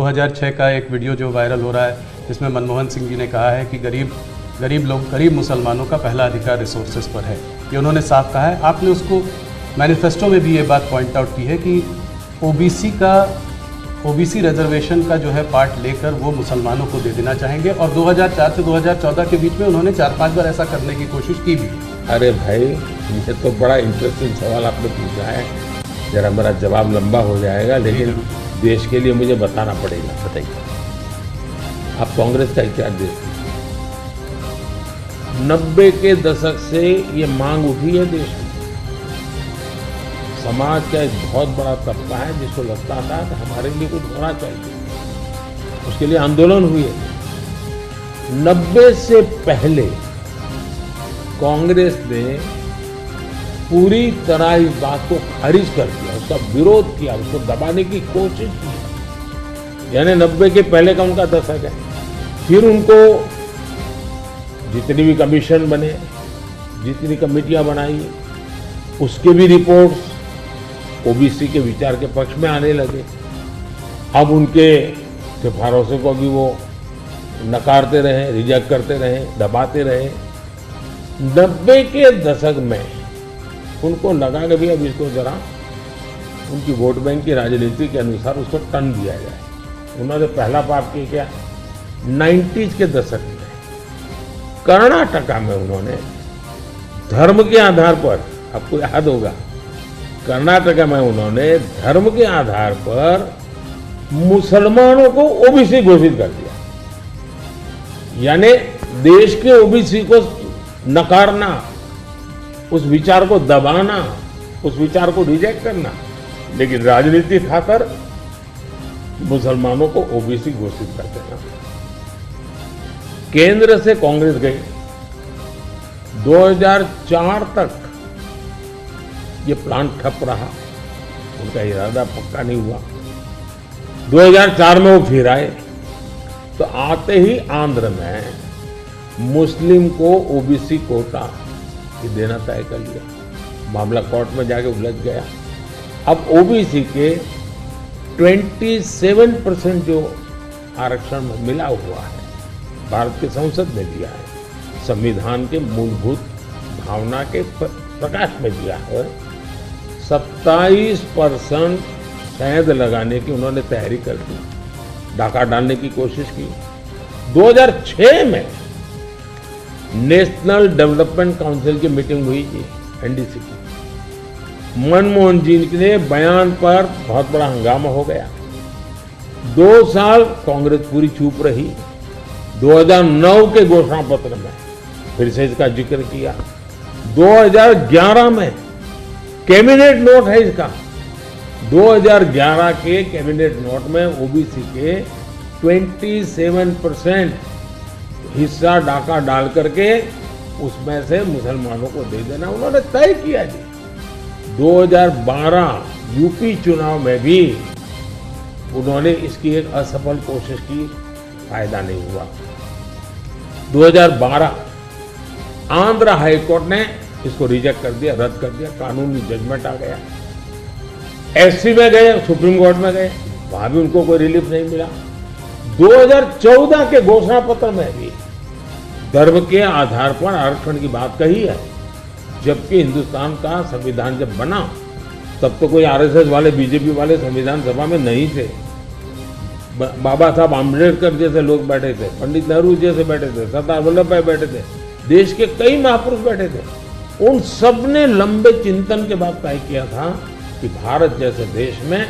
2006 का एक वीडियो जो वायरल हो रहा है, जिसमें मनमोहन सिंह जी ने कहा है कि गरीब मुसलमानों का पहला अधिकार रिसोर्सेज पर है, ये उन्होंने साफ कहा है। आपने उसको मैनिफेस्टो में भी ये बात पॉइंट आउट की है कि ओबीसी रिजर्वेशन का जो है पार्ट लेकर वो मुसलमानों को दे देना चाहेंगे, और 2004 से 2014 के बीच में उन्होंने 4-5 बार ऐसा करने की कोशिश की भी। अरे भाई, ये तो बड़ा इंटरेस्टिंग सवाल आपने पूछा है। जरा मेरा जवाब लंबा हो जाएगा, लेकिन देश के लिए मुझे बताना पड़ेगा। बताइए, आप कांग्रेस का इतिहास देखिए। 90 के दशक से ये मांग उठी है देश में। समाज का एक बहुत बड़ा तबका है जिसको लगता था कि हमारे लिए कुछ होना चाहिए, उसके लिए आंदोलन हुए। 90 से पहले कांग्रेस ने पूरी तरह इस बात को खारिज कर दिया, उसका विरोध किया, उसको दबाने की कोशिश की। यानी 90 के पहले का उनका दशक है। फिर उनको जितनी भी कमीशन बने, जितनी कमेटियां बनाई, उसके भी रिपोर्ट्स ओबीसी के विचार के पक्ष में आने लगे। अब उनके सिफारिशों को भी वो नकारते रहे, रिजेक्ट करते रहे, दबाते रहे। 90 के दशक में उनको लगा कि भी अब इसको जरा उनकी वोट बैंक की राजनीति के अनुसार उसको टर्न दिया जाए। उन्होंने पहला पाप किया क्या, 90s के दशक में कर्नाटका में उन्होंने धर्म के आधार पर, आपको याद होगा, कर्नाटका में उन्होंने धर्म के आधार पर मुसलमानों को ओबीसी घोषित कर दिया। यानी देश के ओबीसी को नकारना, उस विचार को दबाना, उस विचार को रिजेक्ट करना, लेकिन राजनीति खातर मुसलमानों को ओबीसी घोषित कर देना। केंद्र से कांग्रेस गई, 2004 तक ये प्लान ठप रहा, उनका इरादा पक्का नहीं हुआ। 2004 में वो फिर आए, तो आते ही आंध्र में मुस्लिम को ओबीसी कोटा देना तय कर लिया। मामला कोर्ट में जाके उलझ गया। अब ओबीसी के 27% जो आरक्षण में मिला हुआ है, भारत की संसद में दिया है, संविधान के मूलभूत भावना के प्रकाश में दिया है। 27% शहद लगाने की उन्होंने तैयारी कर दी, डाका डालने की कोशिश की। 2006 में नेशनल डेवलपमेंट काउंसिल की मीटिंग हुई थी, एनडीसी की। मनमोहन जी के बयान पर बहुत बड़ा हंगामा हो गया। 2 साल कांग्रेस पूरी चुप रही। 2009 के घोषणा पत्र में फिर से इसका जिक्र किया। 2011 में कैबिनेट नोट है इसका, 2011 के कैबिनेट नोट में ओबीसी के 27% हिस्सा डाका डाल करके उसमें से मुसलमानों को दे देना उन्होंने तय किया जी। 2012 यूपी चुनाव में भी उन्होंने इसकी एक असफल कोशिश की, फायदा नहीं हुआ। 2012 आंध्र हाईकोर्ट ने इसको रिजेक्ट कर दिया, रद्द कर दिया, कानूनी जजमेंट आ गया। एससी में गए, सुप्रीम कोर्ट में गए, वहां भी उनको कोई रिलीफ नहीं मिला। 2014 के घोषणा पत्र में भी धर्म के आधार पर आरक्षण की बात कही है, जबकि हिंदुस्तान का संविधान जब बना तब तो कोई आरएसएस वाले, बीजेपी वाले संविधान सभा में नहीं थे। बाबा साहब आम्बेडकर जैसे लोग बैठे थे, पंडित नेहरू जैसे बैठे थे, सरदार वल्लभ भाई बैठे थे, देश के कई महापुरुष बैठे थे। उन सब ने लंबे चिंतन के बाद तय किया था कि भारत जैसे देश में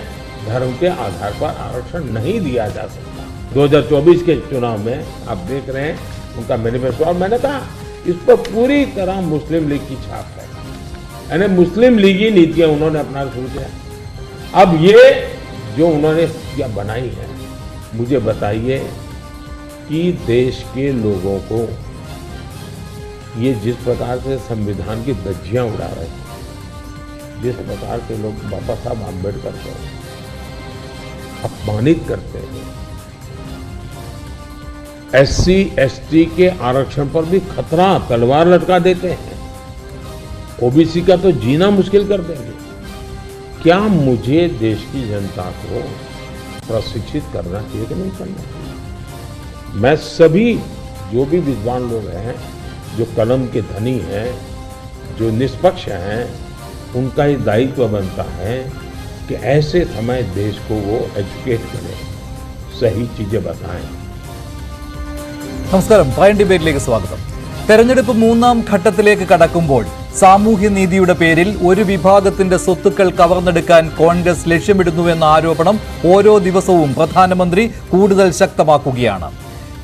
धर्म के आधार पर आरक्षण नहीं दिया जा सकता। 2024 के चुनाव में आप देख रहे हैं उनका मैनिफेस्टो, और मैंने कहा इस पर पूरी तरह मुस्लिम लीग की छाप है, यानी मुस्लिम लीगी नीतियां उन्होंने अपना शुरू किया। अब ये जो उन्होंने बनाई है, मुझे बताइए कि देश के लोगों को ये जिस प्रकार से संविधान की धज्जियां उड़ा रहे हैं, जिस प्रकार से लोग बाबा साहब आम्बेडकर को अपमानित करते हैं, एससी एसटी के आरक्षण पर भी खतरा, तलवार लटका देते हैं, ओबीसी का तो जीना मुश्किल कर देंगे। क्या मुझे देश की जनता को प्रशिक्षित करना चाहिए कि नहीं करना चाहिए। मैं सभी जो भी विद्वान लोग हैं, जो कलम के धनी हैं, जो निष्पक्ष हैं, उनका ही दायित्व बनता है कि ऐसे समय देश को वो एजुकेट करें, सही चीजें बताएं। നമസ്കാരം. പ്രൈം ഡിബേറ്റിലേക്ക് സ്വാഗതം. തെരഞ്ഞെടുപ്പ് മൂന്നാം ഘട്ടത്തിലേക്ക് കടക്കുമ്പോൾ സാമൂഹ്യനീതിയുടെ പേരിൽ ഒരു വിഭാഗത്തിന്റെ സ്വത്തുക്കൾ കവർന്നെടുക്കാൻ കോൺഗ്രസ് ലക്ഷ്യമിടുന്നുവെന്ന ആരോപണം ഓരോ ദിവസവും പ്രധാനമന്ത്രി കൂടുതൽ ശക്തമാക്കുകയാണ്.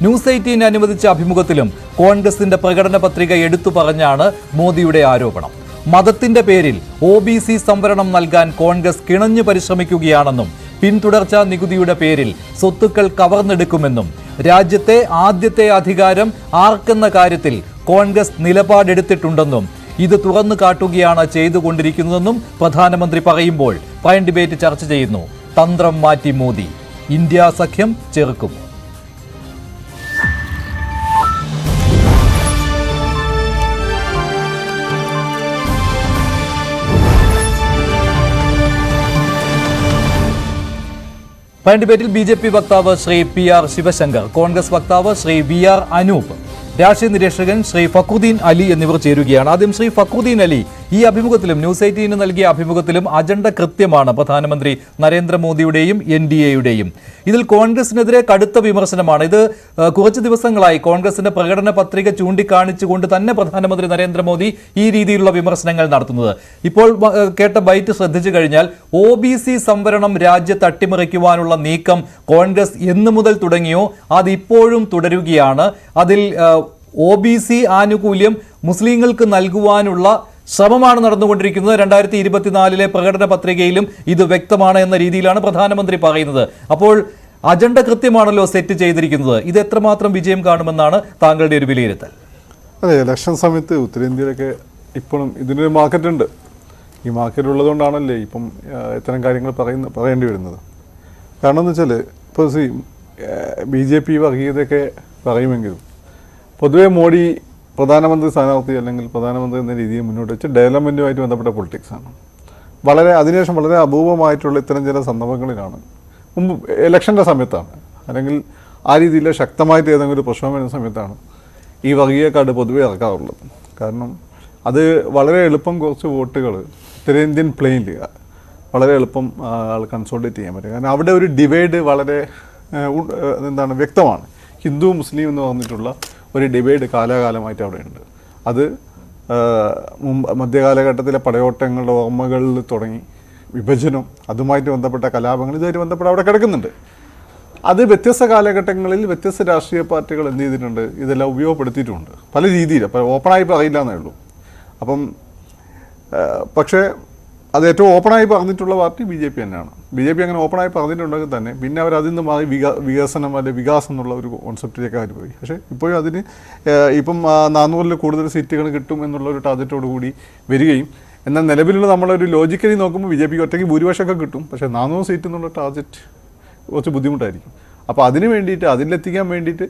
ന്യൂസ് 18 അനുവദിച്ച അഭിമുഖത്തിലും കോൺഗ്രസിന്റെ പ്രകടന പത്രിക എടുത്തു പറഞ്ഞാണ് മോദിയുടെ ആരോപണം. മതത്തിന്റെ പേരിൽ OBC സംവരണം നൽകാൻ കോൺഗ്രസ് കിണഞ്ഞു പരിശ്രമിക്കുകയാണെന്നും പിന്തുടർച്ചാ നികുതിയുടെ പേരിൽ സ്വത്തുക്കൾ കവർന്നെടുക്കുമെന്നും രാജ്യത്തെ ആദ്യത്തെ അധികാരം ആർക്കെന്ന കാര്യത്തിൽ കോൺഗ്രസ് നിലപാടെടുത്തിട്ടുണ്ടെന്നും ഇത് തുറന്നു കാട്ടുകയാണ് ചെയ്തുകൊണ്ടിരിക്കുന്നതെന്നും പ്രധാനമന്ത്രി പറയുമ്പോൾ പ്രൈം ഡിബേറ്റ് ചർച്ച ചെയ്യുന്നു. തന്ത്രം മാറ്റി മോദി, ഇന്ത്യ സഖ്യം ചെറുക്കും. പ്രൈം ഡിബേറ്റിൽ BJP വക്താവ് ശ്രീ PR ശിവശങ്കർ, കോൺഗ്രസ് വക്താവ് ശ്രീ VR അനൂപ്, രാഷ്ട്രീയ നിരീക്ഷകൻ ശ്രീ ഫക്രുദ്ദീൻ അലി എന്നിവർ ചേരുകയാണ്. ആദ്യം ശ്രീ ഫക്രുദ്ദീൻ അലി, ഈ അഭിമുഖത്തിലും ന്യൂസ് 18 നൽകിയ അഭിമുഖത്തിലും അജണ്ട കൃത്യമാണ് പ്രധാനമന്ത്രി നരേന്ദ്രമോദിയുടെയും NDAയുടെയും. ഇതിൽ കോൺഗ്രസിനെതിരെ കടുത്ത വിമർശനമാണ്. ഇത് കുറച്ച് ദിവസങ്ങളായി കോൺഗ്രസിന്റെ പ്രകടന പത്രിക ചൂണ്ടിക്കാണിച്ചുകൊണ്ട് തന്നെ പ്രധാനമന്ത്രി നരേന്ദ്രമോദി ഈ രീതിയിലുള്ള വിമർശനങ്ങൾ നടത്തുന്നത്. ഇപ്പോൾ കേട്ട ബൈറ്റ് ശ്രദ്ധിച്ചു കഴിഞ്ഞാൽ OBC സംവരണം രാജ്യത്ത് അട്ടിമറിക്കുവാനുള്ള നീക്കം കോൺഗ്രസ് എന്നു മുതൽ തുടങ്ങിയോ അതിപ്പോഴും തുടരുകയാണ്. അതിൽ OBC ആനുകൂല്യം മുസ്ലിങ്ങൾക്ക് നൽകുവാനുള്ള ശ്രമമാണ് നടന്നുകൊണ്ടിരിക്കുന്നത്. 2024 പ്രകടന പത്രികയിലും ഇത് വ്യക്തമാണ് എന്ന രീതിയിലാണ് പ്രധാനമന്ത്രി പറയുന്നത്. അപ്പോൾ അജണ്ട കൃത്യമാണല്ലോ സെറ്റ് ചെയ്തിരിക്കുന്നത്. ഇത് എത്രമാത്രം വിജയം കാണുമെന്നാണ് താങ്കളുടെ ഒരു വിലയിരുത്തൽ? അതെ, ഇലക്ഷൻ സമയത്ത് ഉത്തരേന്ത്യയിലൊക്കെ ഇപ്പോഴും ഇതിനൊരു മാർക്കറ്റ് ഉണ്ട്. ഈ മാർക്കറ്റ് ഉള്ളതുകൊണ്ടാണല്ലേ ഇപ്പം ഇത്തരം കാര്യങ്ങൾ പറയേണ്ടി വരുന്നത്. കാരണം എന്ന് വെച്ചാൽ ഇപ്പോൾ BJP വർഗീയതയൊക്കെ പറയുമെങ്കിലും പൊതുവേ മോഡി പ്രധാനമന്ത്രി സ്ഥാനാർത്ഥി അല്ലെങ്കിൽ പ്രധാനമന്ത്രി എന്ന രീതിയിൽ മുന്നോട്ട് വെച്ച് ഡെവലപ്മെൻറ്റുമായിട്ട് ബന്ധപ്പെട്ട പൊളിറ്റിക്സാണ്. അതിനുശേഷം വളരെ അപൂർവമായിട്ടുള്ള ഇത്തരം ചില സന്ദർഭങ്ങളിലാണ്, മുമ്പ് ഇലക്ഷൻ്റെ സമയത്താണ് അല്ലെങ്കിൽ ആ രീതിയിൽ ശക്തമായിട്ട് ഏതെങ്കിലും ഒരു പ്രശ്നം വരുന്ന സമയത്താണ് ഈ വർഗീയ കാർഡ് പൊതുവെ ഇറക്കാറുള്ളത്. കാരണം അത് വളരെ എളുപ്പം കുറച്ച് വോട്ടുകൾ ഉത്തരേന്ത്യൻ പ്ലെയിനിൽ വളരെ എളുപ്പം കൺസോൾട്ടേറ്റ് ചെയ്യാൻ പറ്റും. കാരണം അവിടെ ഒരു ഡിവൈഡ് വളരെ വ്യക്തമാണ്. ഹിന്ദു മുസ്ലിം എന്ന് പറഞ്ഞിട്ടുള്ള ഒരു ഡിബേറ്റ് കാലാകാലമായിട്ട് അവിടെ ഉണ്ട്. അത് മധ്യകാലഘട്ടത്തിലെ പടയോട്ടങ്ങളുടെ ഓർമ്മകളിൽ തുടങ്ങി വിഭജനം, അതുമായിട്ട് ബന്ധപ്പെട്ട കലാപങ്ങൾ, ഇതുമായിട്ട് ബന്ധപ്പെട്ട് അവിടെ കിടക്കുന്നുണ്ട്. അത് വ്യത്യസ്ത കാലഘട്ടങ്ങളിൽ വ്യത്യസ്ത രാഷ്ട്രീയ പാർട്ടികൾ എന്ത് ചെയ്തിട്ടുണ്ട്, ഇതെല്ലാം ഉപയോഗപ്പെടുത്തിയിട്ടുമുണ്ട് പല രീതിയിൽ. അപ്പോൾ ഓപ്പണായി പറയില്ല എന്നേ ഉള്ളൂ. അപ്പം പക്ഷേ അത് ഏറ്റവും ഓപ്പണായി പറഞ്ഞിട്ടുള്ള പാർട്ടി BJP തന്നെയാണ്. BJP അങ്ങനെ ഓപ്പണായി പറഞ്ഞിട്ടുണ്ടെങ്കിൽ തന്നെ പിന്നെ അവർ അതിൽ നിന്ന് മാറി വികസനം അല്ലെങ്കിൽ വികാസം എന്നുള്ള ഒരു കോൺസെപ്റ്റിലേക്ക് അവർ പോയി. പക്ഷേ ഇപ്പോഴും അതിന് ഇപ്പം 400-ൽ കൂടുതൽ സീറ്റുകൾ കിട്ടും എന്നുള്ള ഒരു ടാർഗറ്റോട് കൂടി വരികയും, എന്നാൽ നിലവിലുള്ള നമ്മളൊരു ലോജിക്കലി നോക്കുമ്പോൾ BJPക്ക് ഒറ്റയ്ക്ക് ഭൂരിപക്ഷമൊക്കെ കിട്ടും. പക്ഷേ 400 സീറ്റ് എന്നുള്ള ടാർഗറ്റ് കുറച്ച് ബുദ്ധിമുട്ടായിരിക്കും. അപ്പോൾ അതിന് വേണ്ടിയിട്ട് അതിലെത്തിക്കാൻ വേണ്ടിയിട്ട്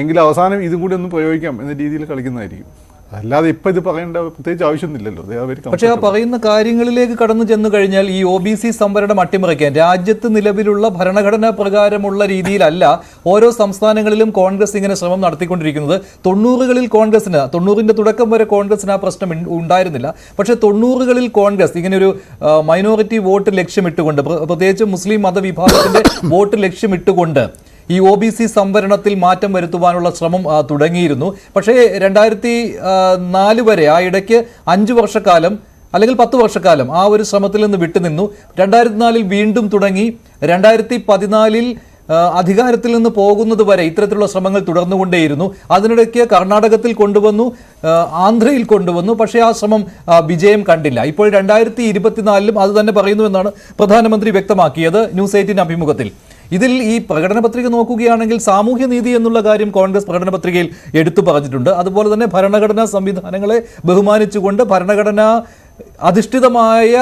എങ്കിലും അവസാനം ഇതും കൂടി ഒന്ന് പ്രയോഗിക്കാം എന്ന രീതിയിൽ കളിക്കുന്നതായിരിക്കും. അല്ലാതെ ഇപ്പം ഇത് പറയേണ്ട പ്രത്യേകിച്ച് ആവശ്യമൊന്നുമില്ലല്ലോ. പക്ഷേ ആ പറയുന്ന കാര്യങ്ങളിലേക്ക് കടന്നു ചെന്നു കഴിഞ്ഞാൽ ഈ OBC സംവരണം അട്ടിമറിക്കാൻ രാജ്യത്ത് നിലവിലുള്ള ഭരണഘടനാ പ്രകാരമുള്ള രീതിയിലല്ല ഓരോ സംസ്ഥാനങ്ങളിലും കോൺഗ്രസ് ഇങ്ങനെ ശ്രമം നടത്തിക്കൊണ്ടിരിക്കുന്നത്. 90കളിൽ കോൺഗ്രസിന് 90ന്റെ തുടക്കം വരെ കോൺഗ്രസിന് ആ പ്രശ്നം ഉണ്ടായിരുന്നില്ല. പക്ഷേ 90കളിൽ കോൺഗ്രസ് ഇങ്ങനെയൊരു മൈനോറിറ്റി വോട്ട് ലക്ഷ്യമിട്ടുകൊണ്ട്, പ്രത്യേകിച്ച് മുസ്ലിം മതവിഭാഗത്തിന്റെ വോട്ട് ലക്ഷ്യമിട്ടുകൊണ്ട് ഈ OBC സംവരണത്തിൽ മാറ്റം വരുത്തുവാനുള്ള ശ്രമം തുടങ്ങിയിരുന്നു. പക്ഷേ 2004 വരെ, ആ ഇടയ്ക്ക് 5 വർഷക്കാലം അല്ലെങ്കിൽ 10 വർഷക്കാലം ആ ഒരു ശ്രമത്തിൽ നിന്ന് വിട്ടുനിന്നു. 2004 വീണ്ടും തുടങ്ങി. 2014 അധികാരത്തിൽ നിന്ന് പോകുന്നത് വരെ ഇത്തരത്തിലുള്ള ശ്രമങ്ങൾ തുടർന്നുകൊണ്ടേയിരുന്നു. അതിനിടയ്ക്ക് കർണാടകത്തിൽ കൊണ്ടുവന്നു, ആന്ധ്രയിൽ കൊണ്ടുവന്നു. പക്ഷേ ആ ശ്രമം വിജയം കണ്ടില്ല. ഇപ്പോൾ 2024 അത് തന്നെ പറയുന്നു എന്നാണ് പ്രധാനമന്ത്രി വ്യക്തമാക്കിയത് ന്യൂസ് 18 അഭിമുഖത്തിൽ. ഇതിൽ ഈ പ്രകടന പത്രിക നോക്കുകയാണെങ്കിൽ സാമൂഹ്യനീതി എന്നുള്ള കാര്യം കോൺഗ്രസ് പ്രകടന പത്രികയിൽ എടുത്തു പറഞ്ഞിട്ടുണ്ട്. അതുപോലെ തന്നെ ഭരണഘടനാ സംവിധാനങ്ങളെ ബഹുമാനിച്ചുകൊണ്ട് ഭരണഘടനാ അധിഷ്ഠിതമായ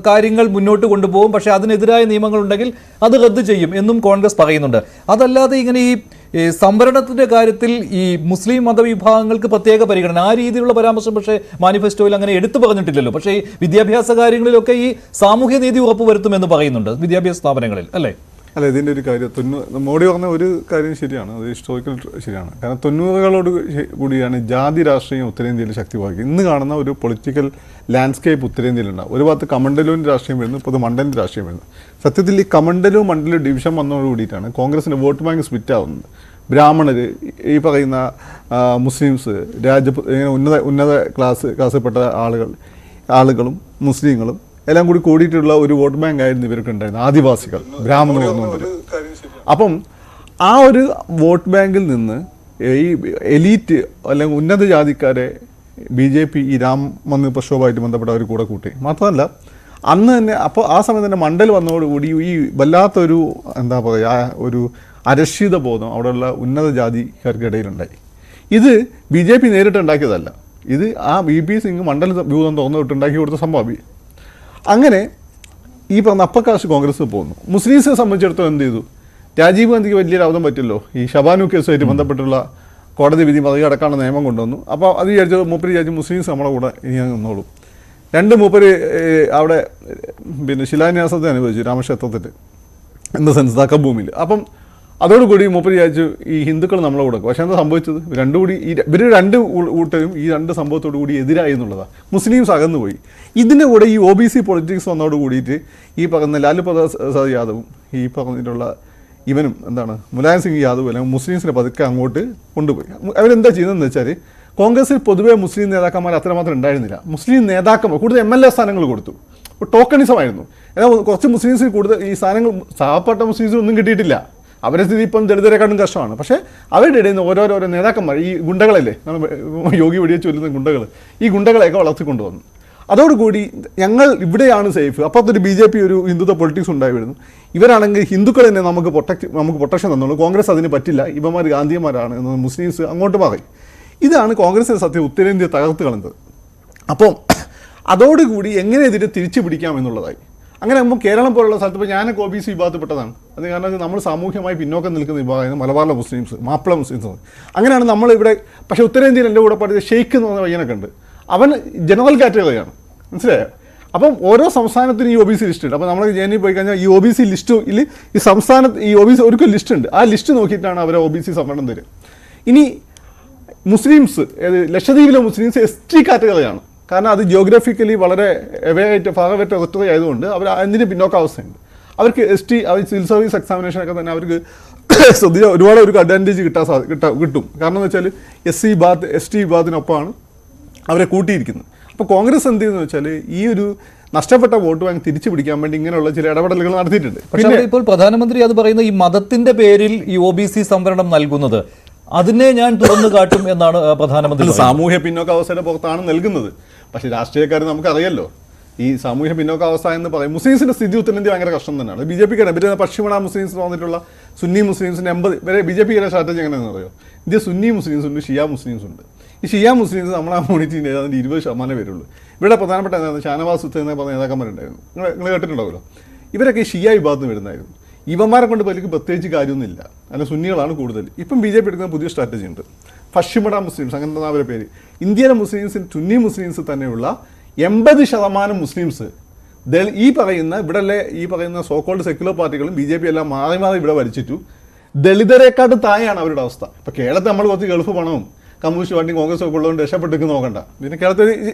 കാര്യങ്ങൾ മുന്നോട്ട് കൊണ്ടുപോകും. പക്ഷേ അതിനെതിരായ നിയമങ്ങളുണ്ടെങ്കിൽ അത് റദ്ദ് ചെയ്യും എന്നും കോൺഗ്രസ് പറയുന്നുണ്ട്. അതല്ലാതെ ഇങ്ങനെ ഈ സംവരണത്തിന്റെ കാര്യത്തിൽ ഈ മുസ്ലിം മതവിഭാഗങ്ങൾക്ക് പ്രത്യേക പരിഗണന, ആ രീതിയിലുള്ള പരാമർശം പക്ഷേ മാനിഫെസ്റ്റോയിൽ അങ്ങനെ എടുത്തു പറഞ്ഞിട്ടില്ലല്ലോ. പക്ഷേ ഈ വിദ്യാഭ്യാസ കാര്യങ്ങളിലൊക്കെ ഈ സാമൂഹ്യനീതി ഉറപ്പുവരുത്തുമെന്ന് പറയുന്നുണ്ട് വിദ്യാഭ്യാസ സ്ഥാപനങ്ങളിൽ, അല്ലേ? അല്ല, ഇതിൻ്റെ ഒരു കാര്യം മോഡി പറഞ്ഞ ഒരു കാര്യം ശരിയാണ്, അത് ഹിസ്റ്റോറിക്കൽ ശരിയാണ്. കാരണം 90കളോട് കൂടിയാണ് ജാതി രാഷ്ട്രീയം ഉത്തരേന്ത്യയിൽ ശക്തി പ്രാപിക്കുക. ഇന്ന് കാണുന്ന ഒരു പൊളിറ്റിക്കൽ ലാൻഡ്സ്കേപ്പ് ഉത്തരേന്ത്യയിലുണ്ടാവും. ഒരു ഭാഗത്ത് കമണ്ഡലുവിൻ്റെ രാഷ്ട്രീയം വരുന്നു, ഇപ്പോൾ മണ്ഡലിൻ്റെ രാഷ്ട്രീയം വരുന്നു. സത്യത്തിൽ ഈ കമണ്ഡലും മണ്ഡലും ഡിവിഷൻ വന്നതോട് കൂടിയിട്ടാണ് കോൺഗ്രസിൻ്റെ വോട്ട് ബാങ്ക് സ്പ്ലിറ്റ് ആവുന്നത്. ബ്രാഹ്മണർ, ഈ പറയുന്ന മുസ്ലിംസ്, ഉന്നത ക്ലാസ്സിൽപ്പെട്ട ആളുകളും മുസ്ലിങ്ങളും എല്ലാം കൂടി കൂടിയിട്ടുള്ള ഒരു വോട്ട് ബാങ്ക് ആയിരുന്നു ഇവർക്ക് ഉണ്ടായിരുന്നത്, ആദിവാസികൾ, ബ്രാഹ്മണർ ഒന്നും. അപ്പം ആ ഒരു വോട്ട് ബാങ്കിൽ നിന്ന് ഈ എലീറ്റ് അല്ലെങ്കിൽ ഉന്നത ജാതിക്കാരെ BJP ഈ രാം മന്ദിർ പ്രക്ഷോഭമായിട്ട് ബന്ധപ്പെട്ട അവർ കൂടെ കൂട്ടി. മാത്രമല്ല അന്ന് തന്നെ അപ്പോൾ ആ സമയത്ത് തന്നെ മണ്ഡൽ വന്നതോടുകൂടി ഈ വല്ലാത്തൊരു എന്താ പറയുക ഒരു അരക്ഷിത ബോധം അവിടെയുള്ള ഉന്നത ജാതിക്കാർക്കിടയിലുണ്ടായി. ഇത് BJP നേരിട്ട് ഉണ്ടാക്കിയതല്ല, ഇത് ആ VP സിംഗ് മണ്ഡല വ്യൂഹം തുറന്നിട്ടുണ്ടാക്കി കൊടുത്ത സംഭവം. അങ്ങനെ ഈ പറഞ്ഞ അപ്പർ കാസ്റ്റ് കോൺഗ്രസ് പോകുന്നു. മുസ്ലിംസിനെ സംബന്ധിച്ചിടത്തോളം എന്ത് ചെയ്തു? രാജീവ് ഗാന്ധിക്ക് വലിയൊരു അബദ്ധം പറ്റില്ലോ, ഈ ഷബാനു കേസുമായിട്ട് ബന്ധപ്പെട്ടുള്ള കോടതി വിധി മറികടക്കാനുള്ള നിയമം കൊണ്ടുവന്നു. അപ്പോൾ അത് വിചാരിച്ചത് മൂപ്പര് വിചാരിച്ചു മുസ്ലിംസ് നമ്മളെ കൂടെ ഇനി നിന്നോളൂ. മൂപ്പര് അവിടെ പിന്നെ ശിലാന്യാസത്തെ അനുഭവിച്ചു രാമക്ഷേത്രത്തിൽ, എന്താ സെൻസ് തക്കഭൂമിയിൽ. അപ്പം അതോടുകൂടി മൂപ്പര് വിചാരിച്ചു ഈ ഹിന്ദുക്കൾ നമ്മളെ കൂടെ. പക്ഷേ എന്താ സംഭവിച്ചത്? ഇവർ രണ്ട് കൂട്ടരും ഈ രണ്ട് സംഭവത്തോടു കൂടി എതിരായി എന്നുള്ളതാണ്. മുസ്ലിംസ് അകന്നുപോയി. ഇതിൻ്റെ കൂടെ ഈ OBC പൊളിറ്റിക്സ് വന്നതോട് കൂടിയിട്ട് ഈ പറയുന്ന ലാലു പ്രസാദ് യാദവും ഈ പറഞ്ഞിട്ടുള്ള ഇവനും മുലായം സിംഗ് യാദവും അല്ലെങ്കിൽ മുസ്ലിംസിനെ പതുക്കെ അങ്ങോട്ട് കൊണ്ടുപോയി. അവരെന്താ ചെയ്യുന്നതെന്ന് വെച്ചാൽ കോൺഗ്രസിൽ പൊതുവെ മുസ്ലിം നേതാക്കന്മാർ അത്രമാത്രം ഉണ്ടായിരുന്നില്ല. മുസ്ലിം നേതാക്കന്മാർ കൂടുതൽ MLA സ്ഥാനങ്ങൾ കൊടുത്തു. ടോക്കണിസമായിരുന്നു. എന്നാൽ കുറച്ച് മുസ്ലിംസിന് കൂടുതൽ ഈ സ്ഥാനങ്ങൾ സാധാരണ മുസ്ലിംസിനൊന്നും കിട്ടിയിട്ടില്ല. അവരുടെ സ്ഥിതി ഇപ്പം ദളിതരെക്കാളും കഷ്ടമാണ്. പക്ഷേ അവരുടെ ഇടയിൽ നിന്ന് ഓരോരോ നേതാക്കന്മാർ, ഈ ഗുണ്ടകളല്ലേ, യോഗി വെടിവെച്ച് വരുന്ന ഗുണ്ടകൾ, ഈ ഗുണ്ടകളെയൊക്കെ വളർത്തിക്കൊണ്ടുവന്നു. അതോടുകൂടി ഞങ്ങൾ ഇവിടെയാണ് സേഫ്. അപ്പുറത്തൊരു BJP ഒരു ഹിന്ദുത്വ പൊളിറ്റിക്സ് ഉണ്ടായി വരുന്നു. ഇവരാണെങ്കിൽ ഹിന്ദുക്കൾ തന്നെ നമുക്ക് പ്രൊട്ടക്ഷൻ തന്നുള്ളൂ, കോൺഗ്രസ് അതിന് പറ്റില്ല, ഇവന്മാർ ഗാന്ധിയന്മാരാണ് എന്ന് മുസ്ലിംസ് അങ്ങോട്ട് പറയും. ഇതാണ് കോൺഗ്രസിൻ്റെ സത്യം ഉത്തരേന്ത്യ തകർത്ത് കളഞ്ഞത്. അപ്പം അതോടുകൂടി എങ്ങനെ ഇതിനെ തിരിച്ചു പിടിക്കാം എന്നുള്ളതായി. അങ്ങനെ ആകുമ്പോൾ കേരളം പോലുള്ള സ്ഥലത്ത് ഇപ്പോൾ ഞാനൊക്കെ OBC വിഭാഗത്തിൽപ്പെട്ടതാണ്. അത് കാരണം നമ്മൾ സാമൂഹ്യമായി പിന്നോക്കം നിൽക്കുന്ന വിഭാഗമാണ് മലബാറിലെ മുസ്ലിംസ്, മാപ്പിള മുസ്ലിംസ്. അങ്ങനെയാണ് നമ്മളിവിടെ. പക്ഷേ ഉത്തരേന്ത്യയിൽ എൻ്റെ കൂടെ പഠിച്ച ഷെയ്ഖ് എന്ന് പറഞ്ഞ പയ്യനൊക്കെ ഉണ്ട്. അവൻ ജനറൽ കാറ്റഗറിയാണ്, മനസ്സിലായോ? അപ്പം ഓരോ സംസ്ഥാനത്തിനും ഈ OBC ലിസ്റ്റ് ഉണ്ട്. അപ്പോൾ നമ്മൾ ജേനി പോയി കഴിഞ്ഞാൽ ഈ OBC ലിസ്റ്റിൽ ഈ സംസ്ഥാനത്ത് ഈ OBC ഒരു ലിസ്റ്റ് ഉണ്ട്. ആ ലിസ്റ്റ് നോക്കിയിട്ടാണ് അവരെ OBC സംവരണം തരിക. ഇനി മുസ്ലിംസ്, ലക്ഷദ്വീപിലെ മുസ്ലിംസ് ST കാറ്റഗറിയാണ്. കാരണം അത് ജിയോഗ്രഫിക്കലി വളരെ ഭാഗമായിട്ട് ഒത്തുക ആയതുകൊണ്ട് അവർ അതിന് പിന്നോക്കാവസ്ഥയുണ്ട്. അവർക്ക് ST സിവിൽ സർവീസ് എക്സാമിനേഷനൊക്കെ തന്നെ അവർക്ക് ശ്രദ്ധിച്ച ഒരുപാട് അഡ്വാൻറ്റേജ് കിട്ടും. കാരണം എന്ന് വെച്ചാൽ ST വിഭാഗത്തിനൊപ്പമാണ് അവരെ കൂട്ടിയിരിക്കുന്നത്. അപ്പോൾ കോൺഗ്രസ് എന്ത് ചെയ്യുന്നത് വെച്ചാൽ ഈ ഒരു നഷ്ടപ്പെട്ട വോട്ട് ബാങ്ക് തിരിച്ചു പിടിക്കാൻ വേണ്ടി ഇങ്ങനെയുള്ള ചില ഇടപെടലുകൾ നടത്തിയിട്ടുണ്ട്. പക്ഷേ ഇപ്പോൾ പ്രധാനമന്ത്രി അത് പറയുന്ന ഈ മതത്തിന്റെ പേരിൽ ഈ OBC സംവരണം നൽകുന്നത് അതിനെ ഞാൻ തുറന്നു കാട്ടും എന്നാണ് പ്രധാനമന്ത്രി. സാമൂഹ്യ പിന്നോക്കാവസ്ഥയുടെ പുറത്താണ് നൽകുന്നത്. പക്ഷേ രാഷ്ട്രീയക്കാർ നമുക്കറിയാലോ ഈ സാമൂഹ്യ പിന്നോക്കാവസ്ഥ എന്ന് പറയും. മുസ്ലിംസിന്റെ സ്ഥിതി ഉത്തരേന്ത്യ ഭയങ്കര കഷ്ടം തന്നെയാണ്. BJPക്കാണ് ഇവർ പശ്ചിമ മുസ്ലിംസ് വന്നിട്ടുള്ള സുന്നി മുസ്ലിംസിന് 80 വരെ BJPയുടെ സ്ട്രാറ്റജി എങ്ങനെയാണെന്ന് അറിയോ? ഇന്ത്യ സുന്നി മുസ്ലിംസ് ഉണ്ട്, ഷിയ മുസ്ലിംസ് ഉണ്ട്. ഈ ഷിയ മുസ്ലിംസ് നമ്മളെ കമ്മ്യൂണിറ്റിൻ്റെ അതിൻ്റെ 20% വരുള്ളൂ. ഇവിടെ പ്രധാനപ്പെട്ട ഷാനവാസ് ഹുസൈൻ എന്ന് പറഞ്ഞ നേതാക്കന്മാരുണ്ടായിരുന്നു, നിങ്ങൾ കേട്ടിട്ടുണ്ടാവുമല്ലോ. ഇവരൊക്കെ ഈ ഷിയ വിഭാഗത്തിൽ വരുന്നതായിരുന്നു. ഇവന്മാരെ കൊണ്ട് വലിയ പ്രത്യേകിച്ച് കാര്യമൊന്നുമില്ല, അല്ല സുന്നികളാണ് കൂടുതൽ. ഇപ്പം BJP എടുക്കുന്ന പുതിയ സ്ട്രാറ്റജി ഉണ്ട്. പശ്ചിമ മുസ്ലിംസ്, അങ്ങനത്തെ അവരുടെ പേര്. ഇന്ത്യയിലെ മുസ്ലിംസിൽ സുന്നി മുസ്ലിംസ് തന്നെയുള്ള 80% മുസ്ലിംസ് ഈ പറയുന്ന സോക്കോൾഡ് സെക്യുലർ പാർട്ടികളും BJP എല്ലാം മാറി ഇവിടെ ഭരിച്ചിട്ടു ദളിതരെക്കാട്ട് താഴെയാണ് അവരുടെ അവസ്ഥ. ഇപ്പോൾ കേരളത്തിൽ നമ്മൾ കുറച്ച് ഗൾഫ് പണവും കമ്മ്യൂണിസ്റ്റ് പാർട്ടിയും കോൺഗ്രസ് ഒക്കെ ഉള്ളതുകൊണ്ട് രക്ഷപ്പെട്ടേക്ക് നോക്കണ്ട. പിന്നെ കേരളത്തിൽ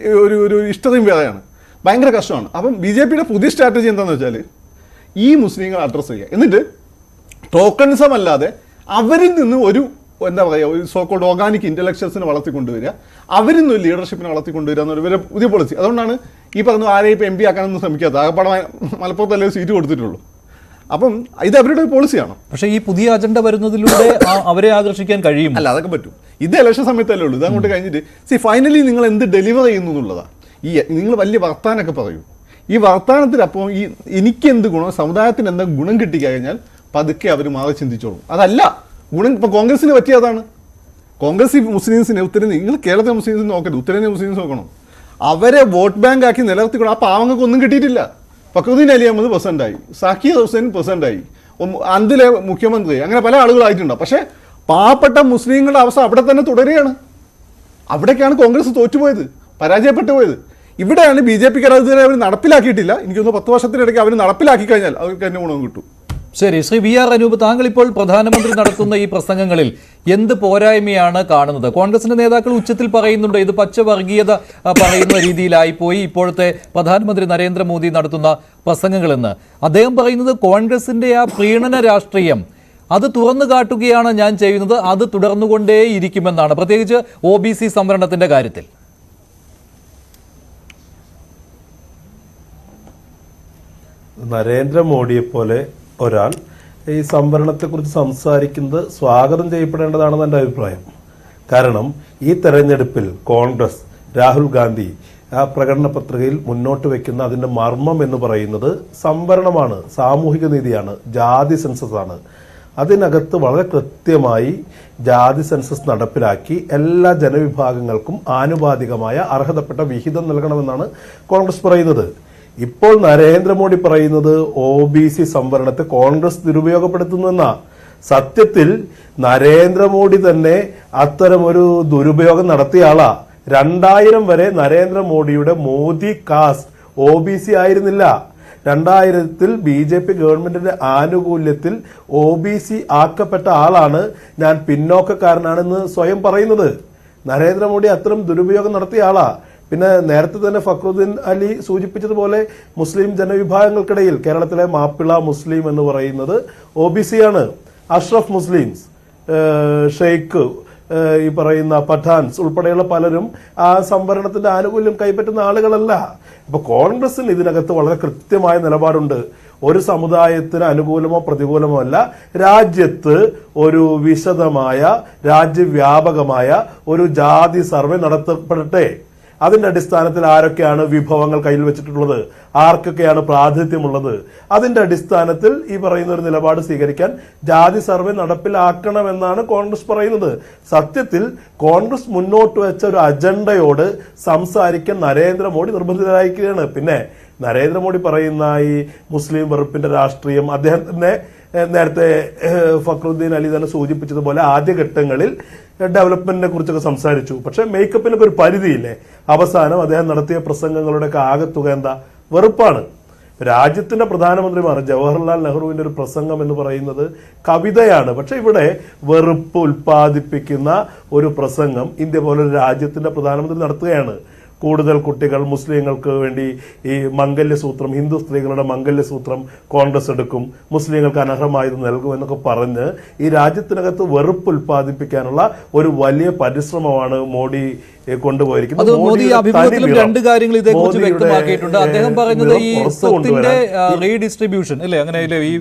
ഒരു ഇഷ്ടതയും വേറെയാണ്, ഭയങ്കര കഷ്ടമാണ്. അപ്പം BJPയുടെ പുതിയ സ്ട്രാറ്റജി എന്താണെന്ന് വെച്ചാൽ ഈ മുസ്ലിങ്ങൾ അഡ്രസ്സ് ചെയ്യുക, എന്നിട്ട് ടോക്കണിസം അല്ലാതെ അവരിൽ നിന്ന് ഒരു സോക്കോൾഡ് ഓർഗാനിക് ഇൻ്റലക്ച്വൽസിനെ വളർത്തിക്കൊണ്ടുവരിക, അവരിൽ നിന്ന് ഒരു ലീഡർഷിപ്പിനെ വളർത്തിക്കൊണ്ടുവരിക എന്നൊരു ഇവരെ പുതിയ പോളിസി. അതുകൊണ്ടാണ് ഈ പറഞ്ഞ ആരെയും ഇപ്പോൾ MP ആക്കാനൊന്നും ശ്രമിക്കാത്ത. ആകപ്പാടെ മലപ്പുറത്തല്ലേ സീറ്റ് കൊടുത്തിട്ടുള്ളൂ. അപ്പം ഇത് അവരുടെ ഒരു പോളിസിയാണ്. പക്ഷേ ഈ പുതിയ അജണ്ട വരുന്നതിലൂടെ അവരെ ആകർഷിക്കാൻ കഴിയും. അല്ല, അതൊക്കെ പറ്റും. ഇത് ഇലക്ഷൻ സമയത്തല്ലേ ഉള്ളൂ. ഇതങ്ങോട്ട് കഴിഞ്ഞിട്ട് ഫൈനലി നിങ്ങൾ എന്ത് ഡെലിവർ ചെയ്യുന്നു എന്നുള്ളതാണ്. നിങ്ങൾ വലിയ വർത്താനൊക്കെ പറയൂ. ഈ വർത്താനത്തിനപ്പം എനിക്കെന്ത് ഗുണം, സമുദായത്തിന് എന്താ ഗുണം കിട്ടിക്കഴിഞ്ഞാൽ പതുക്കെ അവർ മാറി ചിന്തിച്ചോളും. അതല്ല ഗുണം. ഇപ്പം കോൺഗ്രസിന് പറ്റിയതാണ്. കോൺഗ്രസ് ഈ മുസ്ലിംസിനെ നിങ്ങൾ കേരളത്തിലെ മുസ്ലിംസിന് നോക്കരുത്, ഉത്തരേന്ത്യ മുസ്ലിംസ് നോക്കണം. അവരെ വോട്ട് ബാങ്ക് ആക്കി നിലനിർത്തിക്കണം. ആ പാവങ്ങൾക്ക് ഒന്നും കിട്ടിയിട്ടില്ല. ഫക്രുദ്ദീൻ അലി അഹമ്മദ് പ്രസിഡന്റായി, സാക്കിർ ഹുസൈൻ പ്രസിഡന്റായി, അന്തിലെ മുഖ്യമന്ത്രി, അങ്ങനെ പല ആളുകളായിട്ടുണ്ട്. പക്ഷേ പാവപ്പെട്ട മുസ്ലിങ്ങളുടെ അവസ്ഥ അവിടെ തന്നെ തുടരുകയാണ്. അവിടേക്കാണ് കോൺഗ്രസ് തോറ്റുപോയത്, പരാജയപ്പെട്ടു പോയത്. ഇവിടെയാണ് BJPക്കാർ അതുവരെ അവർ നടപ്പിലാക്കിയിട്ടില്ല. എനിക്കൊന്ന് 10 വർഷത്തിനിടയ്ക്ക് അവർ നടപ്പിലാക്കി കഴിഞ്ഞാൽ അവർക്ക് തന്നെ ഗുണം കിട്ടും. ശരി, ശ്രീ വി ആർ അനൂപ്, താങ്കൾ ഇപ്പോൾ പ്രധാനമന്ത്രി നടത്തുന്ന ഈ പ്രസംഗങ്ങളിൽ എന്ത് പോരായ്മയാണ് കാണുന്നത്? കോൺഗ്രസിന്റെ നേതാക്കൾ ഉച്ചത്തിൽ പറയുന്നുണ്ട് ഇത് പച്ചവർഗീയത പറയുന്ന രീതിയിലായി പോയി ഇപ്പോഴത്തെ പ്രധാനമന്ത്രി നരേന്ദ്രമോദി നടത്തുന്ന പ്രസംഗങ്ങളെന്ന്. അദ്ദേഹം പറയുന്നത് കോൺഗ്രസിന്റെ ആ പ്രീണന രാഷ്ട്രീയം അത് തുറന്നു കാട്ടുകയാണ് ഞാൻ ചെയ്യുന്നത്, അത് തുടർന്നുകൊണ്ടേയിരിക്കുമെന്നാണ്, പ്രത്യേകിച്ച് OBC സംവരണത്തിന്റെ കാര്യത്തിൽ. നരേന്ദ്രമോദിയെ പോലെ ഒരാൾ ഈ സംവരണത്തെക്കുറിച്ച് സംസാരിക്കുന്നത് സ്വാഗതം ചെയ്യപ്പെടേണ്ടതാണെന്ന് എൻ്റെ അഭിപ്രായം. കാരണം ഈ തെരഞ്ഞെടുപ്പിൽ കോൺഗ്രസ്, രാഹുൽ ഗാന്ധി ആ പ്രകടന പത്രികയിൽ മുന്നോട്ട് വെക്കുന്ന അതിൻ്റെ മർമ്മം എന്ന് പറയുന്നത് സംവരണമാണ്, സാമൂഹിക നീതിയാണ്, ജാതി സെൻസസ് ആണ്. അതിനകത്ത് വളരെ കൃത്യമായി ജാതി സെൻസസ് നടപ്പിലാക്കി എല്ലാ ജനവിഭാഗങ്ങൾക്കും ആനുപാതികമായ അർഹതപ്പെട്ട വിഹിതം നൽകണമെന്നാണ് കോൺഗ്രസ് പറയുന്നത്. ഇപ്പോൾ നരേന്ദ്രമോദി പറയുന്നത് OBC സംവരണത്തെ കോൺഗ്രസ് ദുരുപയോഗപ്പെടുത്തുന്ന. സത്യത്തിൽ നരേന്ദ്രമോദി തന്നെ അത്തരമൊരു ദുരുപയോഗം നടത്തിയ ആളാ. 2000 വരെ നരേന്ദ്രമോദിയുടെ മോദി കാസ്റ്റ് OBC ആയിരുന്നില്ല. 2000-ൽ BJP ഗവൺമെന്റിന്റെ ആനുകൂല്യത്തിൽ OBC ആക്കപ്പെട്ട ആളാണ്. ഞാൻ പിന്നോക്കക്കാരനാണെന്ന് സ്വയം പറയുന്നത്. നരേന്ദ്രമോദി അത്തരം ദുരുപയോഗം നടത്തിയ ആളാ. പിന്നെ നേരത്തെ തന്നെ ഫക്രുദ്ദീൻ അലി സൂചിപ്പിച്ചതുപോലെ മുസ്ലിം ജനവിഭാഗങ്ങൾക്കിടയിൽ കേരളത്തിലെ മാപ്പിള മുസ്ലിം എന്ന് പറയുന്നത് OBC ആണ്. അഷ്റഫ് മുസ്ലിംസ്, ഷെയ്ഖ്, ഈ പറയുന്ന പഠാൻസ് ഉൾപ്പെടെയുള്ള പലരും ആ സംവരണത്തിന്റെ ആനുകൂല്യം കൈപ്പറ്റുന്ന ആളുകളല്ല. ഇപ്പൊ കോൺഗ്രസിന് ഇതിനകത്ത് വളരെ കൃത്യമായ നിലപാടുണ്ട്. ഒരു സമുദായത്തിന് അനുകൂലമോ പ്രതികൂലമോ അല്ല, രാജ്യത്ത് ഒരു വിശദമായ രാജ്യവ്യാപകമായ ഒരു ജാതി സർവേ നടത്തപ്പെടട്ടെ. അതിന്റെ അടിസ്ഥാനത്തിൽ ആരൊക്കെയാണ് വിഭവങ്ങൾ കയ്യിൽ വെച്ചിട്ടുള്ളത്, ആർക്കൊക്കെയാണ് പ്രാതിനിധ്യമുള്ളത്, അതിന്റെ അടിസ്ഥാനത്തിൽ ഈ പറയുന്ന ഒരു നിലപാട് സ്വീകരിക്കാൻ ജാതി സർവേ നടപ്പിലാക്കണമെന്നാണ് കോൺഗ്രസ് പറയുന്നത്. സത്യത്തിൽ കോൺഗ്രസ് മുന്നോട്ട് വെച്ച ഒരു അജണ്ടയോട് സംസാരിക്കാൻ നരേന്ദ്രമോദി നിർബന്ധിതരായിരിക്കുകയാണ്. പിന്നെ നരേന്ദ്രമോദി പറയുന്ന ഈ മുസ്ലിം വെറുപ്പിന്റെ രാഷ്ട്രീയം, അദ്ദേഹം തന്നെ നേരത്തെ ഫക്രുദ്ദീൻ അലി തന്നെ സൂചിപ്പിച്ചതുപോലെ ആദ്യഘട്ടങ്ങളിൽ ഡെവലപ്മെന്റിനെ കുറിച്ചൊക്കെ സംസാരിച്ചു. പക്ഷെ മേക്കപ്പിനൊക്കെ ഒരു പരിധിയില്ലേ. അവസാനം അദ്ദേഹം നടത്തിയ പ്രസംഗങ്ങളുടെ ആകത്തുക എന്താ? വെറുപ്പാണ്. രാജ്യത്തിന്റെ പ്രധാനമന്ത്രിമാർ, ജവഹർലാൽ നെഹ്റുവിന്റെ ഒരു പ്രസംഗം എന്ന് പറയുന്നത് കവിതയാണ്. പക്ഷെ ഇവിടെ വെറുപ്പ് ഉൽപ്പാദിപ്പിക്കുന്ന ഒരു പ്രസംഗം ഇന്ത്യ പോലൊരു രാജ്യത്തിന്റെ പ്രധാനമന്ത്രി നടത്തുകയാണ്. കൂടുതൽ കുട്ടികൾ മുസ്ലിങ്ങൾക്ക് വേണ്ടി ഈ മംഗല്യസൂത്രം, ഹിന്ദു സ്ത്രീകളുടെ മംഗല്യസൂത്രം കോൺഗ്രസ് എടുക്കും, മുസ്ലിങ്ങൾക്ക് അനർഹമായത് നൽകും എന്നൊക്കെ പറഞ്ഞ് ഈ രാജ്യത്തിനകത്ത് വെറുപ്പ് ഉൽപ്പാദിപ്പിക്കാനുള്ള ഒരു വലിയ പരിശ്രമമാണ് മോഡി കൊണ്ടുപോയിരിക്കുന്നത്. മോദി അഭിമുഖത്തിലും രണ്ട് കാര്യങ്ങൾ ഇതേക്കുറിച്ച് വ്യക്തമാക്കിയിട്ടുണ്ട്. അദ്ദേഹം പറയുന്നത് ഈ സ്വത്തിന്റെ റീഡിസ്ട്രിബ്യൂഷൻ അല്ലേ, അങ്ങനെ ഈ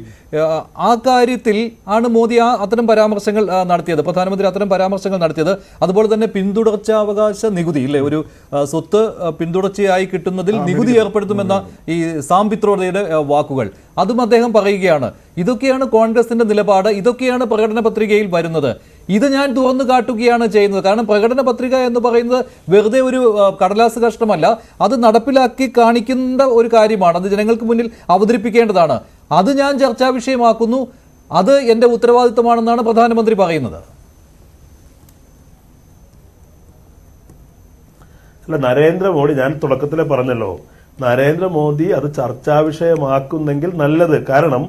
ആ കാര്യത്തിൽ ആണ് മോദി അത്തരം പരാമർശങ്ങൾ നടത്തിയത്, പ്രധാനമന്ത്രി അത്തരം പരാമർശങ്ങൾ നടത്തിയത്. അതുപോലെ തന്നെ പിന്തുടർച്ചാവകാശ നികുതി ഇല്ലേ, ഒരു സ്വത്ത് പിന്തുടർച്ചയായി കിട്ടുന്നതിൽ നികുതി ഏർപ്പെടുത്തുമെന്ന ഈ സാം പിത്രോഡയുടെ വാക്കുകൾ, അതും അദ്ദേഹം പറയുകയാണ്. ഇതൊക്കെയാണ് കോൺഗ്രസിന്റെ നിലപാട്, ഇതൊക്കെയാണ് പ്രകടന പത്രികയിൽ വരുന്നത്. ഇത് ഞാൻ തുറന്നു കാട്ടുകയാണ് ചെയ്യുന്നത്. കാരണം പ്രകടന പത്രിക എന്ന് പറയുന്നത് വെറുതെ ഒരു കടലാസ് കഷ്ടമല്ല, അത് നടപ്പിലാക്കി കാണിക്കേണ്ട ഒരു കാര്യമാണ്, അത് ജനങ്ങൾക്ക് മുന്നിൽ അവതരിപ്പിക്കേണ്ടതാണ്. അത് ഞാൻ ചർച്ചാ വിഷയമാക്കുന്നു, അത് എൻ്റെ ഉത്തരവാദിത്തമാണെന്നാണ് പ്രധാനമന്ത്രി പറയുന്നത്. അല്ല, നരേന്ദ്രമോദി, ഞാൻ തുടക്കത്തിലെ പറഞ്ഞല്ലോ, നരേന്ദ്രമോദി അത് ചർച്ചാ വിഷയമാക്കുന്നെങ്കിൽ നല്ലത്. കാരണം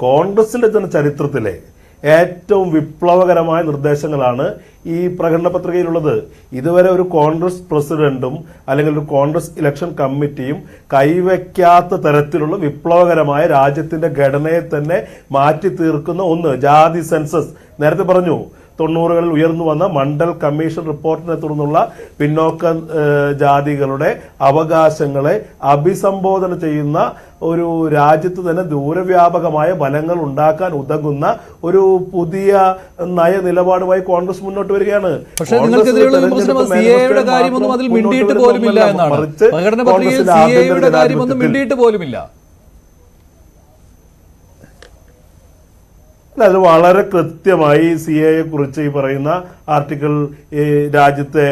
കോൺഗ്രസിന്റെ തന്നെ ചരിത്രത്തിലെ ഏറ്റവും വിപ്ലവകരമായ നിർദ്ദേശങ്ങളാണ് ഈ പ്രകടന പത്രികയിലുള്ളത്. ഇതുവരെ ഒരു കോൺഗ്രസ് പ്രസിഡന്റും അല്ലെങ്കിൽ ഒരു കോൺഗ്രസ് ഇലക്ഷൻ കമ്മിറ്റിയും കൈവയ്ക്കാത്ത തരത്തിലുള്ള വിപ്ലവകരമായ രാജ്യത്തിന്റെ ഘടനയെ തന്നെ മാറ്റി തീർക്കുന്ന ഒന്ന് ജാതി സെൻസസ്. നേരത്തെ പറഞ്ഞു, 90കളിൽ ഉയർന്നു വന്ന മണ്ഡൽ കമ്മീഷൻ റിപ്പോർട്ടിനെ തുടർന്നുള്ള പിന്നോക്ക ജാതികളുടെ അവകാശങ്ങളെ അഭിസംബോധന ചെയ്യുന്ന ഒരു രാജ്യത്ത് തന്നെ ദൂരവ്യാപകമായ ഫലങ്ങൾ ഉണ്ടാക്കാൻ ഉതകുന്ന ഒരു പുതിയ നയ നിലപാടുമായി കോൺഗ്രസ് മുന്നോട്ട് വരികയാണ്. പക്ഷേ നിങ്ങൾക്കെതിരെയുള്ള വിമർശനം സിഎയുടെ കാര്യമൊന്നും അതിൽ മിണ്ടിയിട്ട് പോലുമില്ല എന്നാണ്. പ്രകടന പത്രികയിൽ സിഎയുടെ കാര്യമൊന്നും മിണ്ടിയിട്ട് പോലുമില്ല. അത് വളരെ കൃത്യമായി സിഎയെ കുറിച്ച് ഈ പറയുന്ന ആർട്ടിക്കിൾ ഈ രാജ്യത്തെ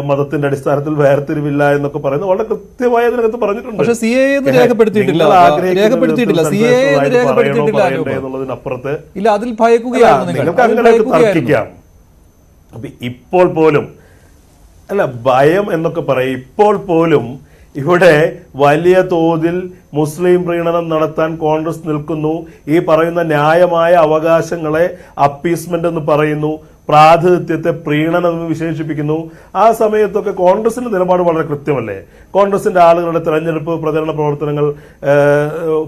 മതത്തിന്റെ അടിസ്ഥാനത്തിൽ വേർതിരിവില്ല എന്നൊക്കെ പറയുന്നത് വളരെ കൃത്യമായി അതിനകത്ത് പറഞ്ഞിട്ടുണ്ട്. പക്ഷേ സിഎയെ രേഖപ്പെടുത്തിയിട്ടില്ല എന്നുള്ളതിനപ്പുറത്ത് ഇല്ല, അതിൽ ഭയക്കുകയാണ്. നിങ്ങൾക്ക് അങ്ങനെ തർക്കിക്കാം. അപ്പൊ ഇപ്പോൾ പോലും അല്ല, ഭയം എന്നൊക്കെ പറയും, ഇപ്പോൾ പോലും ഇവിടെ വലിയ തോതിൽ മുസ്ലിം പ്രീണനം നടത്താൻ കോൺഗ്രസ് നിൽക്കുന്നു. ഈ പറയുന്ന ന്യായമായ അവകാശങ്ങളെ അപ്പീസ്മെന്റ് എന്ന് പറയുന്നു, പ്രാതിനിധ്യത്തെ പ്രീണനം എന്ന് വിശേഷിപ്പിക്കുന്നു. ആ സമയത്തൊക്കെ കോൺഗ്രസിന്റെ നിലപാട് വളരെ കൃത്യമല്ലേ? കോൺഗ്രസിന്റെ ആളുകളുടെ തെരഞ്ഞെടുപ്പ് പ്രചരണ പ്രവർത്തനങ്ങൾ,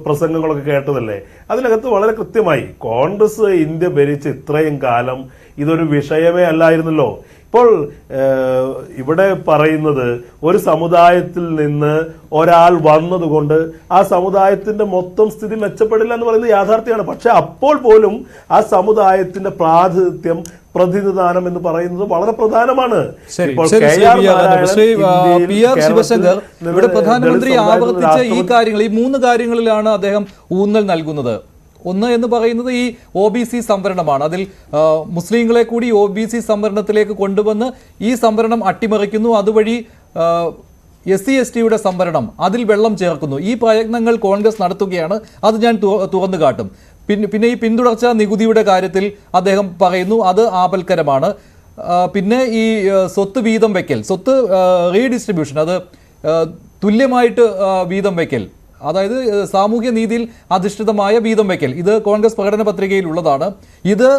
പ്രസംഗങ്ങളൊക്കെ കേട്ടതല്ലേ? അതിനകത്ത് വളരെ കൃത്യമായി കോൺഗ്രസ് ഇന്ത്യ ഭരിച്ച് ഇത്രയും കാലം ഇതൊരു വിഷയമേ അല്ലായിരുന്നല്ലോ. ഇപ്പോൾ ഇവിടെ പറയുന്നത് ഒരു സമുദായത്തിൽ നിന്ന് ഒരാൾ വന്നതുകൊണ്ട് ആ സമുദായത്തിന്റെ മൊത്തം സ്ഥിതി മെച്ചപ്പെടില്ല എന്ന് പറയുന്നത് യാഥാർത്ഥ്യമാണ്. പക്ഷെ അപ്പോൾ പോലും ആ സമുദായത്തിന്റെ പ്രാതിനിധ്യം, പ്രതിനിധാനം എന്ന് പറയുന്നത് വളരെ പ്രധാനമാണ്. ശിവശങ്കർ, ഇവിടെ പ്രധാനമന്ത്രി ആവർത്തിച്ച ഈ കാര്യങ്ങൾ, ഈ 3 കാര്യങ്ങളിലാണ് അദ്ദേഹം ഊന്നൽ നൽകുന്നത്. ഒന്ന് എന്ന് പറയുന്നത് ഈ OBC സംവരണമാണ്. അതിൽ മുസ്ലിങ്ങളെ കൂടി OBC സംവരണത്തിലേക്ക് കൊണ്ടുവന്ന് ഈ സംവരണം അട്ടിമറിക്കുന്നു. അതുവഴി SC/ST സംവരണം, അതിൽ വെള്ളം ചേർക്കുന്നു. ഈ പ്രയത്നങ്ങൾ കോൺഗ്രസ് നടത്തുകയാണ്. അത് ഞാൻ തുറന്നു കാട്ടും. പിന്നെ ഈ പിന്തുടർച്ചാ നികുതിയുടെ കാര്യത്തിൽ അദ്ദേഹം പറയുന്നു അത് ആപൽക്കരമാണ്. പിന്നെ ഈ സ്വത്ത് വീതം വയ്ക്കൽ, സ്വത്ത് റീഡിസ്ട്രിബ്യൂഷൻ, അത് തുല്യമായിട്ട് വീതം വയ്ക്കൽ, അതായത് സാമൂഹ്യ നീതിയിൽ അധിഷ്ഠിതമായ വീതം വയ്ക്കൽ, ഇത് കോൺഗ്രസ് പ്രകടന പത്രികയിലുള്ളതാണ്. ഇത്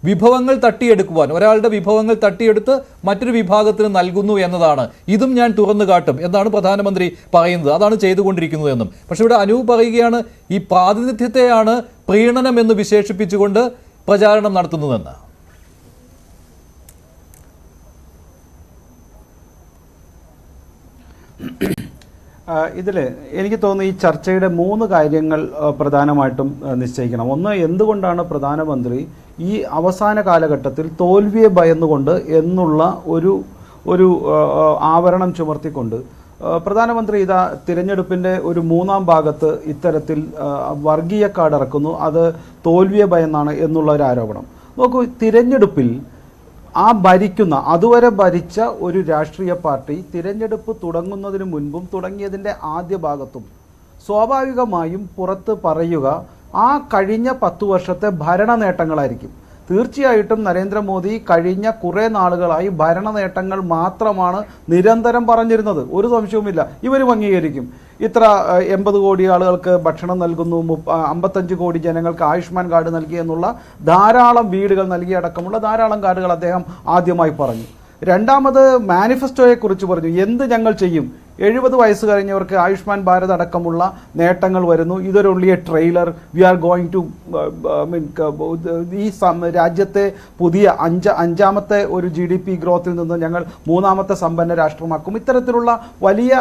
വിഭവങ്ങൾ തട്ടിയെടുക്കുവാൻ, ഒരാളുടെ വിഭവങ്ങൾ തട്ടിയെടുത്ത് മറ്റൊരു വിഭാഗത്തിന് നൽകുന്നു എന്നതാണ്. ഇതും ഞാൻ തുറന്നു കാട്ടും എന്നാണ് പ്രധാനമന്ത്രി പറയുന്നത്. അതാണ് ചെയ്തുകൊണ്ടിരിക്കുന്നത് എന്നും. പക്ഷെ ഇവിടെ അനൂപ് പറയുകയാണ് ഈ പ്രാതിനിധ്യത്തെയാണ് പ്രീണനം എന്ന് വിശേഷിപ്പിച്ചുകൊണ്ട് പ്രചാരണം നടത്തുന്നതെന്ന്. ഇതിൽ എനിക്ക് തോന്നുന്നു ഈ ചർച്ചയുടെ 3 കാര്യങ്ങൾ പ്രധാനമായിട്ടും നിശ്ചയിക്കണം. ഒന്ന്, എന്തുകൊണ്ടാണ് പ്രധാനമന്ത്രി ഈ അവസാന കാലഘട്ടത്തിൽ തോൽവിയെ ഭയന്നുകൊണ്ട് എന്നുള്ള ഒരു ആവരണം ചുമർത്തിക്കൊണ്ട് പ്രധാനമന്ത്രി ഇതാ തിരഞ്ഞെടുപ്പിൻ്റെ ഒരു 3-ാം ഭാഗത്ത് ഇത്തരത്തിൽ വർഗീയ കാർഡ് ഇറക്കുന്നു, അത് തോൽവിയെ ഭയന്നാണ് എന്നുള്ള ഒരു ആരോപണം. നോക്കൂ, തിരഞ്ഞെടുപ്പിൽ ആ ഭരിക്കുന്ന, അതുവരെ ഭരിച്ച ഒരു രാഷ്ട്രീയ പാർട്ടി തിരഞ്ഞെടുപ്പ് തുടങ്ങുന്നതിന് മുൻപും തുടങ്ങിയതിൻ്റെ ആദ്യ ഭാഗത്തും സ്വാഭാവികമായും പുറത്ത് പറയുക ആ കഴിഞ്ഞ 10 വർഷത്തെ ഭരണ നേട്ടങ്ങളായിരിക്കും. തീർച്ചയായിട്ടും നരേന്ദ്രമോദി കഴിഞ്ഞ കുറേ നാളുകളായി ഭരണ നേട്ടങ്ങൾ മാത്രമാണ് നിരന്തരം പറഞ്ഞിരുന്നത്. ഒരു സംശയവുമില്ല, ഇവരും അംഗീകരിക്കും. ഇത്ര 80 കോടി ആളുകൾക്ക് ഭക്ഷണം നൽകുന്നു, 55 കോടി ജനങ്ങൾക്ക് ആയുഷ്മാൻ കാർഡ് നൽകി എന്നുള്ള ധാരാളം വീടുകൾ നൽകിയടക്കമുള്ള ധാരാളം കാർഡുകൾ അദ്ദേഹം ആദ്യമായി പറഞ്ഞു. രണ്ടാമത് മാനിഫെസ്റ്റോയെക്കുറിച്ച് പറഞ്ഞു. എന്ത് ഞങ്ങൾ ചെയ്യും, 70 വയസ്സ് കഴിഞ്ഞവർക്ക് ആയുഷ്മാൻ ഭാരത് അടക്കമുള്ള നേട്ടങ്ങൾ വരുന്നു. ഇതൊരു only a trailer, we are going to ഈ രാജ്യത്തെ പുതിയ അഞ്ചാമത്തെ ഒരു GDP ഗ്രോത്തിൽ നിന്ന് ഞങ്ങൾ 3-ാമത്തെ സമ്പന്ന രാഷ്ട്രമാക്കും. ഇത്തരത്തിലുള്ള വലിയ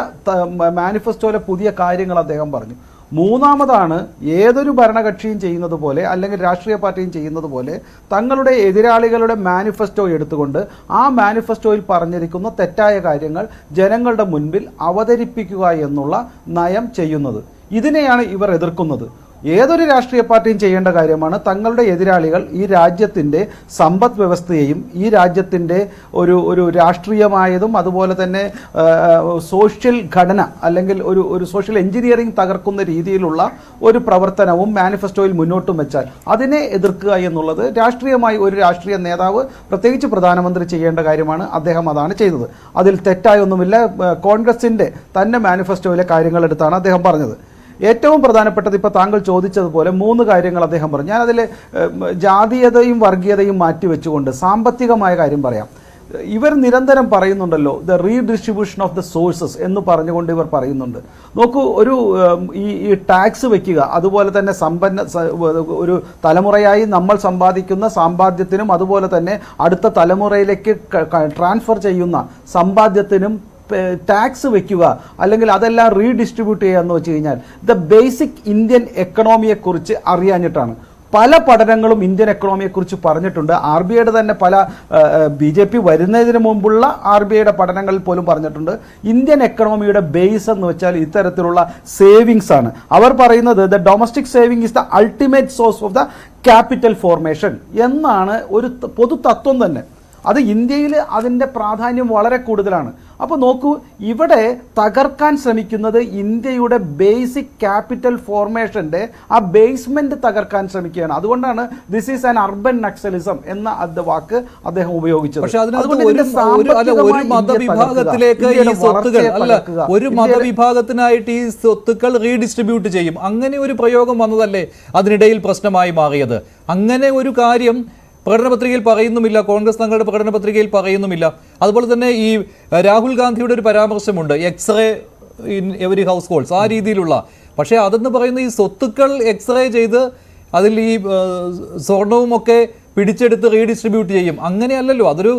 മാനിഫെസ്റ്റോയിലെ പുതിയ കാര്യങ്ങൾ അദ്ദേഹം പറഞ്ഞു. മൂന്നാമതാണ്, ഏതൊരു ഭരണകക്ഷിയും ചെയ്യുന്നത് പോലെ അല്ലെങ്കിൽ രാഷ്ട്രീയ പാർട്ടിയും ചെയ്യുന്നത് പോലെ തങ്ങളുടെ എതിരാളികളുടെ മാനിഫെസ്റ്റോ എടുത്തുകൊണ്ട് ആ മാനിഫെസ്റ്റോയിൽ പറഞ്ഞിരിക്കുന്ന തെറ്റായ കാര്യങ്ങൾ ജനങ്ങളുടെ മുൻപിൽ അവതരിപ്പിക്കുക എന്നുള്ള നയം ചെയ്യുന്നത്. ഇതിനെയാണ് ഇവർ എതിർക്കുന്നത്. ഏതൊരു രാഷ്ട്രീയ പാർട്ടിയും ചെയ്യേണ്ട കാര്യമാണ് തങ്ങളുടെ എതിരാളികൾ ഈ രാജ്യത്തിൻ്റെ സമ്പദ് വ്യവസ്ഥയെയും ഈ രാജ്യത്തിൻ്റെ ഒരു രാഷ്ട്രീയമായതും അതുപോലെ തന്നെ സോഷ്യൽ ഘടന അല്ലെങ്കിൽ ഒരു സോഷ്യൽ എഞ്ചിനീയറിംഗ് തകർക്കുന്ന രീതിയിലുള്ള ഒരു പ്രവർത്തനവും മാനിഫെസ്റ്റോയിൽ മുന്നോട്ടും വെച്ചാൽ അതിനെ എതിർക്കുക എന്നുള്ളത് രാഷ്ട്രീയമായി ഒരു രാഷ്ട്രീയ നേതാവ്, പ്രത്യേകിച്ച് പ്രധാനമന്ത്രി ചെയ്യേണ്ട കാര്യമാണ്. അദ്ദേഹം അതാണ് ചെയ്തത്. അതിൽ തെറ്റായൊന്നുമില്ല. കോൺഗ്രസിൻ്റെ തന്നെ മാനിഫെസ്റ്റോയിലെ കാര്യങ്ങളെടുത്താണ് അദ്ദേഹം പറഞ്ഞത്. ഏറ്റവും പ്രധാനപ്പെട്ടത് ഇപ്പോൾ താങ്കൾ ചോദിച്ചതുപോലെ 3 കാര്യങ്ങൾ അദ്ദേഹം പറഞ്ഞു. ഞാനതിൽ ജാതീയതയും വർഗീയതയും മാറ്റിവെച്ചുകൊണ്ട് സാമ്പത്തികമായ കാര്യം പറയാം. ഇവർ നിരന്തരം പറയുന്നുണ്ടല്ലോ the redistribution of the sources എന്ന് പറഞ്ഞുകൊണ്ട് ഇവർ പറയുന്നുണ്ട്. നോക്കൂ, ഈ ടാക്സ് വയ്ക്കുക, അതുപോലെ തന്നെ ഒരു തലമുറയായി നമ്മൾ സമ്പാദിക്കുന്ന സമ്പാദ്യത്തിനും അതുപോലെ തന്നെ അടുത്ത തലമുറയിലേക്ക് ട്രാൻസ്ഫർ ചെയ്യുന്ന സമ്പാദ്യത്തിനും ടാക്സ് വയ്ക്കുക അല്ലെങ്കിൽ അതെല്ലാം റീഡിസ്ട്രിബ്യൂട്ട് ചെയ്യുക എന്ന് വെച്ച് കഴിഞ്ഞാൽ ദ ബേസിക് ഇന്ത്യൻ എക്കണോമിയെക്കുറിച്ച് അറിയാഞ്ഞിട്ടാണ്. പല പഠനങ്ങളും ഇന്ത്യൻ എക്കണോമിയെക്കുറിച്ച് പറഞ്ഞിട്ടുണ്ട്. RBIയുടെ തന്നെ പല BJP വരുന്നതിന് മുമ്പുള്ള RBIയുടെ പഠനങ്ങളിൽ പോലും പറഞ്ഞിട്ടുണ്ട്. ഇന്ത്യൻ എക്കണോമിയുടെ ബേസ് എന്ന് വെച്ചാൽ ഇത്തരത്തിലുള്ള സേവിങ്സ് ആണ്. അവർ പറയുന്നത് the domestic saving is the ultimate source of the capital formation എന്നാണ് ഒരു പൊതു തത്വം തന്നെ. അത് ഇന്ത്യയിൽ അതിൻ്റെ പ്രാധാന്യം വളരെ കൂടുതലാണ്. അപ്പോൾ നോക്കൂ, ഇവിടെ തകർക്കാൻ ശ്രമിക്കുന്നത് ഇന്ത്യയുടെ ബേസിക് ക്യാപിറ്റൽ ഫോർമേഷൻ്റെ ആ ബേസ്മെന്റ് തകർക്കാൻ ശ്രമിക്കുകയാണ്. അതുകൊണ്ടാണ് this is an urban Naxalism എന്ന വാക്ക് അദ്ദേഹം ഉപയോഗിച്ചത്. പക്ഷെ അതിനകത്ത് ഒരു മതവിഭാഗത്തിലേക്ക് ഈ സ്വത്തുകൾ ഒരു മതവിഭാഗത്തിനായിട്ട് ഈ സ്വത്തുക്കൾ റീഡിസ്ട്രിബ്യൂട്ട് ചെയ്യും, അങ്ങനെ ഒരു പ്രയോഗം വന്നതല്ലേ അതിനിടയിൽ പ്രശ്നമായി മാറിയത്. അങ്ങനെ ഒരു കാര്യം പ്രകടന പത്രികയിൽ പറയുന്നുമില്ല, കോൺഗ്രസ് തങ്ങളുടെ പ്രകടന പത്രികയിൽ പറയുന്നുമില്ല. അതുപോലെ തന്നെ ഈ രാഹുൽ ഗാന്ധിയുടെ ഒരു പരാമർശമുണ്ട്, x-ray in every household, ആ രീതിയിലുള്ള. പക്ഷേ അതെന്ന് പറയുന്ന ഈ സ്വത്തുക്കൾ എക്സ്റേ ചെയ്ത് അതിൽ ഈ സ്വർണവും ഒക്കെ പിടിച്ചെടുത്ത് റീഡിസ്ട്രിബ്യൂട്ട് ചെയ്യും, അങ്ങനെയല്ലല്ലോ. അതൊരു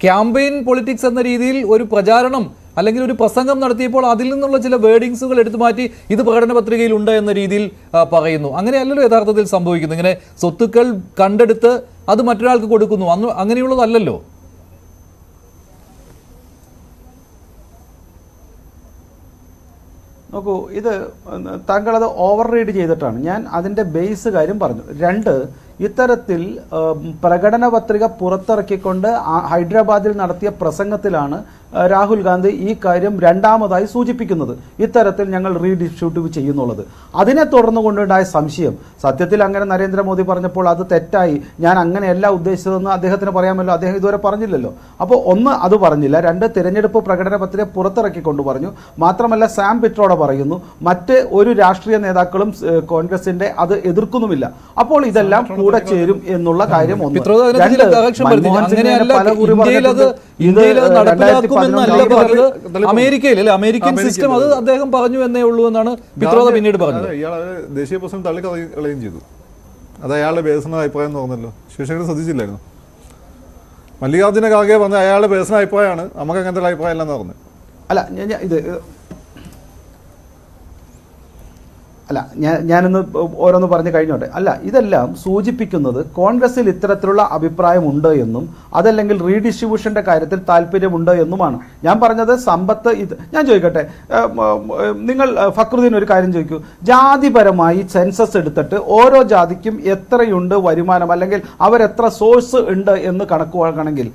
ക്യാമ്പയിൻ പൊളിറ്റിക്സ് എന്ന രീതിയിൽ ഒരു പ്രചാരണം അല്ലെങ്കിൽ ഒരു പ്രസംഗം നടത്തിയപ്പോൾ അതിൽ നിന്നുള്ള ചില വേർഡിങ്സുകൾ എടുത്തു മാറ്റി ഇത് പ്രകടന പത്രികയിൽ ഉണ്ട് എന്ന രീതിയിൽ പറയുന്നു. അങ്ങനെയല്ലല്ലോ യഥാർത്ഥത്തിൽ സംഭവിക്കുന്നു. ഇങ്ങനെ സ്വത്തുക്കൾ കണ്ടെടുത്ത് അത് മറ്റൊരാൾക്ക് കൊടുക്കുന്നു, അങ്ങനെയുള്ളതല്ലല്ലോ. നോക്കൂ, ഇത് താങ്കളത് ഓവർ റീഡ് ചെയ്തിട്ടാണ്. ഞാൻ അതിൻ്റെ ബേസ് കാര്യം പറഞ്ഞു. 2, ഇത്തരത്തിൽ പ്രകടന പത്രിക പുറത്തിറക്കിക്കൊണ്ട് ഹൈദരാബാദിൽ നടത്തിയ പ്രസംഗത്തിലാണ് രാഹുൽ ഗാന്ധി ഈ കാര്യം രണ്ടാമതായി സൂചിപ്പിക്കുന്നത്, ഇത്തരത്തിൽ ഞങ്ങൾ റീഡിസ്ട്രിബ്യൂട്ട് ചെയ്യുന്നുള്ളത്. അതിനെ തുടർന്ന് കൊണ്ടുണ്ടായ സംശയം, സത്യത്തിൽ അങ്ങനെ നരേന്ദ്രമോദി പറഞ്ഞപ്പോൾ അത് തെറ്റായി, ഞാൻ അങ്ങനെയല്ല ഉദ്ദേശിച്ചതെന്ന് അദ്ദേഹത്തിന് പറയാമല്ലോ, അദ്ദേഹം ഇതുവരെ പറഞ്ഞില്ലല്ലോ. അപ്പോൾ 1 അത് പറഞ്ഞില്ല, 2 തിരഞ്ഞെടുപ്പ് പ്രകടന പത്രിക പുറത്തിറക്കിക്കൊണ്ട് പറഞ്ഞു. മാത്രമല്ല സാം പിട്രോഡ പറയുന്നു, മറ്റ് ഒരു രാഷ്ട്രീയ നേതാക്കളും കോൺഗ്രസിന്റെ അത് എതിർക്കുന്നുമില്ല. അപ്പോൾ ഇതെല്ലാം കൂടെ ചേരും എന്നുള്ള കാര്യം 1. അമേരിക്കൻ സിസ്റ്റം അത് അദ്ദേഹം പറഞ്ഞു എന്നേ ഉള്ളൂ എന്നാണ് പിത്രോദ പിന്നീട് പറഞ്ഞത്. ഇയാൾ ദേശീയ പ്രസിഡന്റ് തള്ളിക്കളയുകയും ചെയ്തു. അത് അയാളുടെ പേഴ്സണൽ അഭിപ്രായം എന്ന് പറഞ്ഞല്ലോ. ശിവശങ്കർ ശ്രദ്ധിച്ചില്ലായിരുന്നു? മല്ലികാർജുന ഖാർഗെ പറഞ്ഞ അയാളുടെ പേഴ്സണൽ അഭിപ്രായമാണ്, നമുക്ക് അങ്ങനത്തെ അഭിപ്രായം അല്ലെന്ന് പറഞ്ഞത്. ഞാനിന്ന് ഓരോന്ന് പറഞ്ഞു കഴിഞ്ഞോട്ടെ. ഇതെല്ലാം സൂചിപ്പിക്കുന്നത് കോൺഗ്രസിൽ ഇത്തരത്തിലുള്ള അഭിപ്രായമുണ്ട് എന്നും അതല്ലെങ്കിൽ റീഡിസ്ട്രിബ്യൂഷന്റെ കാര്യത്തിൽ താല്പര്യമുണ്ട് എന്നുമാണ്. ഞാൻ പറഞ്ഞത് സമ്പത്ത് ഞാൻ ചോദിക്കട്ടെ, നിങ്ങൾ ഫക്രുദ്ദീൻ ഒരു കാര്യം ചോദിക്കൂ, ജാതിപരമായി സെൻസസ് എടുത്തിട്ട് ഓരോ ജാതിക്കും എത്രയുണ്ട് വരുമാനം അല്ലെങ്കിൽ അവരെത്ര സോഴ്സ് ഉണ്ട് എന്ന് കണക്കുവാണെങ്കിൽ,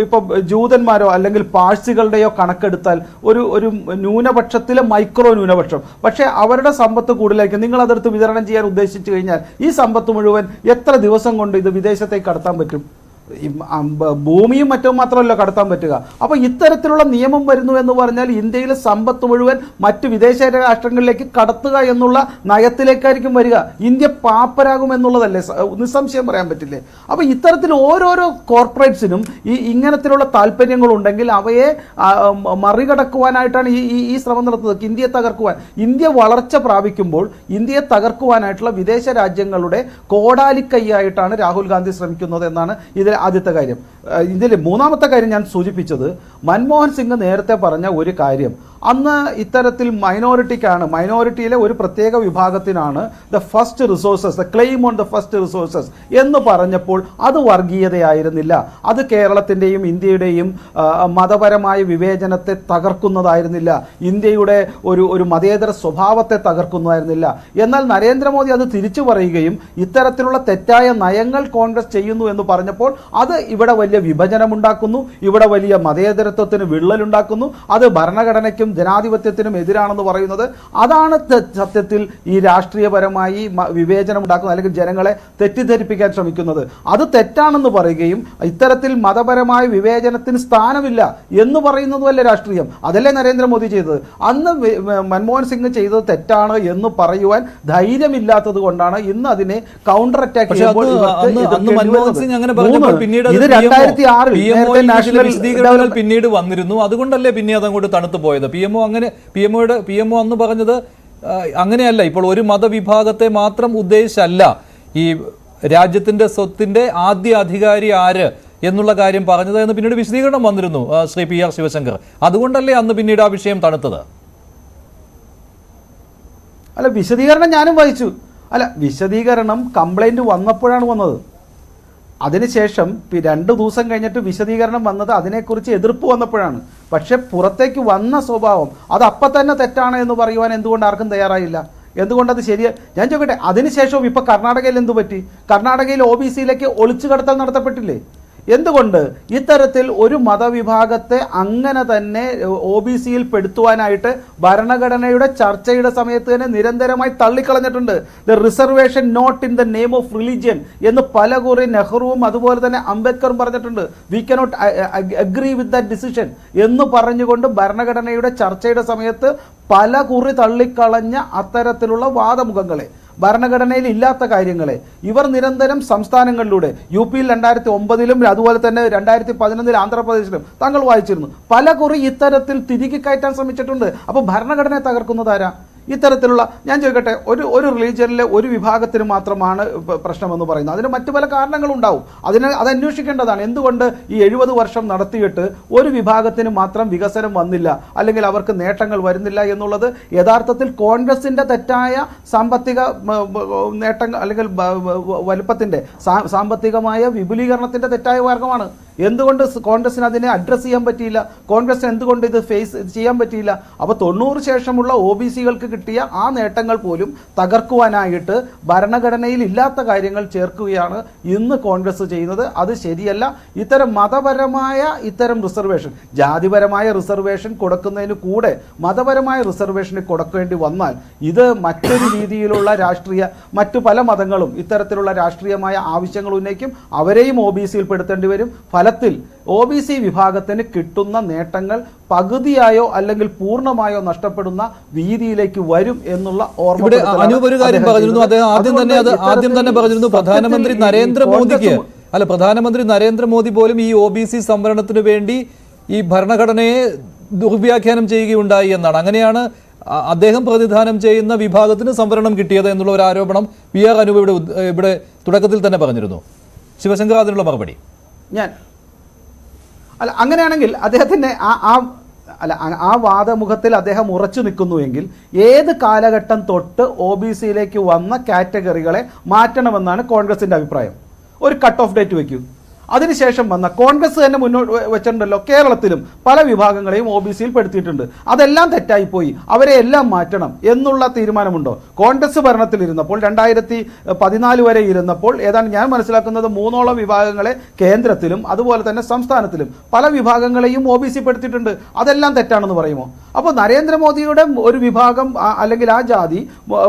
ഇപ്പം ജൂതന്മാരോ അല്ലെങ്കിൽ പാഴ്സികളുടെയോ കണക്കെടുത്താൽ ഒരു ന്യൂനപക്ഷത്തിലെ മൈക്രോ ന്യൂനപക്ഷം, പക്ഷേ അവരുടെ സമ്പത്ത് കൂടുതലായിരിക്കും. നിങ്ങൾ അതെടുത്ത് വിതരണം ചെയ്യാൻ ഉദ്ദേശിച്ചു കഴിഞ്ഞാൽ ഈ സമ്പത്ത് മുഴുവൻ എത്ര ദിവസം കൊണ്ട് ഇത് വിദേശത്തേക്ക് കടത്താൻ പറ്റും? ഭൂമിയും മറ്റും മാത്രമല്ല കടത്താൻ പറ്റുക. അപ്പോൾ ഇത്തരത്തിലുള്ള നിയമം വരുന്നു എന്ന് പറഞ്ഞാൽ ഇന്ത്യയിലെ സമ്പത്ത് മുഴുവൻ മറ്റ് വിദേശ രാഷ്ട്രങ്ങളിലേക്ക് കടത്തുക എന്നുള്ള നയത്തിലേക്കായിരിക്കും വരിക. ഇന്ത്യ പാപ്പരാകും എന്നുള്ളതല്ലേ നിസ്സംശയം പറയാൻ പറ്റില്ലേ? അപ്പോൾ ഇത്തരത്തിൽ ഓരോരോ കോർപ്പറേറ്റ്സിനും ഇങ്ങനത്തിലുള്ള താല്പര്യങ്ങളുണ്ടെങ്കിൽ അവയെ മറികടക്കുവാനായിട്ടാണ് ഈ ശ്രമം നടത്തുന്നത്, ഇന്ത്യയെ തകർക്കുവാൻ. ഇന്ത്യ വളർച്ച പ്രാപിക്കുമ്പോൾ ഇന്ത്യയെ തകർക്കുവാനായിട്ടുള്ള വിദേശ രാജ്യങ്ങളുടെ കോടാലിക്കൈയായിട്ടാണ് രാഹുൽ ഗാന്ധി ശ്രമിക്കുന്നത് എന്നാണ് ഇതിൽ ആദ്യത്തെ കാര്യം. ഇതിൽ മൂന്നാമത്തെ കാര്യം ഞാൻ സൂചിപ്പിച്ചത്, മൻമോഹൻ സിംഗ് നേരത്തെ പറഞ്ഞ ഒരു കാര്യം, അന്ന് ഇത്തരത്തിൽ മൈനോറിറ്റിയിലെ ഒരു പ്രത്യേക വിഭാഗത്തിനാണ് the first resources, the claim on the first resources എന്ന് പറഞ്ഞപ്പോൾ അത് വർഗീയതയായിരുന്നില്ല, അത് കേരളത്തിൻ്റെയും ഇന്ത്യയുടെയും മതപരമായ വിവേചനത്തെ തകർക്കുന്നതായിരുന്നില്ല, ഇന്ത്യയുടെ ഒരു മതേതര സ്വഭാവത്തെ തകർക്കുന്നതായിരുന്നില്ല. എന്നാൽ നരേന്ദ്രമോദി അത് തിരിച്ചു പറയുകയും ഇത്തരത്തിലുള്ള തെറ്റായ നയങ്ങൾ കോൺഗ്രസ് ചെയ്യുന്നു എന്ന് പറഞ്ഞപ്പോൾ അത് ഇവിടെ വലിയ വിഭജനമുണ്ടാക്കുന്നു, ഇവിടെ വലിയ മതേതരത്വത്തിന് വിള്ളലുണ്ടാക്കുന്നു, അത് ഭരണഘടനയ്ക്കും ജനാധിപത്യത്തിനും എതിരാണെന്ന് പറയുന്നത്. അതാണ് സത്യത്തിൽ ഈ രാഷ്ട്രീയപരമായി വിവേചനം ഉണ്ടാക്കുന്നത് അല്ലെങ്കിൽ ജനങ്ങളെ തെറ്റിദ്ധരിപ്പിക്കാൻ ശ്രമിക്കുന്നത്. അത് തെറ്റാണെന്ന് പറയുകയും ഇത്തരത്തിൽ മതപരമായ വിവേചനത്തിന് സ്ഥാനമില്ല എന്ന് പറയുന്നതുമല്ലേ രാഷ്ട്രീയം? അതല്ലേ നരേന്ദ്രമോദി ചെയ്തത്? അന്ന് മൻമോഹൻ സിംഗ് ചെയ്തത് തെറ്റാണ് എന്ന് പറയുവാൻ ധൈര്യമില്ലാത്തത് കൊണ്ടാണ് ഇന്ന് അതിനെ കൗണ്ടർ അറ്റാക്ക് ചെയ്യുമ്പോൾ പിന്നീട് വന്നിരുന്നു. അതുകൊണ്ടല്ലേ പിന്നെ അതങ്ങോട്ട് തണുത്തു പോയത്. പി എം ഒ അന്ന് പറഞ്ഞത് അങ്ങനെയല്ല. ഇപ്പോൾ ഒരു മതവിഭാഗത്തെ മാത്രം ഉദ്ദേശിച്ചല്ല ഈ രാജ്യത്തിന്റെ സ്വത്തിന്റെ ആദ്യ അധികാരി ആര് എന്നുള്ള കാര്യം പറഞ്ഞത് എന്ന് പിന്നീട് വിശദീകരണം വന്നിരുന്നു ശ്രീ PR ശിവശങ്കർ. അതുകൊണ്ടല്ലേ അന്ന് പിന്നീട് ആ വിഷയം തണുത്തത്? വിശദീകരണം ഞാനും വായിച്ചു. വിശദീകരണം കംപ്ലൈന്റ് വന്നപ്പോഴാണ് വന്നത്. അതിനുശേഷം 2 ദിവസം കഴിഞ്ഞിട്ട് വിശദീകരണം വന്നത് അതിനെക്കുറിച്ച് എതിർപ്പ് വന്നപ്പോഴാണ്. പക്ഷെ പുറത്തേക്ക് വന്ന സ്വഭാവം അത് അപ്പം തന്നെ തെറ്റാണ് എന്ന് പറയുവാൻ എന്തുകൊണ്ട് ആർക്കും തയ്യാറായില്ല? എന്തുകൊണ്ടത് ശരിയാ? ഞാൻ ചോദിക്കട്ടെ, അതിനുശേഷവും ഇപ്പം കർണാടകയിൽ എന്തു പറ്റി? കർണാടകയിൽ OBC-യിലേക്ക് ഒളിച്ചു കടത്തൽ നടത്തപ്പെട്ടില്ലേ? എന്തുകൊണ്ട് ഇത്തരത്തിൽ ഒരു മതവിഭാഗത്തെ അങ്ങനെ തന്നെ OBC-യിൽ പെടുത്തുവാനായിട്ട് ഭരണഘടനയുടെ ചർച്ചയുടെ സമയത്ത് തന്നെ നിരന്തരമായി തള്ളിക്കളഞ്ഞിട്ടുണ്ട്. The reservation not in the name of religion എന്ന് പലകുറി നെഹ്റുവും അതുപോലെ തന്നെ അംബേദ്കറും പറഞ്ഞിട്ടുണ്ട്. We cannot agree with that decision എന്ന് പറഞ്ഞുകൊണ്ട് ഭരണഘടനയുടെ ചർച്ചയുടെ സമയത്ത് പല കുറി തള്ളിക്കളഞ്ഞ അത്തരത്തിലുള്ള വാദമുഖങ്ങളെ, ഭരണഘടനയിൽ ഇല്ലാത്ത കാര്യങ്ങളെ ഇവർ നിരന്തരം സംസ്ഥാനങ്ങളിലൂടെ UP-യിൽ 2009-ലും അതുപോലെ തന്നെ 2011-ൽ ആന്ധ്രാപ്രദേശിലും താങ്കൾ വായിച്ചിരുന്നു, പല കുറി ഇത്തരത്തിൽ തിരികെ കയറ്റാൻ ശ്രമിച്ചിട്ടുണ്ട്. അപ്പോൾ ഭരണഘടനയെ തകർക്കുന്നതാരാ? ഇത്തരത്തിലുള്ള, ഞാൻ ചോദിക്കട്ടെ, ഒരു റിലീജിയനിലെ ഒരു വിഭാഗത്തിന് മാത്രമാണ് പ്രശ്നമെന്ന് പറയുന്നത്. അതിന് മറ്റു പല കാരണങ്ങളുണ്ടാവും. അത് അന്വേഷിക്കേണ്ടതാണ്. എന്തുകൊണ്ട് ഈ 70 വർഷം നടത്തിയിട്ട് ഒരു വിഭാഗത്തിന് മാത്രം വികസനം വന്നില്ല, അല്ലെങ്കിൽ അവർക്ക് നേട്ടങ്ങൾ വരുന്നില്ല എന്നുള്ളത് യഥാർത്ഥത്തിൽ കോൺഗ്രസിന്റെ തെറ്റായ സാമ്പത്തിക നേട്ടങ്ങൾ അല്ലെങ്കിൽ വലുപ്പത്തിന്റെ സാമ്പത്തികമായ വിപുലീകരണത്തിന്റെ തെറ്റായ മാർഗമാണ്. എന്തുകൊണ്ട് കോൺഗ്രസിന് അതിനെ അഡ്രസ്സ് ചെയ്യാൻ പറ്റിയില്ല? കോൺഗ്രസിന് എന്തുകൊണ്ട് ഇത് ചെയ്യാൻ പറ്റിയില്ല? അപ്പോൾ 90 ശേഷമുള്ള OBC-കൾക്ക് കിട്ടിയ ആ നേട്ടങ്ങൾ പോലും തകർക്കുവാനായിട്ട് ഭരണഘടനയിൽ ഇല്ലാത്ത കാര്യങ്ങൾ ചേർക്കുകയാണ് ഇന്ന് കോൺഗ്രസ് ചെയ്യുന്നത്. അത് ശരിയല്ല. ഇത്തരം മതപരമായ ഇത്തരം റിസർവേഷൻ, ജാതിപരമായ റിസർവേഷൻ കൊടുക്കുന്നതിന് കൂടെ മതപരമായ റിസർവേഷന് കൊടുക്കേണ്ടി വന്നാൽ ഇത് മറ്റൊരു രീതിയിലുള്ള മറ്റു പല മതങ്ങളും ഇത്തരത്തിലുള്ള രാഷ്ട്രീയമായ ആവശ്യങ്ങൾ ഉന്നയിക്കും. അവരെയും OBC-യിൽ പെടുത്തേണ്ടി വരും. ഫലത്തിൽ OBC വിഭാഗത്തിന് കിട്ടുന്ന നേട്ടങ്ങൾ പകുതിയായോ അല്ലെങ്കിൽ പൂർണ്ണമായോ നഷ്ടപ്പെടുന്ന രീതിയിലേക്ക് വരും എന്നുള്ള ഇവിടെ അനൂപ് ഒരു കാര്യം പറഞ്ഞിരുന്നു. അദ്ദേഹം ആദ്യം തന്നെ പറഞ്ഞിരുന്നു പ്രധാനമന്ത്രി നരേന്ദ്രമോദി പോലും ഈ OBC സംവരണത്തിന് വേണ്ടി ഈ ഭരണഘടനയെ ദുർവ്യാഖ്യാനം ചെയ്യുകയുണ്ടായി എന്നാണ്. അങ്ങനെയാണ് അദ്ദേഹം പ്രതിദാനം ചെയ്യുന്ന വിഭാഗത്തിന് സംവരണം കിട്ടിയത് എന്നുള്ള ഒരു ആരോപണം PR അനൂപ് ഇവിടെ തുടക്കത്തിൽ തന്നെ പറഞ്ഞിരുന്നു. ശിവശങ്കർ അതിനുള്ള മറുപടി. അങ്ങനെയാണെങ്കിൽ അദ്ദേഹത്തിന്റെ ആ വാദമുഖത്തിൽ അദ്ദേഹം ഉറച്ചു നിൽക്കുന്നുവെങ്കിൽ ഏത് കാലഘട്ടം തൊട്ട് OBC-യിലേക്ക് വന്ന കാറ്റഗറികളെ മാറ്റണമെന്നാണ് കോൺഗ്രസിന്റെ അഭിപ്രായം? ഒരു കട്ട് ഓഫ് ഡേറ്റ് വയ്ക്കൂ. അതിനുശേഷം വന്ന കോൺഗ്രസ് തന്നെ മുന്നോട്ട് വെച്ചിട്ടുണ്ടല്ലോ, കേരളത്തിലും പല വിഭാഗങ്ങളെയും OBC-യിൽ പെടുത്തിയിട്ടുണ്ട്. അതെല്ലാം തെറ്റായിപ്പോയി, അവരെ എല്ലാം മാറ്റണം എന്നുള്ള തീരുമാനമുണ്ടോ? കോൺഗ്രസ് ഭരണത്തിലിരുന്നപ്പോൾ 2014 വരെ ഇരുന്നപ്പോൾ ഏതാണ്ട് ഞാൻ മനസ്സിലാക്കുന്നത് 3ഓളം വിഭാഗങ്ങളെ കേന്ദ്രത്തിലും അതുപോലെ തന്നെ സംസ്ഥാനത്തിലും പല വിഭാഗങ്ങളെയും OBC പെടുത്തിയിട്ടുണ്ട്. അതെല്ലാം തെറ്റാണെന്ന് പറയുമോ? അപ്പോൾ നരേന്ദ്രമോദിയുടെ ഒരു വിഭാഗം അല്ലെങ്കിൽ ആ ജാതി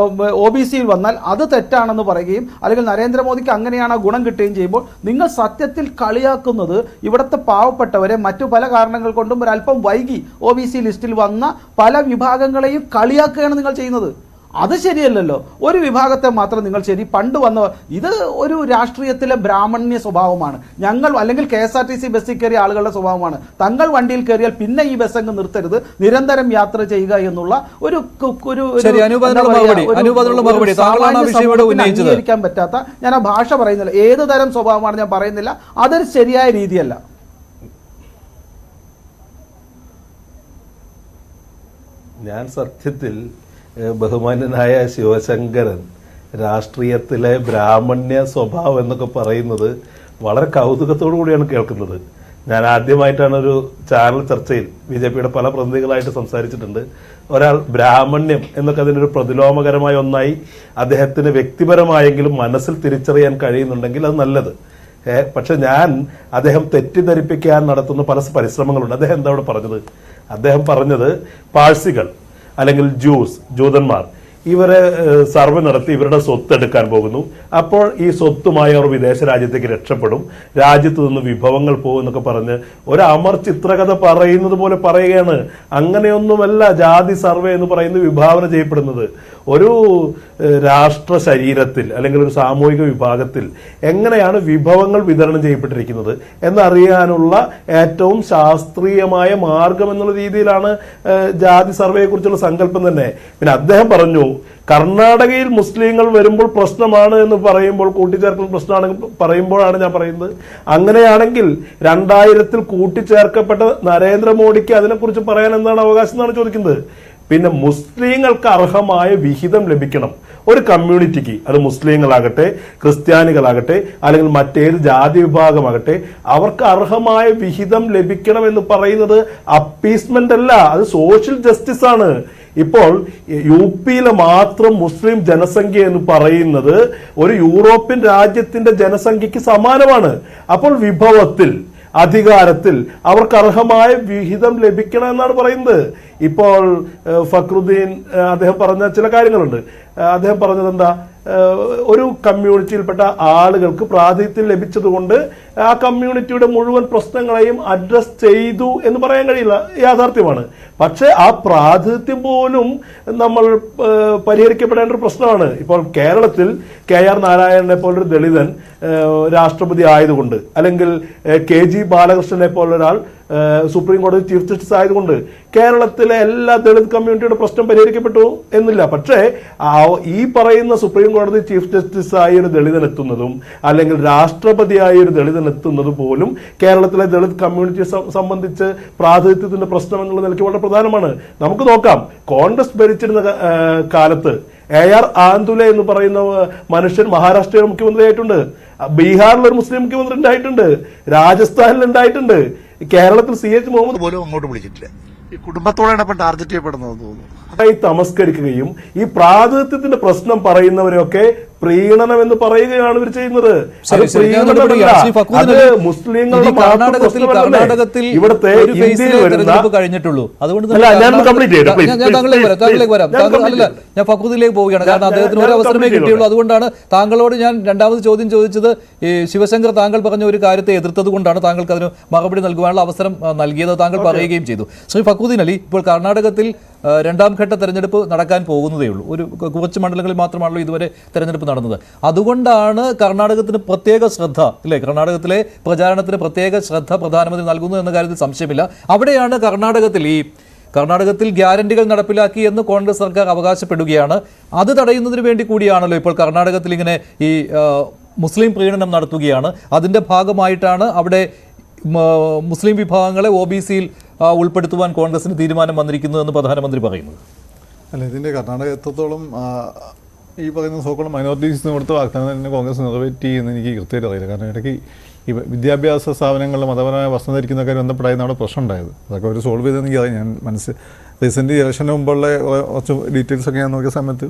OBC-യിൽ വന്നാൽ അത് തെറ്റാണെന്ന് പറയുകയും അല്ലെങ്കിൽ നരേന്ദ്രമോദിക്ക് അങ്ങനെയാണ് ഗുണം കിട്ടുകയും ചെയ്യുമ്പോൾ നിങ്ങൾ സത്യത്തിൽ കളിയാക്കുന്നത് ഇവിടുത്തെ പാവപ്പെട്ടവരെ മറ്റു പല കാരണങ്ങൾ കൊണ്ടും ഒരല്പം വൈകി OBC ലിസ്റ്റിൽ വന്ന പല വിഭാഗങ്ങളെയും കളിയാക്കുകയാണ് നിങ്ങൾ ചെയ്യുന്നത്. അത് ശരിയല്ലല്ലോ. ഒരു വിഭാഗത്തെ മാത്രം നിങ്ങൾ ശരി പണ്ട് വന്ന ഇത് ഒരു രാഷ്ട്രീയത്തിലെ ബ്രാഹ്മണ്യ സ്വഭാവമാണ്. ഞങ്ങൾ അല്ലെങ്കിൽ KSRTC ബസ്സിൽ കയറിയ ആളുകളുടെ സ്വഭാവമാണ്. തങ്ങൾ വണ്ടിയിൽ കയറിയാൽ പിന്നെ ഈ ബസ് അങ്ങ് നിർത്തരുത്, നിരന്തരം യാത്ര ചെയ്യുക എന്നുള്ള അംഗീകരിക്കാൻ പറ്റാത്ത, ഞാൻ ആ ഭാഷ പറയുന്നില്ല, ഏത് തരം സ്വഭാവമാണ് ഞാൻ പറയുന്നില്ല, അതൊരു ശരിയായ രീതിയല്ല. ഞാൻ സത്യത്തിൽ ബഹുമാന്യനായ ശിവശങ്കരൻ രാഷ്ട്രീയത്തിലെ ബ്രാഹ്മണ്യ സ്വഭാവം എന്നൊക്കെ പറയുന്നത് വളരെ കൗതുകത്തോടു കൂടിയാണ് കേൾക്കുന്നത്. ഞാൻ ആദ്യമായിട്ടാണ് ഒരു ചാനൽ ചർച്ചയിൽ BJP-യുടെ പല പ്രതിനിധികളായിട്ട് സംസാരിച്ചിട്ടുണ്ട്. ഒരാൾ ബ്രാഹ്മണ്യം എന്നൊക്കെ അതിനൊരു പ്രതിലോമകരമായ ഒന്നായി അദ്ദേഹത്തിന് വ്യക്തിപരമായെങ്കിലും മനസ്സിൽ തിരിച്ചറിയാൻ കഴിയുന്നുണ്ടെങ്കിൽ അത് നല്ലത്. പക്ഷെ ഞാൻ അദ്ദേഹം തെറ്റിദ്ധരിപ്പിക്കാൻ നടത്തുന്ന പല പരിശ്രമങ്ങളുണ്ട്. അദ്ദേഹം എന്താ അവിടെ പറഞ്ഞത്? അദ്ദേഹം പറഞ്ഞത് പാഴ്സികൾ അല്ലെങ്കിൽ ജൂതന്മാർ ഇവരെ സർവേ നടത്തി ഇവരുടെ സ്വത്ത് എടുക്കാൻ പോകുന്നു. അപ്പോൾ ഈ സ്വത്തുമായി അവർ വിദേശ രാജ്യത്തേക്ക് രക്ഷപ്പെടും, രാജ്യത്ത് നിന്ന് വിഭവങ്ങൾ പോകും എന്നൊക്കെ പറഞ്ഞ് ഒരു അമർ ചിത്രകഥ പറയുന്നത് പോലെ പറയുകയാണ്. അങ്ങനെയൊന്നുമല്ല ജാതി സർവേ എന്ന് പറയുന്നത് വിഭാവന ചെയ്യപ്പെടുന്നത്. ഒരു രാഷ്ട്ര ശരീരത്തിൽ അല്ലെങ്കിൽ ഒരു സാമൂഹിക വിഭാഗത്തിൽ എങ്ങനെയാണ് വിഭവങ്ങൾ വിതരണം ചെയ്യപ്പെട്ടിരിക്കുന്നത് എന്നറിയാനുള്ള ഏറ്റവും ശാസ്ത്രീയമായ മാർഗം എന്നുള്ള രീതിയിലാണ് ജാതി സർവേയെ കുറിച്ചുള്ള സങ്കല്പം തന്നെ. പിന്നെ അദ്ദേഹം പറഞ്ഞു കർണാടകയിൽ മുസ്ലിങ്ങൾ വരുമ്പോൾ പ്രശ്നമാണ് എന്ന് പറയുമ്പോൾ, കൂട്ടിച്ചേർക്കൽ പ്രശ്നമാണ് പറയുമ്പോഴാണ് ഞാൻ പറയുന്നത്, അങ്ങനെയാണെങ്കിൽ 2000-ൽ കൂട്ടിച്ചേർക്കപ്പെട്ട നരേന്ദ്രമോദിക്ക് അതിനെക്കുറിച്ച് പറയാൻ എന്താണ് അവകാശം എന്നാണ് ചോദിക്കുന്നത്. പിന്നെ മുസ്ലിങ്ങൾക്ക് അർഹമായ വിഹിതം ലഭിക്കണം. ഒരു കമ്മ്യൂണിറ്റിക്ക്, അത് മുസ്ലിങ്ങളാകട്ടെ ക്രിസ്ത്യാനികളാകട്ടെ അല്ലെങ്കിൽ മറ്റേത് ജാതി വിഭാഗമാകട്ടെ, അവർക്ക് അർഹമായ വിഹിതം ലഭിക്കണം എന്ന് പറയുന്നത് അപ്പീസ്മെന്റ് അല്ല, അത് സോഷ്യൽ ജസ്റ്റിസ് ആണ്. ഇപ്പോൾ UP-യിലെ മാത്രം മുസ്ലിം ജനസംഖ്യ എന്ന് പറയുന്നത് ഒരു യൂറോപ്യൻ രാജ്യത്തിന്റെ ജനസംഖ്യക്ക് സമാനമാണ്. അപ്പോൾ വിഭവത്തിൽ, അധികാരത്തിൽ അവർക്ക് അർഹമായ വിഹിതം ലഭിക്കണം എന്നാണ് പറയുന്നത്. ഇപ്പോൾ ഫക്രുദ്ദീൻ അദ്ദേഹം പറഞ്ഞ ചില കാര്യങ്ങളുണ്ട്. അദ്ദേഹം പറഞ്ഞത് എന്താ, ഒരു കമ്മ്യൂണിറ്റിയിൽപ്പെട്ട ആളുകൾക്ക് പ്രാതിനിധ്യം ലഭിച്ചതുകൊണ്ട് ആ കമ്മ്യൂണിറ്റിയുടെ മുഴുവൻ പ്രശ്നങ്ങളെയും അഡ്രസ് ചെയ്തു എന്ന് പറയാൻ കഴിയില്ല, യാഥാർത്ഥ്യമാണ്. പക്ഷെ ആ പ്രാതിനിധ്യം പോലും നമ്മൾ പരിഹരിക്കപ്പെടേണ്ട ഒരു പ്രശ്നമാണ്. ഇപ്പോൾ കേരളത്തിൽ KR നാരായണനെ പോലൊരു ദളിതൻ രാഷ്ട്രപതി ആയതുകൊണ്ട്, അല്ലെങ്കിൽ KG ബാലകൃഷ്ണനെ പോലൊരാൾ സുപ്രീം കോടതി ചീഫ് ജസ്റ്റിസ് ആയതുകൊണ്ട് കേരളത്തിലെ എല്ലാ ദളിത് കമ്മ്യൂണിറ്റിയുടെ പ്രശ്നം പരിഹരിക്കപ്പെട്ടു എന്നില്ല. പക്ഷേ ഈ പറയുന്ന സുപ്രീം കോടതി ചീഫ് ജസ്റ്റിസ് ആയ ഒരു ദളിതൻ എത്തുന്നതും, അല്ലെങ്കിൽ രാഷ്ട്രപതിയായ ഒരു ദളിതൻ എത്തുന്നതും പോലും കേരളത്തിലെ ദളിത് കമ്മ്യൂണിറ്റിയെ സംബന്ധിച്ച് പ്രാതിനിധ്യത്തിന്റെ പ്രശ്നം എന്നുള്ള നിലയ്ക്ക് വളരെ പ്രധാനമാണ്. നമുക്ക് നോക്കാം, കോൺഗ്രസ് ഭരിച്ചിരുന്ന കാലത്ത് AR ആന്തുലെ എന്ന് പറയുന്ന മനുഷ്യൻ മഹാരാഷ്ട്രയുടെ മുഖ്യമന്ത്രിയായിട്ടുണ്ട്, ബീഹാറിൽ ഒരു മുസ്ലിം മുഖ്യമന്ത്രി ഉണ്ടായിട്ടുണ്ട്, രാജസ്ഥാനിൽ ഉണ്ടായിട്ടുണ്ട്, കേരളത്തിൽ CH മുഹമ്മദ് പോലും അങ്ങോട്ട് വിളിച്ചിട്ടില്ല. ഈ കുടുംബത്തോടാണ് ഇപ്പം ടാർഗറ്റ് ചെയ്യപ്പെടുന്നതെന്ന് തോന്നുന്നു. തമസ്കരിക്കുകയും ഈ പ്രാതിനിധ്യത്തിന്റെ പ്രശ്നം പറയുന്നവരെയൊക്കെ പ്രീണനം എന്ന് പറയുകയാണ് ഇവർ ചെയ്യുന്നത്. മുസ്ലിങ്ങളുടെ ഇവിടുത്തെ കഴിഞ്ഞിട്ടുള്ളൂ. അതുകൊണ്ട് ഞാൻ ഫക്രുദ്ദീനിലേക്ക് പോവുകയാണ്, കാരണം അദ്ദേഹത്തിന് ഒരു അവസരമേ കിട്ടിയുള്ളൂ. അതുകൊണ്ടാണ് താങ്കളോട് ഞാൻ രണ്ടാമത് ചോദ്യം ചോദിച്ചത്. ഈ ശിവശങ്കർ താങ്കൾ പറഞ്ഞ ഒരു കാര്യത്തെ എതിർത്തത് കൊണ്ടാണ് താങ്കൾക്ക് അതിന് മറുപടി നൽകുവാനുള്ള അവസരം നൽകിയത്. താങ്കൾ പറയുകയും ചെയ്തു. ശ്രീ ഫക്രുദ്ദീൻ അലി, ഇപ്പോൾ കർണാടകത്തിൽ രണ്ടാം ഘട്ട തെരഞ്ഞെടുപ്പ് നടക്കാൻ പോകുന്നതേ ഉള്ളൂ. കുറച്ച് മണ്ഡലങ്ങളിൽ മാത്രമാണല്ലോ ഇതുവരെ തെരഞ്ഞെടുപ്പ് നടന്നത്. അതുകൊണ്ടാണ് കർണാടകത്തിന് പ്രത്യേക ശ്രദ്ധ, അല്ലേ, കർണാടകത്തിലെ പ്രചാരണത്തിന് പ്രത്യേക ശ്രദ്ധ പ്രധാനമന്ത്രി നൽകുന്നു എന്ന കാര്യത്തിൽ സംശയമില്ല. അവിടെയാണ് കർണാടകത്തിൽ ഗ്യാരണ്ടികൾ നടപ്പിലാക്കി എന്ന് കോൺഗ്രസ് സർക്കാർ അവകാശപ്പെടുകയാണ്. അത് തടയുന്നതിന് വേണ്ടി കൂടിയാണല്ലോ ഇപ്പോൾ കർണാടകത്തിൽ ഇങ്ങനെ ഈ മുസ്ലിം പ്രീണനം നടത്തുകയാണ്. അതിൻ്റെ ഭാഗമായിട്ടാണ് അവിടെ മുസ്ലിം വിഭാഗങ്ങളെ OBC-യിൽ ഉൾപ്പെടുത്തുവാൻ കോൺഗ്രസിന് തീരുമാനം വന്നിരിക്കുന്നതെന്ന് പ്രധാനമന്ത്രി പറയുന്നത്. അല്ല, ഇതിൻ്റെ കർണാടക എത്രത്തോളം ഈ പറയുന്ന സോക്കോളം മൈനോറിറ്റീസിന് കൊടുത്ത വാഗ്ദാനം തന്നെ കോൺഗ്രസ് നിറവേറ്റി എന്ന് എനിക്ക് കൃത്യമായിട്ട് അറിയില്ല. കാരണം ഇടയ്ക്ക് ഈ വിദ്യാഭ്യാസ സ്ഥാപനങ്ങളിൽ മതപരമായ വസ്ത്രം ധരിക്കുന്നതൊക്കെ ബന്ധപ്പെട്ടായിരുന്നു അവിടെ പ്രശ്നം ഉണ്ടായത്. അതൊക്കെ ഒരു സോൾവ് ചെയ്തെന്ന് എനിക്കറിയാം. ഞാൻ റീസെൻ്റ് ഇലക്ഷന് മുമ്പുള്ള കുറച്ച് ഡീറ്റെയിൽസൊക്കെ ഞാൻ നോക്കിയ സമയത്ത്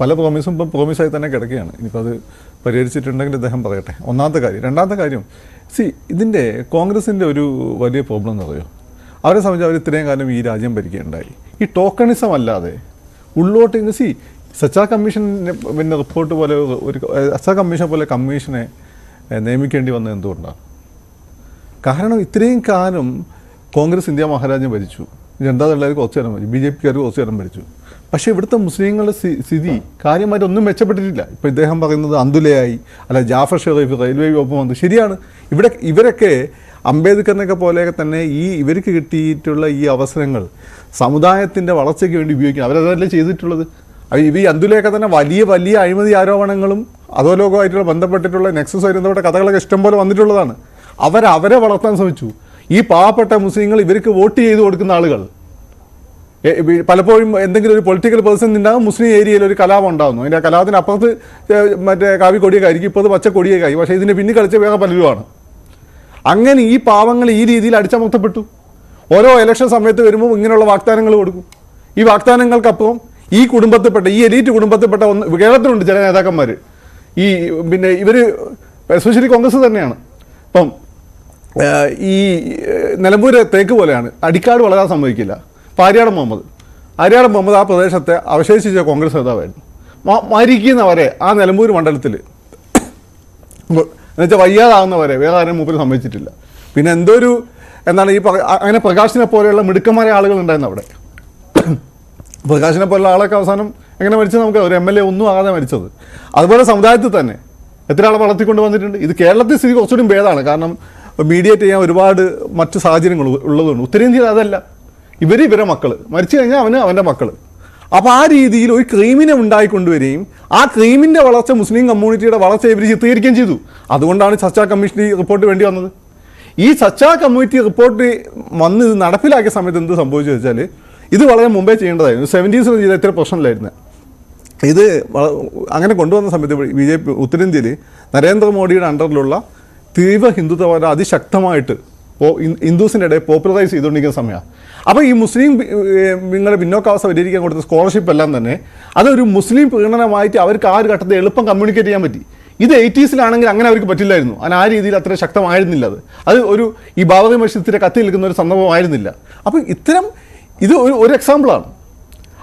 പല പ്രോമിസും ഇപ്പം പ്രോമിസായി തന്നെ കിടക്കുകയാണ്. ഇനിയിപ്പോൾ അത് പരിഹരിച്ചിട്ടുണ്ടെങ്കിൽ അദ്ദേഹം പറയട്ടെ. ഒന്നാമത്തെ കാര്യം. രണ്ടാമത്തെ കാര്യം, ഇതിൻ്റെ കോൺഗ്രസിൻ്റെ ഒരു വലിയ പ്രോബ്ലം എന്ന് പറയുമോ, അവരെ സംബന്ധിച്ച് അവർ ഇത്രയും കാലം ഈ രാജ്യം ഭരിക്കുകയുണ്ടായി. ഈ ടോക്കണിസം അല്ലാതെ ഉള്ളോട്ട് സച്ചാ കമ്മീഷൻ പിന്നെ റിപ്പോർട്ട് പോലെ സച്ചാ കമ്മീഷൻ പോലെ കമ്മീഷനെ നിയമിക്കേണ്ടി വന്നത് എന്തുകൊണ്ടാണ്? കാരണം ഇത്രയും കാലം കോൺഗ്രസ് ഇന്ത്യ മഹാരാജ്യം ഭരിച്ചു, ജനതാദളുകാർ കുറച്ച് നേരം ഭരിച്ചു, BJP-ക്കാർ കുറച്ച് നേരം ഭരിച്ചു. പക്ഷേ ഇവിടുത്തെ മുസ്ലിങ്ങളുടെ സ്ഥിതി കാര്യമായിട്ട് ഒന്നും മെച്ചപ്പെട്ടിട്ടില്ല. ഇപ്പോൾ ഇദ്ദേഹം പറയുന്നത് അന്തുലയായി, അല്ല ജാഫർ ഷെറീഫ് റെയിൽവേ വകുപ്പ് വന്നു. ശരിയാണ്, ഇവരൊക്കെ അംബേദ്കറിനൊക്കെ പോലെയൊക്കെ തന്നെ ഇവർക്ക് കിട്ടിയിട്ടുള്ള ഈ അവസരങ്ങൾ സമുദായത്തിൻ്റെ വളർച്ചയ്ക്ക് വേണ്ടി ഉപയോഗിക്കുക. അവരതല്ലേ ചെയ്തിട്ടുള്ളത്. ഈ അന്തുലയൊക്കെ തന്നെ വലിയ വലിയ അഴിമതി ആരോപണങ്ങളും അധോലോകമായിട്ടുള്ള ബന്ധപ്പെട്ടിട്ടുള്ള നെക്സസ് ബന്ധപ്പെട്ട കഥകളൊക്കെ ഇഷ്ടംപോലെ വന്നിട്ടുള്ളതാണ്. അവരെ വളർത്താൻ ശ്രമിച്ചു. ഈ പാവപ്പെട്ട മുസ്ലിങ്ങൾ ഇവർക്ക് വോട്ട് ചെയ്ത് കൊടുക്കുന്ന ആളുകൾ പലപ്പോഴും എന്തെങ്കിലും ഒരു പൊളിറ്റിക്കൽ പേഴ്സൺ ഉണ്ടാകും, മുസ്ലിം ഏരിയയിൽ ഒരു കലാപം ഉണ്ടാകുന്നു. അതിൻ്റെ കലാപത്തിന് അപ്പുറത്ത് മറ്റേ കാവിക്കൊടിയൊക്കെ ആയിരിക്കും, ഇപ്പോൾ അത് പച്ചക്കൊടിയൊക്കെ ആയി. പക്ഷേ ഇതിന് പിന്നിൽ കളിച്ച വേറെ പലരുമാണ്. അങ്ങനെ ഈ പാവങ്ങൾ ഈ രീതിയിൽ അടിച്ചമർത്തപ്പെട്ടു. ഓരോ ഇലക്ഷൻ സമയത്ത് വരുമ്പോൾ ഇങ്ങനെയുള്ള വാഗ്ദാനങ്ങൾ കൊടുക്കും. ഈ വാഗ്ദാനങ്ങൾക്കപ്പുറം ഈ കുടുംബത്തിൽപ്പെട്ട ഈ എലീറ്റ് കുടുംബത്തിൽപ്പെട്ട കേരളത്തിലുണ്ട് ചില നേതാക്കന്മാർ. പിന്നെ ഇവർ എസ്പെഷ്യലി കോൺഗ്രസ് തന്നെയാണ്. ഇപ്പം ഈ നിലമ്പൂർ തേക്ക് പോലെയാണ്, അടിക്കാട് വളരാൻ സമ്മതിക്കില്ല. ഇപ്പോൾ ആര്യാടൻ മുഹമ്മദ് ആ പ്രദേശത്തെ അവശേഷിച്ച കോൺഗ്രസ് നേതാവായിരുന്നു. മരിക്കുന്നവരെ ആ നിലമ്പൂർ മണ്ഡലത്തിൽ എന്നുവെച്ചാൽ വയ്യാതാകുന്നവരെ വേറെ ആരും മൂപ്പര് സമ്മതിച്ചിട്ടില്ല. പിന്നെ എന്താണ് ഈ അങ്ങനെ പ്രകാശിനെ പോലെയുള്ള മിടുക്കന്മാരെ ആളുകൾ ഉണ്ടായിരുന്നു അവിടെ. പ്രകാശിനെ പോലുള്ള ആളൊക്കെ അവസാനം എങ്ങനെ മരിച്ചത് നമുക്ക് ഒരു MLA ഒന്നും ആകാതെ മരിച്ചത്. അതുപോലെ സമുദായത്തിൽ തന്നെ എത്ര ആളെ വളർത്തിക്കൊണ്ട് വന്നിട്ടുണ്ട്. ഇത് കേരളത്തിൽ സ്ഥിതി കുറച്ചുകൂടി ഭേദമാണ്. കാരണം മീഡിയേറ്റ് ചെയ്യാൻ ഒരുപാട് മറ്റ് സാഹചര്യങ്ങൾ ഉള്ളതുകൊണ്ട്. ഉത്തരേന്ത്യയിൽ അതല്ല, ഇവരെ മക്കൾ മരിച്ചു കഴിഞ്ഞാൽ അവൻ്റെ മക്കൾ. അപ്പോൾ ആ രീതിയിൽ ഒരു ക്രൈമിനെ ഉണ്ടായിക്കൊണ്ടുവരികയും ആ ക്രൈമിൻ്റെ വളർച്ച മുസ്ലിം കമ്മ്യൂണിറ്റിയുടെ വളർച്ച ഇവർ ചിത്രീകരിക്കുകയും ചെയ്തു. അതുകൊണ്ടാണ് സച്ചാ കമ്മീഷൻ റിപ്പോർട്ട് വേണ്ടി വന്നത്. ഈ സച്ചാ കമ്മിറ്റി റിപ്പോർട്ട് വന്ന് ഇത് നടപ്പിലാക്കിയ സമയത്ത് എന്ത് സംഭവിച്ചു വെച്ചാൽ ഇത് വളരെ മുമ്പേ ചെയ്യേണ്ടതായിരുന്നു. 70s ചെയ്ത ഇത്ര പ്രശ്നമില്ലായിരുന്നു. ഇത് അങ്ങനെ കൊണ്ടുവന്ന സമയത്ത് BJP ഉത്തരേന്ത്യയിൽ നരേന്ദ്രമോദിയുടെ അണ്ടറിലുള്ള തീവ്ര ഹിന്ദുത്വവാദം അതിശക്തമായിട്ട് ഹിന്ദുസിൻ്റെ ഇടയിൽ പോപ്പുലറൈസ് ചെയ്തുകൊണ്ടിരിക്കുന്ന സമയമാണ്. അപ്പോൾ ഈ മുസ്ലിം നിങ്ങളുടെ പിന്നോക്കാവസ്ഥ പരിഹരിക്കാൻ കൊടുത്ത സ്കോളർഷിപ്പ് എല്ലാം തന്നെ അതൊരു മുസ്ലിം പ്രീണനമായിട്ട് അവർക്ക് ആ ഒരു ഘട്ടത്തിൽ എളുപ്പം കമ്മ്യൂണിക്കേറ്റ് ചെയ്യാൻ പറ്റി. ഇത് 80s അങ്ങനെ അവർക്ക് പറ്റില്ലായിരുന്നു. ആ രീതിയിൽ അത്ര ശക്തമായിരുന്നില്ല. അത് ഒരു ഈ ബാബറി മസ്ജിദിന്റെ കത്തി നിൽക്കുന്ന ഒരു സംഭവമായിരുന്നില്ല. അപ്പോൾ ഇത് ഒരു എക്സാമ്പിളാണ്.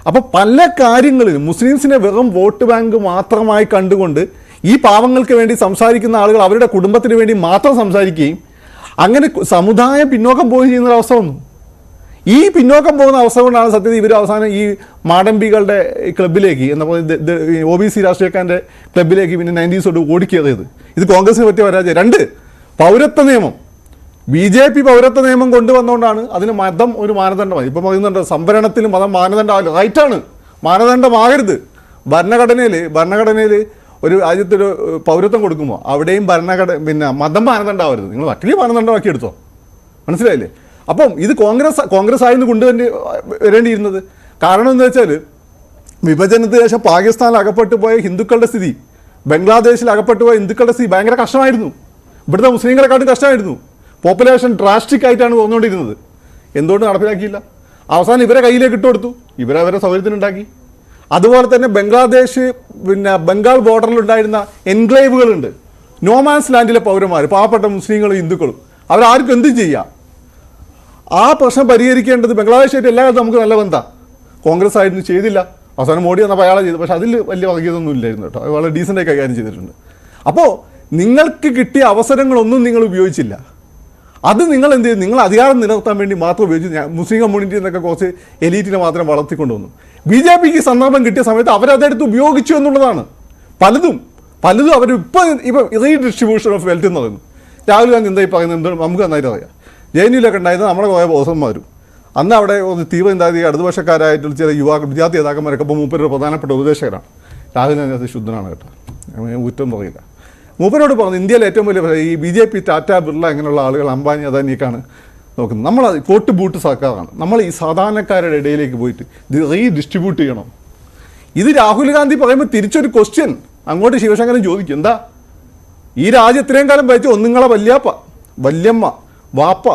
അപ്പോൾ പല കാര്യങ്ങളിലും മുസ്ലിംസിനെ വെറും വോട്ട് ബാങ്ക് മാത്രമായി കണ്ടുകൊണ്ട് ഈ പാവങ്ങൾക്ക് വേണ്ടി സംസാരിക്കുന്ന ആളുകൾ അവരുടെ കുടുംബത്തിന് വേണ്ടി മാത്രം സംസാരിക്കുകയും അങ്ങനെ സമുദായം പിന്നോക്കം പോവുകയും ചെയ്യുന്നൊരവസ്ഥ വന്നു. ഈ പിന്നോക്കം പോകുന്ന അവസ്ഥ കൊണ്ടാണ് സത്യത്തിൽ ഇവർ അവസാനം ഈ മാടമ്പികളുടെ ക്ലബിലേക്ക് OBC രാഷ്ട്രീയക്കാരൻ്റെ ക്ലബിലേക്ക് പിന്നെ 90s ഓടിക്കേറിയത്. ഇത് കോൺഗ്രസിന് പറ്റിയ പരാജയം. 2, പൗരത്വ നിയമം. BJP പൗരത്വ നിയമം കൊണ്ടുവന്നുകൊണ്ടാണ് അതിന് മതം ഒരു മാനദണ്ഡമായി. ഇപ്പം പറയുന്നുണ്ട് സംവരണത്തിൽ മതം മാനദണ്ഡമാവില്ല. റൈറ്റാണ്, മാനദണ്ഡമാകരുത്. ഭരണഘടനയിൽ ഒരു രാജ്യത്തൊരു പൗരത്വം കൊടുക്കുമ്പോൾ അവിടെയും മതം മാനദണ്ഡമാവരുത്. നിങ്ങൾ മറ്റൊരു മാനദണ്ഡമാക്കി എടുത്തോ. മനസ്സിലായില്ലേ? അപ്പം ഇത് കോൺഗ്രസ് ആയിരുന്നു വരേണ്ടിയിരുന്നത്. കാരണം എന്താ വെച്ചാൽ വിഭജനത്തിന് ശേഷം പാകിസ്ഥാനിൽ അകപ്പെട്ടു പോയ ഹിന്ദുക്കളുടെ സ്ഥിതി, ബംഗ്ലാദേശിൽ അകപ്പെട്ടു പോയ ഹിന്ദുക്കളുടെ സ്ഥിതി ഭയങ്കര കഷ്ടമായിരുന്നു. ഇവിടുത്തെ മുസ്ലിങ്ങളെക്കാട്ടും കഷ്ടമായിരുന്നു. പോപ്പുലേഷൻ ഡ്രാസ്റ്റിക് ആയിട്ടാണ് വന്നുകൊണ്ടിരുന്നത്. എന്തുകൊണ്ട് നടപ്പിലാക്കിയില്ല? അവസാനം ഇവരെ കയ്യിലേക്ക് ഇട്ടുകൊടുത്തു. ഇവരെ സൗകര്യത്തിനുണ്ടാക്കി. അതുപോലെ തന്നെ ബംഗ്ലാദേശ് ബംഗാൾ ബോർഡറിലുണ്ടായിരുന്ന എൻക്ലേവുകളുണ്ട്. നോമാൻസ് ലാൻഡിലെ പൗരന്മാർ, പാവപ്പെട്ട മുസ്ലിങ്ങളും ഹിന്ദുക്കളും, അവരാർക്കും എന്തും ചെയ്യാം. ആ പ്രശ്നം പരിഹരിക്കേണ്ടത് ബംഗ്ലാദേശായിട്ട് എല്ലാ കാലത്തും നമുക്ക് നല്ല ബന്ധമാണ്. കോൺഗ്രസ് ആയിരുന്നു, ചെയ്തില്ല. അവസാനം മോഡി വന്നപ്പോൾ അയാളെ ചെയ്തു. പക്ഷേ അതിൽ വലിയ വർഗീയതൊന്നും ഇല്ലായിരുന്നു കേട്ടോ. അത് വളരെ ഡീസൻ്റായി കൈകാര്യം ചെയ്തിട്ടുണ്ട്. അപ്പോൾ നിങ്ങൾക്ക് കിട്ടിയ അവസരങ്ങളൊന്നും നിങ്ങൾ ഉപയോഗിച്ചില്ല. അത് നിങ്ങൾ എന്ത് ചെയ്തു? നിങ്ങൾ അധികാരം നിലനിർത്താൻ വേണ്ടി മാത്രം ഉപയോഗിച്ചു. മുസ്ലിം കമ്മ്യൂണിറ്റി എന്നൊക്കെ കുറച്ച് എലീറ്റിനെ മാത്രം വളർത്തിക്കൊണ്ടുവന്നു. BJPക്ക് സന്ദർഭം കിട്ടിയ സമയത്ത് അവരതെടുത്ത് ഉപയോഗിച്ചു എന്നുള്ളതാണ്. പലതും അവരിപ്പോൾ റീഡിസ്ട്രിബ്യൂഷൻ ഓഫ് വെൽത്ത് എന്ന് പറയുന്നു. രാഹുൽ ഗാന്ധി എന്തായി പറയുന്നത് നമുക്ക് നന്നായിട്ട് അറിയാം. ജെഎൻയുവിലൊക്കെ ഉണ്ടായിരുന്നത് നമ്മുടെ കുറേ ബോസന്മാരും അന്ന് അവിടെ തീവ്ര ചിന്താഗതി ഇടതുപക്ഷക്കാരായിട്ടുള്ള ചില വിദ്യാർത്ഥി നേതാക്കന്മാരൊക്കെ ഇപ്പോൾ മൂപ്പരുടെ പ്രധാനപ്പെട്ട ഉപദേശകരാണ്. രാഹുൽ ഗാന്ധി അത് ശുദ്ധനാണ് കേട്ടോ, കുറ്റം പറയില്ല. മൂപ്പരോട് പറഞ്ഞു ഇന്ത്യയിലെ ഏറ്റവും വലിയ ഈ BJP, ടാറ്റ, ബിർള ഇങ്ങനെയുള്ള ആളുകൾ, അംബാനി, അദാനിയൊക്കെയാണ് നോക്കുന്നത്. നമ്മൾ കോട്ട് ബൂട്ട് സർക്കാരാണ്. നമ്മൾ ഈ സാധാരണക്കാരുടെ ഇടയിലേക്ക് പോയിട്ട് ഇത് റീഡിസ്ട്രിബ്യൂട്ട് ചെയ്യണം. ഇത് രാഹുൽ ഗാന്ധി പറയുമ്പോൾ തിരിച്ചൊരു ക്വസ്റ്റ്യൻ അങ്ങോട്ട് ശിവശങ്കരൻ ചോദിക്കും. എന്താ ഈ രാജ്യം ഇത്രയും കാലം ഭരിച്ച ഒന്നുങ്ങളെ വല്യാപ്പ, വല്യമ്മ, വാപ്പ,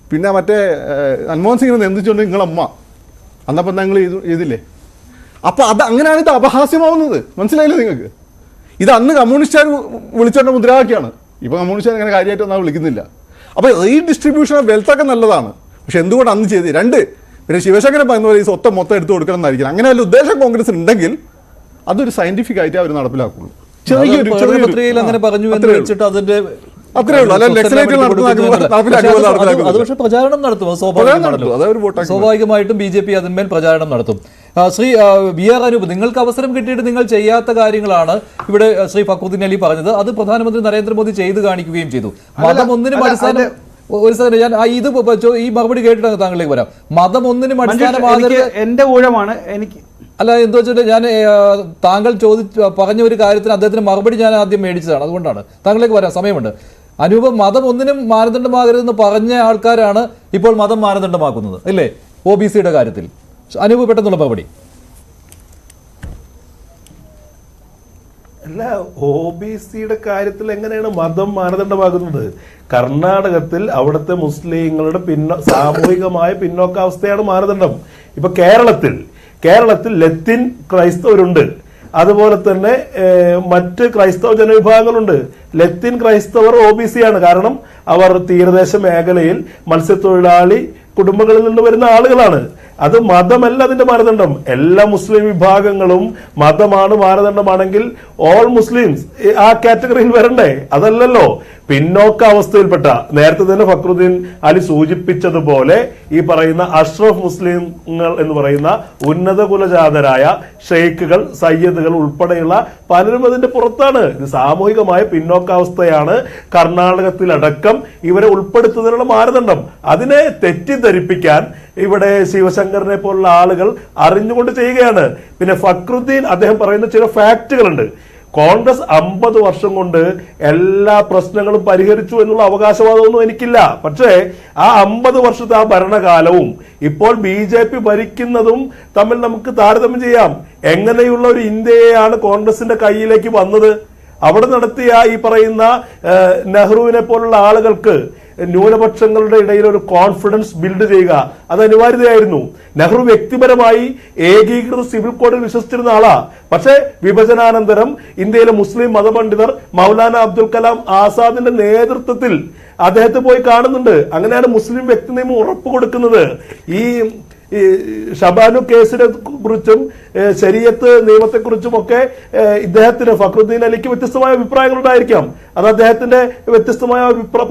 പിന്നെ മറ്റേ മൻമോഹൻ സിംഗിനെ നിയന്ത്രിച്ചുകൊണ്ട് നിങ്ങളമ്മ, അന്നപ്പം നിങ്ങൾ ചെയ്തില്ലേ? അപ്പോൾ അങ്ങനെയാണ് ഇത് അപഹാസ്യമാവുന്നത്. മനസ്സിലായില്ലേ നിങ്ങൾക്ക്? ഇത് അന്ന് കമ്മ്യൂണിസ്റ്റുകാർ വിളിച്ചോണ്ട മുദ്രാവാക്യമാണ്. ഇപ്പോൾ കമ്മ്യൂണിസ്റ്റുകാർ അങ്ങനെ കാര്യമായിട്ടൊന്നും വിളിക്കുന്നില്ല. അപ്പോൾ റീഡിസ്ട്രിബ്യൂഷൻ ഓഫ് വെൽത്ത് ഒക്കെ നല്ലതാണ്. പക്ഷെ എന്തുകൊണ്ട് അന്ന് ചെയ്ത്? 2, പിന്നെ ശിവശങ്കരൻ പറയുന്ന പോലെ ഈ സ്വത്തം മൊത്തം എടുത്ത് കൊടുക്കണം എന്നായിരിക്കും. അങ്ങനെ വല്ല ഉദ്ദേശം കോൺഗ്രസ് ഉണ്ടെങ്കിൽ അതൊരു സയന്റിഫിക് ആയിട്ട് അവർ നടപ്പിലാക്കുള്ളൂ. അങ്ങനെ പറഞ്ഞു എന്ന് വെച്ചിട്ട് അതിന്റെ അത്രേ ഉള്ളൂ. അത് പക്ഷേ പ്രചാരണം നടത്തും. സ്വാഭാവികമായിട്ടും BJP അതിന്മേൽ പ്രചാരണം നടത്തും. ശ്രീ BR അനൂപ്, നിങ്ങൾക്ക് അവസരം കിട്ടിയിട്ട് നിങ്ങൾ ചെയ്യാത്ത കാര്യങ്ങളാണ് ഇവിടെ ശ്രീ ഫക്രുദ്ദീൻ അലി പറഞ്ഞത്. അത് പ്രധാനമന്ത്രി നരേന്ദ്രമോദി ചെയ്തു കാണിക്കുകയും ചെയ്തു. മതം ഒന്നിനും അടിസ്ഥാനം ഒരു സെക്കൻഡ്, ഞാൻ ഈ മറുപടി കേട്ടിട്ടാണ് താങ്കളിലേക്ക് വരാം. മതം ഒന്നിനും അടിസ്ഥാനമാകരുത്. എന്റെ ഊഴമാണ് എനിക്ക് അല്ല, എന്താ വെച്ചിട്ട് ഞാൻ താങ്കൾ പറഞ്ഞ ഒരു കാര്യത്തിന് അദ്ദേഹത്തിന് മറുപടി ഞാൻ ആദ്യം മേടിച്ചതാണ്. അതുകൊണ്ടാണ് താങ്കളിലേക്ക് വരാൻ സമയമുണ്ട്. അനൂപ്, മതം ഒന്നിനും മാനദണ്ഡമാകരുതെന്ന് പറഞ്ഞ ആൾക്കാരാണ് ഇപ്പോൾ മതം മാനദണ്ഡമാക്കുന്നത് അല്ലേ OBCയുടെ കാര്യത്തിൽ? അനൂപ്, പെട്ടെന്നുള്ള മറുപടി. അല്ല, OBCയുടെ കാര്യത്തിൽ എങ്ങനെയാണ് മതം മാനദണ്ഡമാകുന്നത്? കർണാടകത്തിൽ അവിടുത്തെ മുസ്ലിങ്ങളുടെ സാമൂഹികമായ പിന്നോക്കാവസ്ഥയാണ് മാനദണ്ഡം. ഇപ്പൊ കേരളത്തിൽ ലത്തീൻ ക്രൈസ്തവരുണ്ട്, അതുപോലെ തന്നെ മറ്റ് ക്രൈസ്തവ ജനവിഭാഗങ്ങളുണ്ട്. ലത്തീൻ ക്രൈസ്തവർ OBC ആണ്. കാരണം അവർ തീരദേശ മേഖലയിൽ മത്സ്യത്തൊഴിലാളി കുടുംബങ്ങളിൽ നിന്ന് വരുന്ന ആളുകളാണ്. അത് മതമല്ല അതിന്റെ മാനദണ്ഡം. എല്ലാ മുസ്ലിം വിഭാഗങ്ങളും മതമാണ് മാനദണ്ഡമാണെങ്കിൽ ഓൾ മുസ്ലിംസ് ആ കാറ്റഗറിയിൽ വരണ്ടേ? അതല്ലല്ലോ. പിന്നോക്ക അവസ്ഥയിൽപ്പെട്ട, നേരത്തെ തന്നെ ഫക്രുദ്ദീൻ അലി സൂചിപ്പിച്ചതുപോലെ ഈ പറയുന്ന അഷ്റഫ് മുസ്ലിങ്ങൾ എന്ന് പറയുന്ന ഉന്നത കുലജാതരായ ഷെയ്ഖുകൾ, സയ്യദുകൾ ഉൾപ്പെടെയുള്ള പലരും അതിന്റെ പുറത്താണ്. ഇത് സാമൂഹികമായ പിന്നോക്കാവസ്ഥയാണ് കർണാടകത്തിലടക്കം ഇവരെ ഉൾപ്പെടുത്തുന്നതിനുള്ള മാനദണ്ഡം. അതിനെ തെറ്റിദ്ധരിപ്പിക്കാൻ ഇവിടെ ശിവശങ്കറിനെ പോലുള്ള ആളുകൾ അറിഞ്ഞുകൊണ്ട് ചെയ്യുകയാണ്. പിന്നെ ഫക്രുദ്ദീൻ അദ്ദേഹം പറയുന്ന ചില ഫാക്റ്റുകളുണ്ട്. കോൺഗ്രസ് 50 വർഷം കൊണ്ട് എല്ലാ പ്രശ്നങ്ങളും പരിഹരിച്ചു എന്നുള്ള അവകാശവാദമൊന്നും എനിക്കില്ല. പക്ഷേ ആ 50 വർഷത്തെ ആ ഭരണകാലവും ഇപ്പോൾ BJP ഭരിക്കുന്നതും തമ്മിൽ നമുക്ക് താരതമ്യം ചെയ്യാം. എങ്ങനെയുള്ള ഒരു ഇന്ത്യയാണ് കോൺഗ്രസിന്റെ കയ്യിലേക്ക് വന്നത്? അവിടെ നടത്തിയ ഈ പറയുന്ന നെഹ്റുവിനെ പോലുള്ള ആളുകൾക്ക് ന്യൂനപക്ഷങ്ങളുടെ ഇടയിൽ ഒരു കോൺഫിഡൻസ് ബിൽഡ് ചെയ്യുക അത് അനിവാര്യതയായിരുന്നു. നെഹ്റു വ്യക്തിപരമായി ഏകീകൃത സിവിൽ കോഡിൽ വിശ്വസിച്ചിരുന്ന ആളാ. പക്ഷേ വിഭജനാനന്തരം ഇന്ത്യയിലെ മുസ്ലിം മതപണ്ഡിതർ മൗലാന അബ്ദുൽ കലാം ആസാദിന്റെ നേതൃത്വത്തിൽ അദ്ദേഹത്തെ പോയി കാണുന്നുണ്ട്. അങ്ങനെയാണ് മുസ്ലിം വ്യക്തി നിയമം ഉറപ്പ് കൊടുക്കുന്നത്. ഈ ഷബാനു കേസിനെ കുറിച്ചും ശരീഅത്ത് നിയമത്തെക്കുറിച്ചും ഒക്കെ ഇദ്ദേഹത്തിന് ഫക്രുദ്ദീൻ അലിക്ക് വ്യത്യസ്തമായ അഭിപ്രായങ്ങൾ ഉണ്ടായിരിക്കാം. അത് അദ്ദേഹത്തിന്റെ വ്യത്യസ്തമായ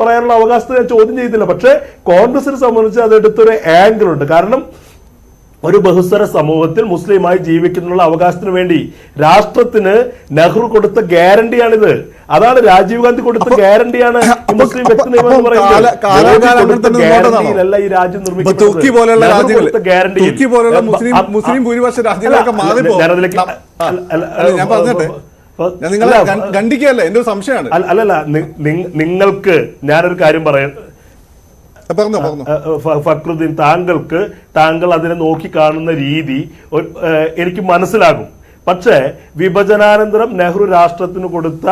പറയാനുള്ള അവകാശത്തെ ഞാൻ ചോദ്യം ചെയ്തില്ല. പക്ഷേ കോൺഗ്രസിനെ സംബന്ധിച്ച് അതെടുത്തൊരു ആംഗിൾ ഉണ്ട്. കാരണം ഒരു ബഹുസ്വര സമൂഹത്തിൽ മുസ്ലിമായി ജീവിക്കുന്നതിനുള്ള അവകാശത്തിന് വേണ്ടി രാഷ്ട്രത്തിന് നെഹ്റു കൊടുത്ത ഗ്യാരണ്ടിയാണിത്. അതാണ് രാജീവ് ഗാന്ധി കൊടുത്ത ഗ്യാരണ്ടിയാണ് മുസ്ലിം വ്യക്തി നിയമം എന്ന് പറയുന്നത്. ഈ രാജ്യം നിർമ്മിക്കുന്നത് മുസ്ലിം ഭൂരിപക്ഷ രാജ്യങ്ങളൊക്കെ ഞാൻ പറഞ്ഞിട്ട് നിങ്ങളെ ഖണ്ഡിക്കുകയല്ല, എന്റെ ഒരു സംശയമാണ്. അല്ലല്ല, നിങ്ങൾക്ക് ഞാനൊരു കാര്യം പറയാം ഫക്രുദ്ദീൻ, താങ്കൾ അതിനെ നോക്കി കാണുന്ന രീതി എനിക്ക് മനസ്സിലാകും. പക്ഷേ വിഭജനാനന്തരം നെഹ്റു രാഷ്ട്രത്തിന് കൊടുത്ത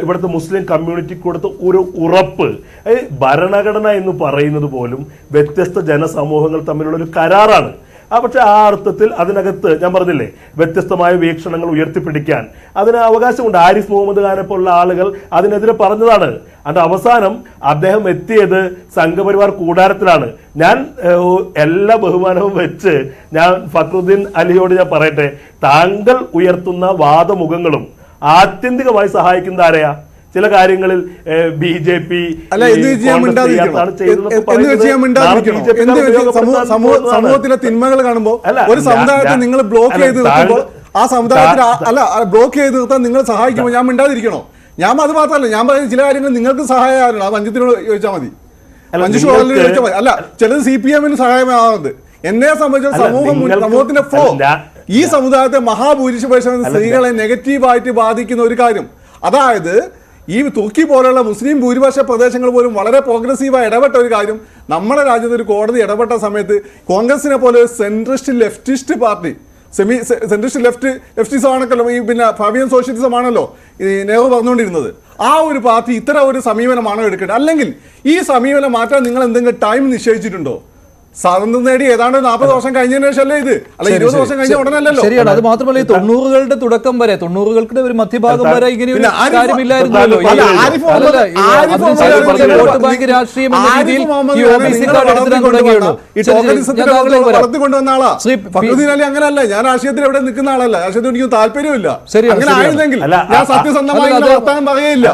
ഇവിടുത്തെ മുസ്ലിം കമ്മ്യൂണിറ്റിക്ക് കൊടുത്ത ഒരു ഉറപ്പ്, ഭരണഘടന എന്ന് പറയുന്നത് പോലും വ്യത്യസ്ത ജനസമൂഹങ്ങൾ തമ്മിലുള്ള ഒരു കരാറാണ്. പക്ഷെ ആ അർത്ഥത്തിൽ അതിനകത്ത് ഞാൻ പറഞ്ഞില്ലേ വ്യത്യസ്തമായ വീക്ഷണങ്ങൾ ഉയർത്തിപ്പിടിക്കാൻ അതിന് അവകാശമുണ്ട്. ആരിഫ് മുഹമ്മദ് ഖാനെ പോലുള്ള ആളുകൾ അതിനെതിരെ പറഞ്ഞതാണ്. അതിന്റെ അവസാനം അദ്ദേഹം എത്തിയത് സംഘപരിവാർ കൂടാരത്തിലാണ്. ഞാൻ എല്ലാ ബഹുമാനവും വെച്ച് ഞാൻ ഫക്രുദ്ദീൻ അലിയോട് ഞാൻ പറയട്ടെ, താങ്കൾ ഉയർത്തുന്ന വാദമുഖങ്ങളും ആത്യന്തികമായി സഹായിക്കുന്ന ആരെയാ? ചില കാര്യങ്ങളിൽ BJP സമൂഹത്തിലെ തിന്മകൾ കാണുമ്പോൾ ഒരു സമുദായത്തെ നിങ്ങൾ ബ്ലോക്ക് ചെയ്ത് നിർത്തുമ്പോൾ ആ സമുദായത്തിൽ ബ്ലോക്ക് ചെയ്ത് നിർത്താൻ നിങ്ങൾ സഹായിക്കുമ്പോൾ ഞാൻ മിണ്ടാതിരിക്കണോ? ഞാൻ അത് മാത്രമല്ല, ഞാൻ പറയുന്ന ചില കാര്യങ്ങൾ നിങ്ങൾക്ക് സഹായമായിരുന്നു. അത് മഞ്ജുത്തിനോട് ചോദിച്ചാൽ മതി, മഞ്ജുഷ് ചോദിച്ചാൽ മതി. അല്ല, ചിലത് CPM-ന് സഹായമാവുന്നത്. എന്നെ സംബന്ധിച്ച സമൂഹത്തിന്റെ ഫ്ലോ ഈ സമുദായത്തെ മഹാഭൂരിപക്ഷം സ്ത്രീകളെ നെഗറ്റീവായിട്ട് ബാധിക്കുന്ന ഒരു കാര്യം. അതായത് ഈ തുർക്കി പോലുള്ള മുസ്ലിം ഭൂരിപക്ഷ പ്രദേശങ്ങൾ പോലും വളരെ പ്രോഗ്രസീവായി ഇടപെട്ട ഒരു കാര്യം. നമ്മുടെ രാജ്യത്ത് ഒരു കോടതി ഇടപെട്ട സമയത്ത് കോൺഗ്രസിനെ പോലെ ഒരു സെൻട്രിസ്റ്റ് ലെഫ്റ്റിസ്റ്റ് പാർട്ടി, സെൻട്രിസ്റ്റ് ലെഫ്റ്റിസം ആണല്ലോ ഈ പിന്നെ ഫാബിയൻ സോഷ്യലിസം ആണല്ലോ ഈ നെഹ്റു പറഞ്ഞുകൊണ്ടിരുന്നത്. ആ ഒരു പാർട്ടി ഇത്തരം ഒരു സമീപനമാണോ എടുക്കേണ്ടത്? അല്ലെങ്കിൽ ഈ സമീപനം മാറ്റാൻ നിങ്ങൾ എന്തെങ്കിലും ടൈം നിശ്ചയിച്ചിട്ടുണ്ടോ? സ്വാതന്ത്ര്യം നേടി ഏതാണ്ട് 40 വർഷം കഴിഞ്ഞതിന് ശേഷമല്ലേ ഇത്? അല്ല, 20 വർഷം കഴിഞ്ഞ ഉടനല്ലോ. ശരിയാണ്. അത് മാത്രമല്ല, ഈ 90കളുടെ തുടക്കം വരെ, 90കളുടെ ഒരു മധ്യഭാഗം വരെ ഇങ്ങനെ ഒരു കാര്യമില്ലായിരുന്നല്ലോ. വോട്ട് ബാങ്ക് രാഷ്ട്രീയം എന്ന രീതിയിൽ ഈ OBC കാർഡ് എടുത്തിടാൻ തുടങ്ങിയുള്ളൂ. വളർത്തിക്കൊണ്ടുവന്ന ആളാ ഫക്രുദ്ദീൻ അലി. അങ്ങനല്ല, ഞാൻ രാഷ്ട്രീയത്തിൽ എവിടെ നിൽക്കുന്ന ആളല്ല, രാഷ്ട്രീയത്തിൽ എനിക്ക് താല്പര്യമില്ല. അങ്ങനെ ആയിരുന്നെങ്കിൽ ഞാൻ സത്യസന്ധമായി വർത്താനം പറയില്ല.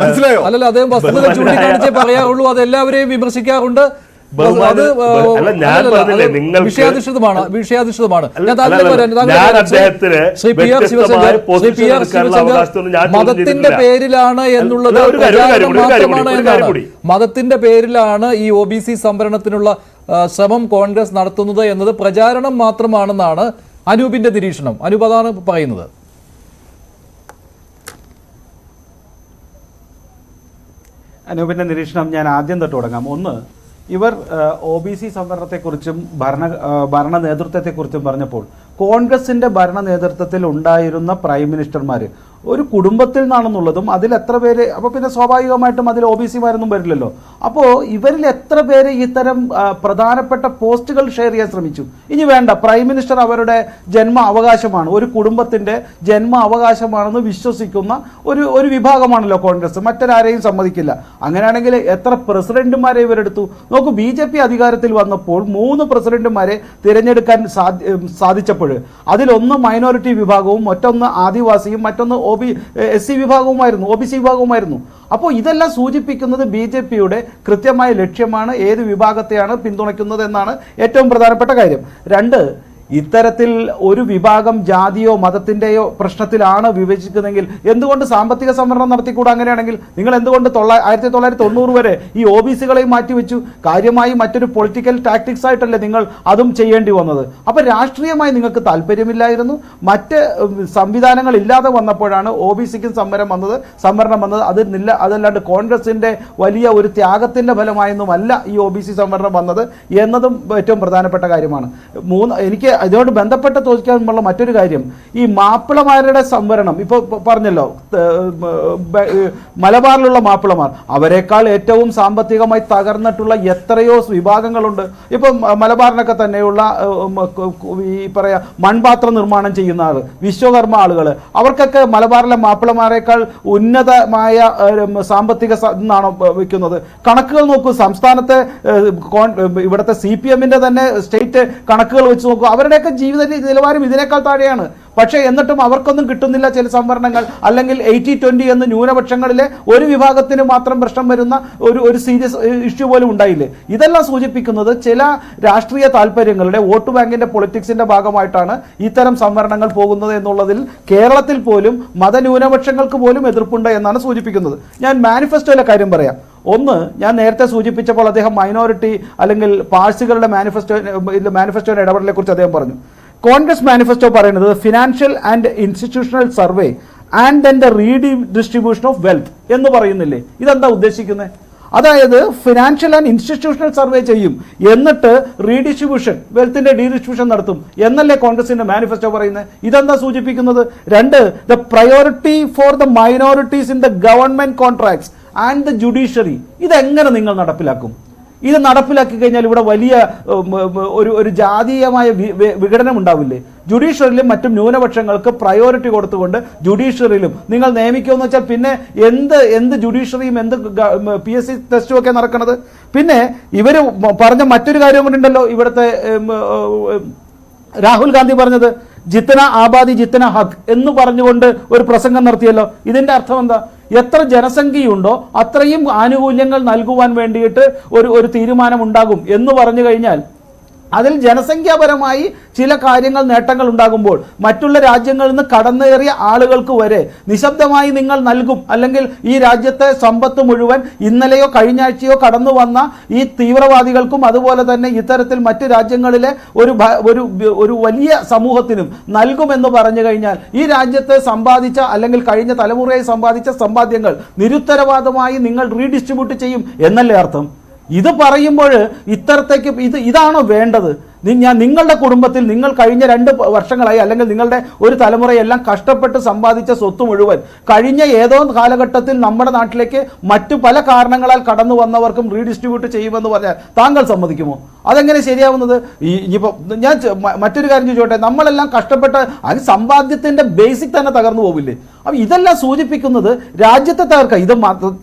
മനസ്സിലായോ? അല്ലല്ല, അദ്ദേഹം വസ്തുത ചൂണ്ടിക്കാണിച്ചേ പറയാറുള്ളൂ. അത് എല്ലാവരെയും വിമർശിക്കാറുണ്ട്. വിഷയാധിഷ്ഠിതമാണ്. മതത്തിന്റെ പേരിലാണ് എന്നുള്ളത് മാത്രമാണ് എന്നാണ്. മതത്തിന്റെ പേരിലാണ് ഈ OBC സംവരണത്തിനുള്ള ശ്രമം കോൺഗ്രസ് നടത്തുന്നത് എന്നത് പ്രചാരണം മാത്രമാണെന്നാണ് അനൂപിന്റെ നിരീക്ഷണം. അനൂപ് അതാണ് പറയുന്നത്. അനൂപിന്റെ നിരീക്ഷണം ഞാൻ ആദ്യം തൊട്ട് തുടങ്ങാം. ഒന്ന്, ഇവർ OBC സംവരണത്തെക്കുറിച്ചും ഭരണ നേതൃത്വത്തെക്കുറിച്ചും പറഞ്ഞപ്പോൾ കോൺഗ്രസിന്റെ ഭരണ നേതൃത്വത്തിൽ ഉണ്ടായിരുന്ന പ്രൈം മിനിസ്റ്റർമാർ ഒരു കുടുംബത്തിൽ നിന്നാണെന്നുള്ളതും അതിൽ എത്ര പേര്, അപ്പോൾ പിന്നെ സ്വാഭാവികമായിട്ടും അതിൽ OBC-മാരൊന്നും വരില്ലല്ലോ. അപ്പോൾ ഇവരിൽ എത്ര പേര് ഇത്തരം പ്രധാനപ്പെട്ട പോസ്റ്റുകൾ ഷെയർ ചെയ്യാൻ ശ്രമിച്ചു? ഇനി വേണ്ട, പ്രൈം മിനിസ്റ്റർ അവരുടെ ജന്മ അവകാശമാണ്, ഒരു കുടുംബത്തിൻ്റെ ജന്മ അവകാശമാണെന്ന് വിശ്വസിക്കുന്ന ഒരു വിഭാഗമാണല്ലോ കോൺഗ്രസ്. മറ്റൊരാരെയും സമ്മതിക്കില്ല. അങ്ങനെയാണെങ്കിൽ എത്ര പ്രസിഡന്റുമാരെ ഇവരെടുത്തു നോക്കൂ. BJP അധികാരത്തിൽ വന്നപ്പോൾ 3 പ്രസിഡന്റുമാരെ തിരഞ്ഞെടുക്കാൻ സാധിച്ചപ്പോൾ അതിലൊന്ന് മൈനോറിറ്റി വിഭാഗവും, മറ്റൊന്ന് ആദിവാസിയും, മറ്റൊന്ന് SC വിഭാഗവുമായിരുന്നു, OBC വിഭാഗവുമായിരുന്നു. അപ്പോൾ ഇതെല്ലാം സൂചിപ്പിക്കുന്നത് BJP-യുടെ കൃത്യമായ ലക്ഷ്യമാണ്, ഏത് വിഭാഗത്തെയാണ് പിന്തുണയ്ക്കുന്നത് എന്നാണ് ഏറ്റവും പ്രധാനപ്പെട്ട കാര്യം. 2, ഇത്തരത്തിൽ ഒരു വിഭാഗം ജാതിയോ മതത്തിൻ്റെയോ പ്രശ്നത്തിലാണ് വിഭജിക്കുന്നതെങ്കിൽ എന്തുകൊണ്ട് സാമ്പത്തിക സംവരണം നടത്തിക്കൂടാ? അങ്ങനെയാണെങ്കിൽ നിങ്ങൾ എന്തുകൊണ്ട് 1990 വരെ ഈ OBC-കളെയും മാറ്റിവെച്ചു? കാര്യമായി മറ്റൊരു പൊളിറ്റിക്കൽ ടാക്ടിക്സ് ആയിട്ടല്ലേ നിങ്ങൾ അതും ചെയ്യേണ്ടി വന്നത്? അപ്പോൾ രാഷ്ട്രീയമായി നിങ്ങൾക്ക് താല്പര്യമില്ലായിരുന്നു. മറ്റ് സംവിധാനങ്ങൾ ഇല്ലാതെ വന്നപ്പോഴാണ് OBC-ക്കും സംവരണം വന്നത്. അതല്ലാണ്ട് കോൺഗ്രസിൻ്റെ വലിയ ഒരു ത്യാഗത്തിൻ്റെ ഫലമായൊന്നുമല്ല ഈ OBC സംവരണം വന്നത് എന്നതും ഏറ്റവും പ്രധാനപ്പെട്ട കാര്യമാണ്. എനിക്ക് ഇതോട് ബന്ധപ്പെട്ട് ചോദിക്കാനുള്ള മറ്റൊരു കാര്യം, ഈ മാപ്പിളമാരുടെ സംവരണം ഇപ്പോൾ പറഞ്ഞല്ലോ, മലബാറിലുള്ള മാപ്പിളമാർ അവരെക്കാൾ ഏറ്റവും സാമ്പത്തികമായി തകർന്നിട്ടുള്ള എത്രയോ വിഭാഗങ്ങളുണ്ട്. ഇപ്പം മലബാറിനൊക്കെ തന്നെയുള്ള ഈ പറയാ മൺപാത്ര നിർമ്മാണം ചെയ്യുന്ന ആൾ, വിശ്വകർമ്മ ആളുകൾ, അവർക്കൊക്കെ മലബാറിലെ മാപ്പിളമാരെക്കാൾ ഉന്നതമായ സാമ്പത്തിക എന്നാണോ വയ്ക്കുന്നത്? കണക്കുകൾ നോക്കൂ, സംസ്ഥാനത്തെ ഇവിടുത്തെ CPM-ന്റെ തന്നെ സ്റ്റേറ്റ് കണക്കുകൾ വെച്ച് നോക്കൂ, അവരുടെയൊക്കെ ജീവിത നിലവാരം ഇതിനേക്കാൾ താഴെയാണ്. പക്ഷേ എന്നിട്ടും അവർക്കൊന്നും കിട്ടുന്നില്ല ചില സംവരണങ്ങൾ, അല്ലെങ്കിൽ 80-20 എന്ന് ന്യൂനപക്ഷങ്ങളിലെ ഒരു വിഭാഗത്തിന് മാത്രം പ്രശ്നം വരുന്ന ഒരു സീരിയസ് ഇഷ്യൂ പോലും ഉണ്ടായില്ലേ? ഇതെല്ലാം സൂചിപ്പിക്കുന്നത് ചില രാഷ്ട്രീയ താല്പര്യങ്ങളുടെ, വോട്ട് ബാങ്കിന്റെ പൊളിറ്റിക്സിന്റെ ഭാഗമായിട്ടാണ് ഇത്തരം സംവരണങ്ങൾ പോകുന്നത് എന്നുള്ളതിൽ കേരളത്തിൽ പോലും മതന്യൂനപക്ഷങ്ങൾക്ക് പോലും എതിർപ്പുണ്ട് എന്നാണ് സൂചിപ്പിക്കുന്നത്. ഞാൻ മാനിഫെസ്റ്റോയിലെ കാര്യം പറയാം. ഒന്ന്, ഞാൻ നേരത്തെ സൂചിപ്പിച്ചപ്പോൾ അദ്ദേഹം മൈനോറിറ്റി അല്ലെങ്കിൽ പാഴ്സികളുടെ മാനിഫെസ്റ്റോയുടെ ഇടപെടലെ കുറിച്ച് അദ്ദേഹം പറഞ്ഞു. കോൺഗ്രസ് മാനിഫെസ്റ്റോ പറയുന്നത് financial and institutional survey and then the redistribution of wealth എന്ന് പറയുന്നില്ലേ? ഇതെന്താ ഉദ്ദേശിക്കുന്നത്? അതായത് ഫിനാൻഷ്യൽ ആൻഡ് ഇൻസ്റ്റിറ്റ്യൂഷണൽ സർവേ ചെയ്യും, എന്നിട്ട് റീഡിസ്ട്രിബ്യൂഷൻ, വെൽത്തിന്റെ ഡീഡിസ്ട്രിബ്യൂഷൻ നടത്തും എന്നല്ലേ കോൺഗ്രസിന്റെ മാനിഫെസ്റ്റോ പറയുന്നത്? ഇതെന്താ സൂചിപ്പിക്കുന്നത്? 2, the priority for the minorities in the government contracts and the judiciary. ഇതെങ്ങനെ നിങ്ങൾ നടപ്പിലാക്കും? ഇത് നടപ്പിലാക്കി കഴിഞ്ഞാൽ ഇവിടെ വലിയ ഒരു ജാതീയമായ വിഘടനം ഉണ്ടാവില്ലേ? ജുഡീഷ്യറിയിലും മറ്റും ന്യൂനപക്ഷങ്ങൾക്ക് പ്രയോറിറ്റി കൊടുത്തുകൊണ്ട് ജുഡീഷ്യറിയിലും നിങ്ങൾ നിയമിക്കുമെന്ന് വെച്ചാൽ പിന്നെ എന്ത് ജുഡീഷ്യറിയും എന്ത് PSC ടെസ്റ്റും ഒക്കെ നടക്കുന്നത്? പിന്നെ ഇവർ പറഞ്ഞ മറ്റൊരു കാര്യം കൊണ്ടുണ്ടല്ലോ, ഇവിടുത്തെ രാഹുൽ ഗാന്ധി പറഞ്ഞത് ജിത്തന ആബാദി ജിത്തന ഹക്ക് എന്ന് പറഞ്ഞുകൊണ്ട് ഒരു പ്രസംഗം നടത്തിയല്ലോ. ഇതിന്റെ അർത്ഥം എന്താ? എത്ര ജനസംഖ്യയുണ്ടോ അത്രയും ആനുകൂല്യങ്ങൾ നൽകുവാൻ വേണ്ടിയിട്ട് ഒരു തീരുമാനമുണ്ടാകും എന്ന് പറഞ്ഞു കഴിഞ്ഞാൽ അതിൽ ജനസംഖ്യാപരമായി ചില കാര്യങ്ങൾ നേട്ടങ്ങൾ ഉണ്ടാകുമ്പോൾ മറ്റുള്ള രാജ്യങ്ങളിൽ നിന്ന് കടന്നേറിയ ആളുകൾക്ക് വരെ നിശബ്ദമായി നിങ്ങൾ നൽകും, അല്ലെങ്കിൽ ഈ രാജ്യത്തെ സമ്പത്ത് മുഴുവൻ ഇന്നലെയോ കഴിഞ്ഞ ആഴ്ചയോ കടന്നു വന്ന ഈ തീവ്രവാദികൾക്കും അതുപോലെ തന്നെ ഇത്തരത്തിൽ മറ്റ് രാജ്യങ്ങളിലെ ഒരു വലിയ സമൂഹത്തിനും നൽകുമെന്ന് പറഞ്ഞു കഴിഞ്ഞാൽ ഈ രാജ്യത്തെ സമ്പാദിച്ച അല്ലെങ്കിൽ കഴിഞ്ഞ തലമുറയെ സമ്പാദിച്ച സമ്പാദ്യങ്ങൾ നിരുത്തരവാദമായി നിങ്ങൾ റീഡിസ്ട്രിബ്യൂട്ട് ചെയ്യും എന്നല്ലേ അർത്ഥം? ഇത് പറയുമ്പോൾ ഇത്തരത്തേക്ക് ഇതാണോ വേണ്ടത്? നിങ്ങളുടെ കുടുംബത്തിൽ നിങ്ങൾ കഴിഞ്ഞ 2 വർഷങ്ങളായി അല്ലെങ്കിൽ നിങ്ങളുടെ ഒരു തലമുറയെല്ലാം കഷ്ടപ്പെട്ട് സമ്പാദിച്ച സ്വത്ത് മുഴുവൻ കഴിഞ്ഞ ഏതോ കാലഘട്ടത്തിൽ നമ്മുടെ നാട്ടിലേക്ക് മറ്റു പല കാരണങ്ങളാൽ കടന്നു വന്നവർക്കും റീഡിസ്ട്രിബ്യൂട്ട് ചെയ്യുമെന്ന് പറഞ്ഞാൽ താങ്കൾ സമ്മതിക്കുമോ? അതെങ്ങനെ ശരിയാവുന്നത്? ഇനിയിപ്പോൾ ഞാൻ മറ്റൊരു കാര്യം ചോദിച്ചോട്ടെ, നമ്മളെല്ലാം കഷ്ടപ്പെട്ട് അതിന് സമ്പാദ്യത്തിന്റെ ബേസിക് തന്നെ തകർന്നു പോകില്ലേ? അപ്പം ഇതെല്ലാം സൂചിപ്പിക്കുന്നത് രാജ്യത്തെ തകർക്കുക, ഇത്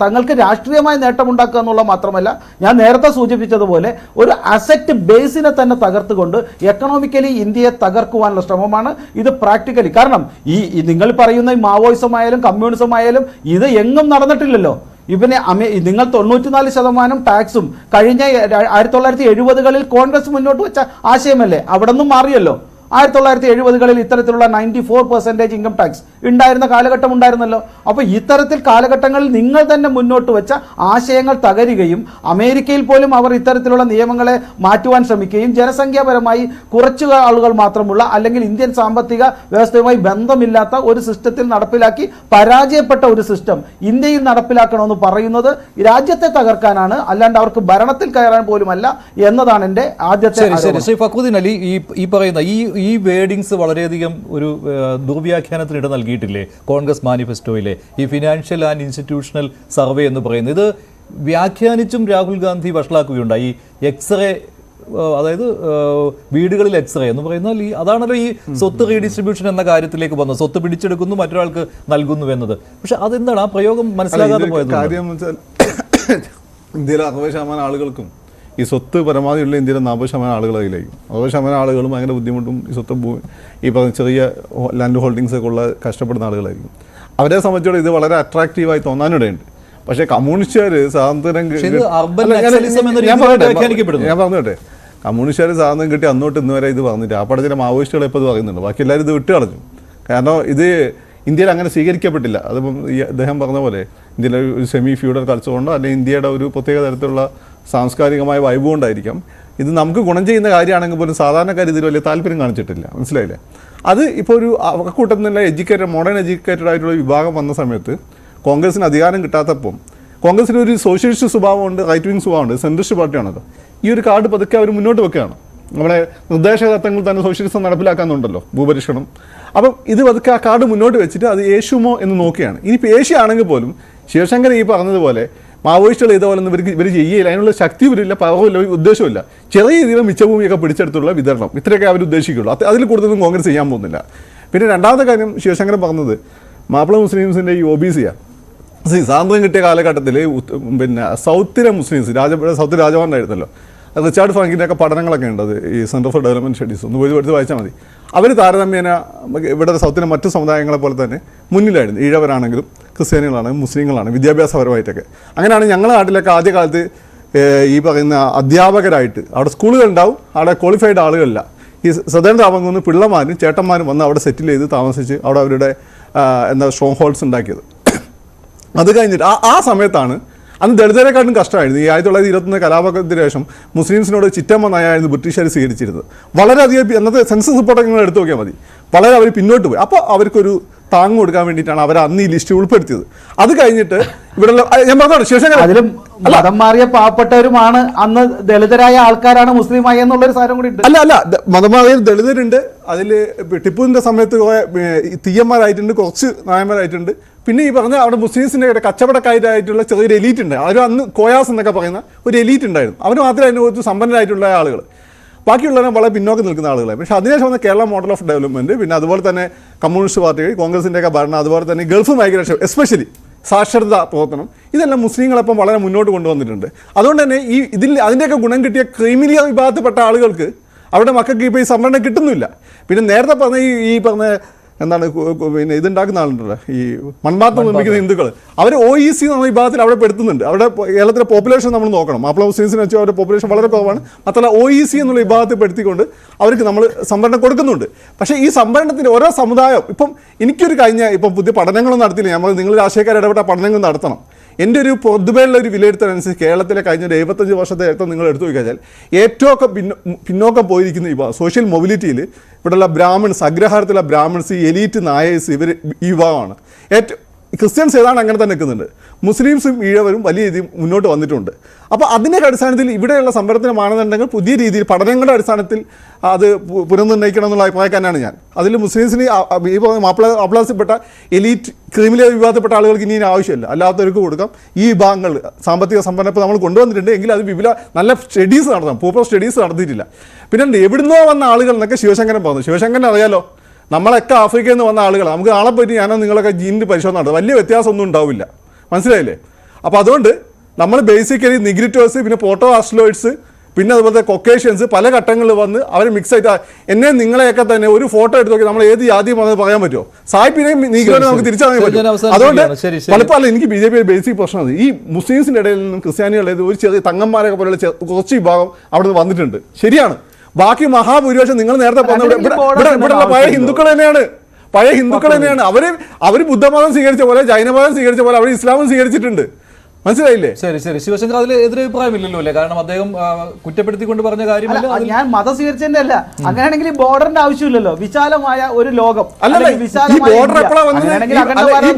തങ്ങൾക്ക് രാഷ്ട്രീയമായ നേട്ടമുണ്ടാക്കുക എന്നുള്ള മാത്രമല്ല, ഞാൻ നേരത്തെ സൂചിപ്പിച്ചതുപോലെ ഒരു അസറ്റ് ബേസിനെ തന്നെ കൊണ്ട് എക്കണോമിക്കലി ഇന്ത്യയെ തകർക്കുവാനുള്ള ശ്രമമാണ് ഇത് പ്രാക്ടിക്കലി. കാരണം ഈ നിങ്ങൾ പറയുന്ന മാവോയിസം ആയാലും കമ്മ്യൂണിസം ആയാലും ഇത് എങ്ങും നടന്നിട്ടില്ലല്ലോ. ഇവനെ നിങ്ങൾ 94% ടാക്സും കഴിഞ്ഞ 1970-കളിൽ കോൺഗ്രസ് മുന്നോട്ട് വെച്ച ആശയമല്ലേ, അവിടെ നിന്നും മാറിയല്ലോ. 1970-കളിൽ ഇത്തരത്തിലുള്ള 94% ഇൻകം ടാക്സ് ഉണ്ടായിരുന്ന കാലഘട്ടം ഉണ്ടായിരുന്നല്ലോ. അപ്പോൾ ഇത്തരത്തിൽ കാലഘട്ടങ്ങളിൽ നിങ്ങൾ തന്നെ മുന്നോട്ട് വെച്ച ആശയങ്ങൾ തകരുകയും അമേരിക്കയിൽ പോലും അവർ ഇത്തരത്തിലുള്ള നിയമങ്ങളെ മാറ്റുവാൻ ശ്രമിക്കുകയും ജനസംഖ്യാപരമായി കുറച്ചു ആളുകൾ മാത്രമുള്ള അല്ലെങ്കിൽ ഇന്ത്യൻ സാമ്പത്തിക വ്യവസ്ഥയുമായി ബന്ധമില്ലാത്ത ഒരു സിസ്റ്റത്തിൽ നടപ്പിലാക്കി പരാജയപ്പെട്ട ഒരു സിസ്റ്റം ഇന്ത്യയിൽ നടപ്പിലാക്കണമെന്ന് പറയുന്നത് രാജ്യത്തെ തകർക്കാനാണ്, അല്ലാണ്ട് അവർക്ക് ഭരണത്തിൽ കയറാൻ പോലുമല്ല എന്നതാണ് എൻ്റെ ആദ്യത്തെ. ശ്രീ ഫക്രുദ്ദീൻ അലി, ഈ പറയുന്ന ഈ വേർഡിങ്സ് വളരെയധികം ഒരു ദുർവ്യാഖ്യാനത്തിന് ഇട നൽകിയിട്ടില്ലേ കോൺഗ്രസ് മാനിഫെസ്റ്റോയിലെ ഈ ഫിനാൻഷ്യൽ ആൻഡ് ഇൻസ്റ്റിറ്റ്യൂഷണൽ സർവേ എന്ന് പറയുന്നത്? ഇത് വ്യാഖ്യാനിച്ചും രാഹുൽ ഗാന്ധി വഷളാക്കുകയുണ്ടായി. എക്സ്റേ, അതായത് വീടുകളിൽ എക്സ്റേ എന്ന് പറയുന്നാൽ അതാണല്ലോ ഈ സ്വത്ത് റീഡിസ്ട്രിബ്യൂഷൻ എന്ന കാര്യത്തിലേക്ക് വന്നത്. സ്വത്ത് പിടിച്ചെടുക്കുന്നു, മറ്റൊരാൾക്ക് നൽകുന്നു എന്നത്. പക്ഷെ അതെന്താണ് ആ പ്രയോഗം മനസ്സിലാകാതെ പോയത്? കാര്യം വെച്ചാൽ ഇന്ത്യയിലെ 60% ആളുകൾക്കും ഈ സ്വത്ത് പരമാവധിയുള്ള ഇന്ത്യയിലെ 40% ആളുകൾ കയ്യിലായിരിക്കും. 60% ആളുകളും ഭയങ്കര ബുദ്ധിമുട്ടും ഈ സ്വത്ത് ഈ പറഞ്ഞ ചെറിയ ലാൻഡ് ഹോൾഡിങ്സ് ഒക്കെ ഉള്ള കഷ്ടപ്പെടുന്ന ആളുകളായിരിക്കും. അവരെ സംബന്ധിച്ചോളം ഇത് വളരെ അട്രാക്റ്റീവായി തോന്നാനിടയുണ്ട്. പക്ഷേ കമ്മ്യൂണിസ്റ്റുകാർ സ്വാതന്ത്ര്യം ഞാൻ പറഞ്ഞോട്ടെ, കമ്മ്യൂണിസ്റ്റുകാർ സ്വാതന്ത്ര്യം കിട്ടി അന്നോട്ട് ഇന്ന് വരെ ഇത് പറഞ്ഞിട്ട് ആ പടത്തിലെ മാവോയിസ്റ്റുകൾ ഇപ്പോൾ ഇത് പറയുന്നുണ്ട്. ബാക്കി എല്ലാവരും ഇത് വിട്ട് കളഞ്ഞു. കാരണം ഇത് ഇന്ത്യയിൽ അങ്ങനെ സ്വീകരിക്കപ്പെട്ടില്ല. അതിപ്പം ഈ അദ്ദേഹം പറഞ്ഞ പോലെ ഇന്ത്യയിലെ ഒരു സെമി ഫ്യൂഡൽ കൾച്ചർ കൊണ്ടോ അല്ലെങ്കിൽ ഇന്ത്യയുടെ ഒരു പ്രത്യേക തരത്തിലുള്ള സാംസ്കാരികമായ വൈബ് കൊണ്ടായിരിക്കാം ഇത് നമുക്ക് ഗുണം ചെയ്യുന്ന കാര്യമാണെങ്കിൽ പോലും സാധാരണക്കാർ ഇതിൽ വലിയ താല്പര്യം കാണിച്ചിട്ടില്ല. മനസ്സിലായില്ലേ? അത് ഇപ്പോൾ ഒരു അവർക്കൂട്ടം തന്നെ മോഡേൺ എഡ്യൂക്കേറ്റഡ് ആയിട്ടുള്ള വിഭാഗം വന്ന സമയത്ത് കോൺഗ്രസിന് അധികാരം കിട്ടാത്തപ്പം കോൺഗ്രസിന് ഒരു സോഷ്യലിസ്റ്റ് സ്വഭാവമുണ്ട്, റൈറ്റ് വിങ് സ്വഭാവമുണ്ട്, സെൻട്രിസ്റ്റ് പാർട്ടിയാണത്. ഈ ഒരു കാർഡ് പതുക്കെ അവർ മുന്നോട്ട് വെക്കുകയാണ്. നമ്മുടെ നിർദ്ദേശക തത്വങ്ങൾ തന്നെ സോഷ്യലിസം നടപ്പിലാക്കാന്നുണ്ടല്ലോ, ഭൂപരിഷ്കരണം. അപ്പം ഇത് പതുക്കെ ആ കാർഡ് മുന്നോട്ട് വെച്ചിട്ട് അത് യേശുമോ എന്ന് നോക്കിയാണ്. ഇനിയിപ്പോൾ യേശുവാണെങ്കിൽ പോലും ശിവശങ്കർ ഈ പറഞ്ഞതുപോലെ മാവോയിസ്റ്റുകൾ ഇതുപോലെ ഒന്നും ഇവർ ചെയ്യില്ല, അതിനുള്ള ശക്തി വരില്ല, പവറില്ല, ഉദ്ദേശമില്ല. ചെറിയ രീതിയിൽ മിച്ചഭൂമിയൊക്കെ പിടിച്ചെടുത്തുള്ള വിതരണം, ഇത്രയൊക്കെ അവർ ഉദ്ദേശിക്കുള്ളൂ. അതിൽ കൂടുതലൊന്നും കോൺഗ്രസ് ചെയ്യാൻ പോകുന്നില്ല. പിന്നെ രണ്ടാമത്തെ കാര്യം ശിവശങ്കരൻ പറഞ്ഞത് മാപ്പിള മുസ്ലിംസിൻ്റെ ഈ OBC-യാണ്. സ്വാതന്ത്ര്യം കിട്ടിയ കാലഘട്ടത്തിൽ പിന്നെ സൗത്തിലെ മുസ്ലിംസ് സൗത്ത് രാജഭവനായിരുന്നല്ലോ, റിച്ചാർഡ് ഫ്രാങ്കിൻ്റെയൊക്കെ പഠനങ്ങളൊക്കെ ഉണ്ട്, അത് ഈ സെൻറ്റർ ഫോർ ഡെവലപ്മെൻറ്റ് സ്റ്റഡീസ് ഒന്ന് പോയി എടുത്ത് വായിച്ചാൽ മതി. അവർ താരതമ്യേന ഇവിടെ സൗത്തിലെ മറ്റു സമുദായങ്ങളെ പോലെ തന്നെ മുന്നിലായിരുന്നു. ഈഴവരാണെങ്കിലും ക്രിസ്ത്യാനികളാണെങ്കിലും മുസ്ലിങ്ങളാണ് വിദ്യാഭ്യാസപരമായിട്ടൊക്കെ. അങ്ങനെയാണ് ഞങ്ങളുടെ നാട്ടിലൊക്കെ ആദ്യകാലത്ത് ഈ പറയുന്ന അധ്യാപകരായിട്ട് അവിടെ സ്കൂളുകളുണ്ടാവും, അവിടെ ക്വാളിഫൈഡ് ആളുകളില്ല. ഈ സദേൺ താമംകുന്ന് പിള്ളമാരും ചേട്ടന്മാരും വന്ന് അവിടെ സെറ്റിൽ ചെയ്ത് താമസിച്ച് അവിടെ അവരുടെ സ്ട്രോങ് ഹോൾഡ്സ് ഉണ്ടാക്കിയത്. അത് കഴിഞ്ഞിട്ട് ആ സമയത്താണ് അന്ന് ദളിതരെക്കാട്ടും കഷ്ടമായിരുന്നു. ഈ 1921 കലാപത്തിന് ശേഷം മുസ്ലിംസിനോട് ചിറ്റമ്മ നയായിരുന്നു ബ്രിട്ടീഷുകാർ സ്വീകരിച്ചിരുന്നത്. വളരെയധികം അന്നത്തെ സെൻസസ് റിപ്പോർട്ടൊക്കെ നിങ്ങൾ എടുത്തു നോക്കിയാൽ മതി, വളരെ അവർ പിന്നോട്ട് പോയി. അപ്പോൾ അവർക്കൊരു താങ്ങ് കൊടുക്കാൻ വേണ്ടിയിട്ടാണ് അവർ അന്ന് ഈ ലിസ്റ്റ് ഉൾപ്പെടുത്തിയത്. അത് കഴിഞ്ഞിട്ട് ഇവിടെ ഞാൻ പറഞ്ഞോളൂ ശിവശങ്കർ അതിലും മതം മാറിയ പാവപ്പെട്ടവരുമാണ് അന്ന് ദളിതരായ ആൾക്കാരാണ് മുസ്ലിമായി എന്നുള്ളൊരു സാധനം കൂടി ഉണ്ട്. അല്ല മതം മാറിയ ദളിതരുണ്ട്, അതിൽ ടിപ്പുവിൻ്റെ സമയത്ത് തീയന്മാരായിട്ടുണ്ട്, കുറച്ച് നായന്മാരായിട്ടുണ്ട്. പിന്നെ ഈ പറഞ്ഞ അവിടെ മുസ്ലിംസിൻ്റെ കച്ചവടക്കാരായിട്ടുള്ള ചെറിയൊരു എലീറ്റ് ഉണ്ട്. അവർ അന്ന് കോയാസ് എന്നൊക്കെ പറയുന്ന ഒരു എലീറ്റ് ഉണ്ടായിരുന്നു. അവർ മാത്രമേ അതിന് കുറച്ച് സമ്പന്നരായിട്ടുള്ള ആളുകൾ, ബാക്കിയുള്ളവരെ വളരെ പിന്നോക്കം നിൽക്കുന്ന ആളുകളെ. പക്ഷേ അതിനുശേഷം വന്ന കേരള മോഡൽ ഓഫ് ഡെവലപ്മെൻറ്റ്, പിന്നെ അതുപോലെ തന്നെ കമ്മ്യൂണിസ്റ്റ് പാർട്ടികൾ, കോൺഗ്രസിൻ്റെയൊക്കെ ഭരണം, അതുപോലെ തന്നെ ഗൾഫ് മൈഗ്രേഷൻ, എസ്പെഷ്യലി സാക്ഷരതാ പ്രവർത്തനം, ഇതെല്ലാം മുസ്ലിങ്ങളെപ്പം വളരെ മുന്നോട്ട് കൊണ്ടുവന്നിട്ടുണ്ട്. അതുകൊണ്ട് തന്നെ അതിൻ്റെയൊക്കെ ഗുണം കിട്ടിയ ക്രിമിനൽ വിഭാഗത്തിൽപ്പെട്ട ആളുകൾക്ക് അവരുടെ മക്കൾക്ക് ഇപ്പോൾ ഈ സംവരണം കിട്ടുന്നില്ല. പിന്നെ നേരത്തെ പറഞ്ഞ ഈ പറഞ്ഞ എന്താണ് പിന്നെ ഇതുണ്ടാക്കുന്ന ആളുണ്ടല്ലോ, ഈ മൺപാത്രം നിർമ്മിക്കുന്ന ഹിന്ദുക്കൾ, അവർ OEC എന്ന വിഭാഗത്തിൽ അവിടെ പെടുത്തുന്നുണ്ട്. അവിടെ കേരളത്തിലെ പോപ്പുലേഷൻ നമ്മൾ നോക്കണം, മാപ്പിള മുസ്ലിംസിനെ വെച്ചാൽ അവരുടെ പോപ്പുലേഷൻ വളരെ കുറവാണ്. മാത്രമല്ല OEC എന്നുള്ള വിഭാഗത്തിൽ പെടുത്തിക്കൊണ്ട് അവർക്ക് നമ്മൾ സംവരണം കൊടുക്കുന്നുണ്ട്. പക്ഷേ ഈ സംവരണത്തിൻ്റെ ഓരോ സമുദായം ഇപ്പം എനിക്കൊരു ഇപ്പം പുതിയ പഠനങ്ങളൊന്നും നടത്തിയില്ല. നിങ്ങൾ രാഷ്ട്രീയക്കാർ ഇടപെട്ട പഠനങ്ങൾ നടത്തണം. എൻ്റെ ഒരു പൊതുവെയുള്ള ഒരു വിലയിരുത്തലനുസരിച്ച് കേരളത്തിലെ കഴിഞ്ഞ 75 വർഷത്തെ ചരിത്രം നിങ്ങൾ എടുത്തു നോക്കിയാൽ ഏറ്റവും പിന്നോക്കം പോയിരിക്കുന്ന ഈ സോഷ്യൽ മൊബിലിറ്റിയിൽ ഇവിടെയുള്ള ബ്രാഹ്മിൺസ്, അഗ്രഹാരത്തിലുള്ള ബ്രാഹ്മിൺസ്, ഈ എലീറ്റ് നായേഴ്സ്, ഇവർ ഈ വിഭാഗമാണ്. ക്രിസ്ത്യൻസ് ഏതാണ് അങ്ങനെ തന്നെ നിൽക്കുന്നുണ്ട്. മുസ്ലിംസും ഈഴവരും വലിയ രീതിയിൽ മുന്നോട്ട് വന്നിട്ടുണ്ട്. അപ്പോൾ അതിൻ്റെ അടിസ്ഥാനത്തിൽ ഇവിടെയുള്ള സംവരണത്തിന് മാനദണ്ഡങ്ങൾ പുതിയ രീതിയിൽ പഠനങ്ങളുടെ അടിസ്ഥാനത്തിൽ അത് പുനർനിർണ്ണയിക്കണം എന്നുള്ള അഭിപ്രായക്കാരനാണ് ഞാൻ. അതിൽ മുസ്ലിംസിന് ഈ മാപ്പിളാസിൽപ്പെട്ട എലീറ്റ് ക്രിമിനൽ വിഭാഗത്തിൽപ്പെട്ട ആളുകൾക്ക് ഇനി ആവശ്യമില്ല, അല്ലാത്തവർക്ക് കൊടുക്കാം. ഈ വിഭാഗങ്ങൾ സാമ്പത്തിക സംഭരണം ഇപ്പോൾ നമ്മൾ കൊണ്ടുവന്നിട്ടുണ്ട് എങ്കിൽ അത് നല്ല സ്റ്റഡീസ് നടത്തണം, പ്രോപ്പർ സ്റ്റഡീസ് നടത്തിയിട്ടില്ല. പിന്നെ എവിടുന്നോ വന്ന ആളുകൾ എന്നൊക്കെ ശിവശങ്കരൻ പറഞ്ഞു. ശിവശങ്കരൻ അറിയാലോ, നമ്മളൊക്കെ ആഫ്രിക്കയിൽ നിന്ന് വന്ന ആളുകൾ, നമുക്ക് നാളെ പോയിട്ട് ഞാനോ നിങ്ങളൊക്കെ ജീനിൻ്റെ പരിശോധന നടത്തും, വലിയ വ്യത്യാസമൊന്നും ഉണ്ടാവില്ല, മനസ്സിലായില്ലേ? അപ്പോൾ അതുകൊണ്ട് നമ്മൾ ബേസിക്കലി നിഗ്രിറ്റോസ്, പിന്നെ പോട്ടോ ആസ്ട്രോയിഡ്സ്, പിന്നെ അതുപോലത്തെ കൊക്കേഷ്യൻസ് പല ഘട്ടങ്ങളിൽ വന്ന് അവർ മിക്സ് ആയിട്ട് എന്നെ നിങ്ങളെയൊക്കെ തന്നെ ഒരു ഫോട്ടോ എടുത്ത് നോക്കി നമ്മൾ ഏത് ജാതിയും വന്നത് പറയാൻ പറ്റുമോ? സായിപ്പിനെയും നീഗ്രോനെ നമുക്ക് തിരിച്ചറിയാൻ പറ്റും. അതുകൊണ്ട് പലപ്പോഴും എനിക്ക് BJP ബേസിക് പ്രശ്നമാണ് ഈ മുസ്ലിംസിൻ്റെ ഇടയിൽ നിന്നും ക്രിസ്ത്യാനികളുടെ ഒരു ചെറിയ തങ്ങന്മാരൊക്കെ പോലുള്ള കുറച്ച് വിഭാഗം അവിടെ നിന്ന് വന്നിട്ടുണ്ട്. ശരിയാണ്, ബാക്കി മഹാഭൂരിപക്ഷം നിങ്ങൾ നേരത്തെ പറഞ്ഞ ഇവിടെയുള്ള പഴയ ഹിന്ദുക്കൾ തന്നെയാണ്. അവർ ബുദ്ധമതം സ്വീകരിച്ച പോലെ, ജൈനമതം സ്വീകരിച്ച പോലെ അവർ ഇസ്ലാമും സ്വീകരിച്ചിട്ടുണ്ട്. മനസ്സിലായില്ലേ? ശരി ശിവശങ്കർ അതിൽ എതിരഭിപ്രായമില്ലല്ലോ അല്ലേ? കാരണം അദ്ദേഹം കുറ്റപ്പെടുത്തിക്കൊണ്ട് പറഞ്ഞ കാര്യമല്ല. ഞാൻ മതം സ്വീകരിച്ചതിന്റെ അല്ല. അങ്ങനെയാണെങ്കിൽ ബോർഡറിന്റെ ആവശ്യമില്ലല്ലോ, വിശാലമായ ഒരു ലോകം.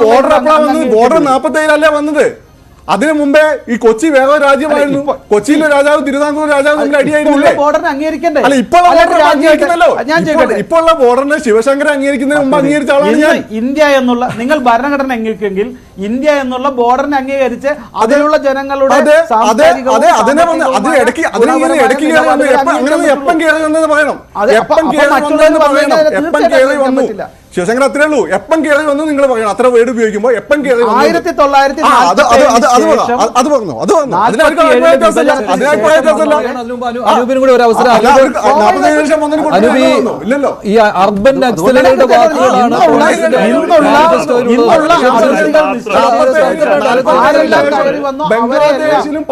ബോർഡർ 47 വന്നത്. അതിനു മുമ്പേ ഈ കൊച്ചി വേറെ രാജ്യമായിരുന്നു. കൊച്ചിയിലെ രാജാവ് തിരുവിതാംകൂർ രാജാവ് നമ്മുടെ അടിയായിരുന്നില്ലേ? ബോർഡറിനെ അംഗീകരിക്കണ്ടേ? അല്ല, ഇപ്പോൾ ഉള്ള ബോർഡറിനെ ശിവശങ്കരൻ അംഗീകരിക്കുന്നതിന് മുമ്പ് അംഗീകരിച്ച ആളാണ് ഞാൻ. ഇന്ത്യ എന്നുള്ള നിങ്ങൾ ഭരണഘടന അംഗീകരിക്കുമെങ്കിൽ ഇന്ത്യ എന്നുള്ള ബോർഡറിനെ അംഗീകരിച്ച് അതിലുള്ള ജനങ്ങളുടെ ശിവശങ്കർ അത്രേ ഉള്ളൂ. എപ്പം കയറി വന്നു നിങ്ങൾ പറയണം. അത്ര വേർഡ് ഉപയോഗിക്കുമ്പോൾ എപ്പം കയറി 1940 അത് പറഞ്ഞു. ഇല്ലല്ലോ, ഈ അർബൻ നക്സലുകളുടെ വാക്കുകളാണ് ബംഗ്ലാദേശിലും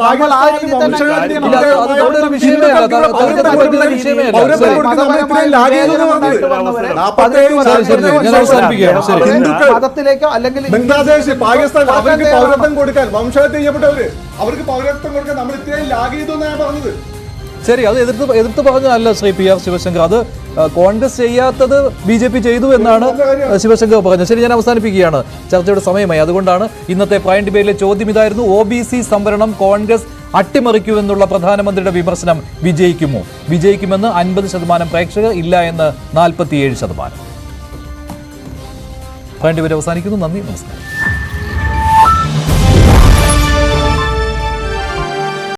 മതത്തിലേക്കോ അല്ലെങ്കിൽ ബംഗ്ലാദേശ്, പാകിസ്ഥാൻ അവർക്ക് പൗരത്വം കൊടുക്കാൻ, വംശഹത്യ ചെയ്യപ്പെട്ടവര് അവർക്ക് പൗരത്വം കൊടുക്കാൻ നമ്മൾ ഇത്രയും ലാഗ് ചെയ്തു എന്നാണ് പറഞ്ഞത്. ശരി, അത് എതിർത്ത് പറഞ്ഞതല്ല ശ്രീ PR ശിവശങ്കർ. അത് കോൺഗ്രസ് ചെയ്യാത്തത് BJP ചെയ്തു എന്നാണ് ശിവശങ്കർ പറഞ്ഞത്. ശരി, ഞാൻ അവസാനിപ്പിക്കുകയാണ്, ചർച്ചയുടെ സമയമായി. അതുകൊണ്ടാണ് ഇന്നത്തെ പ്രൈം ഡിബേറ്റിലെ ചോദ്യം ഇതായിരുന്നു: OBC സംവരണം കോൺഗ്രസ് അട്ടിമറിക്കുമെന്നുള്ള പ്രധാനമന്ത്രിയുടെ വിമർശനം വിജയിക്കുമോ? വിജയിക്കുമെന്ന് 50% പ്രേക്ഷകർ, ഇല്ല എന്ന് 47%. അവസാനിക്കുന്നു. നന്ദി, നമസ്കാരം.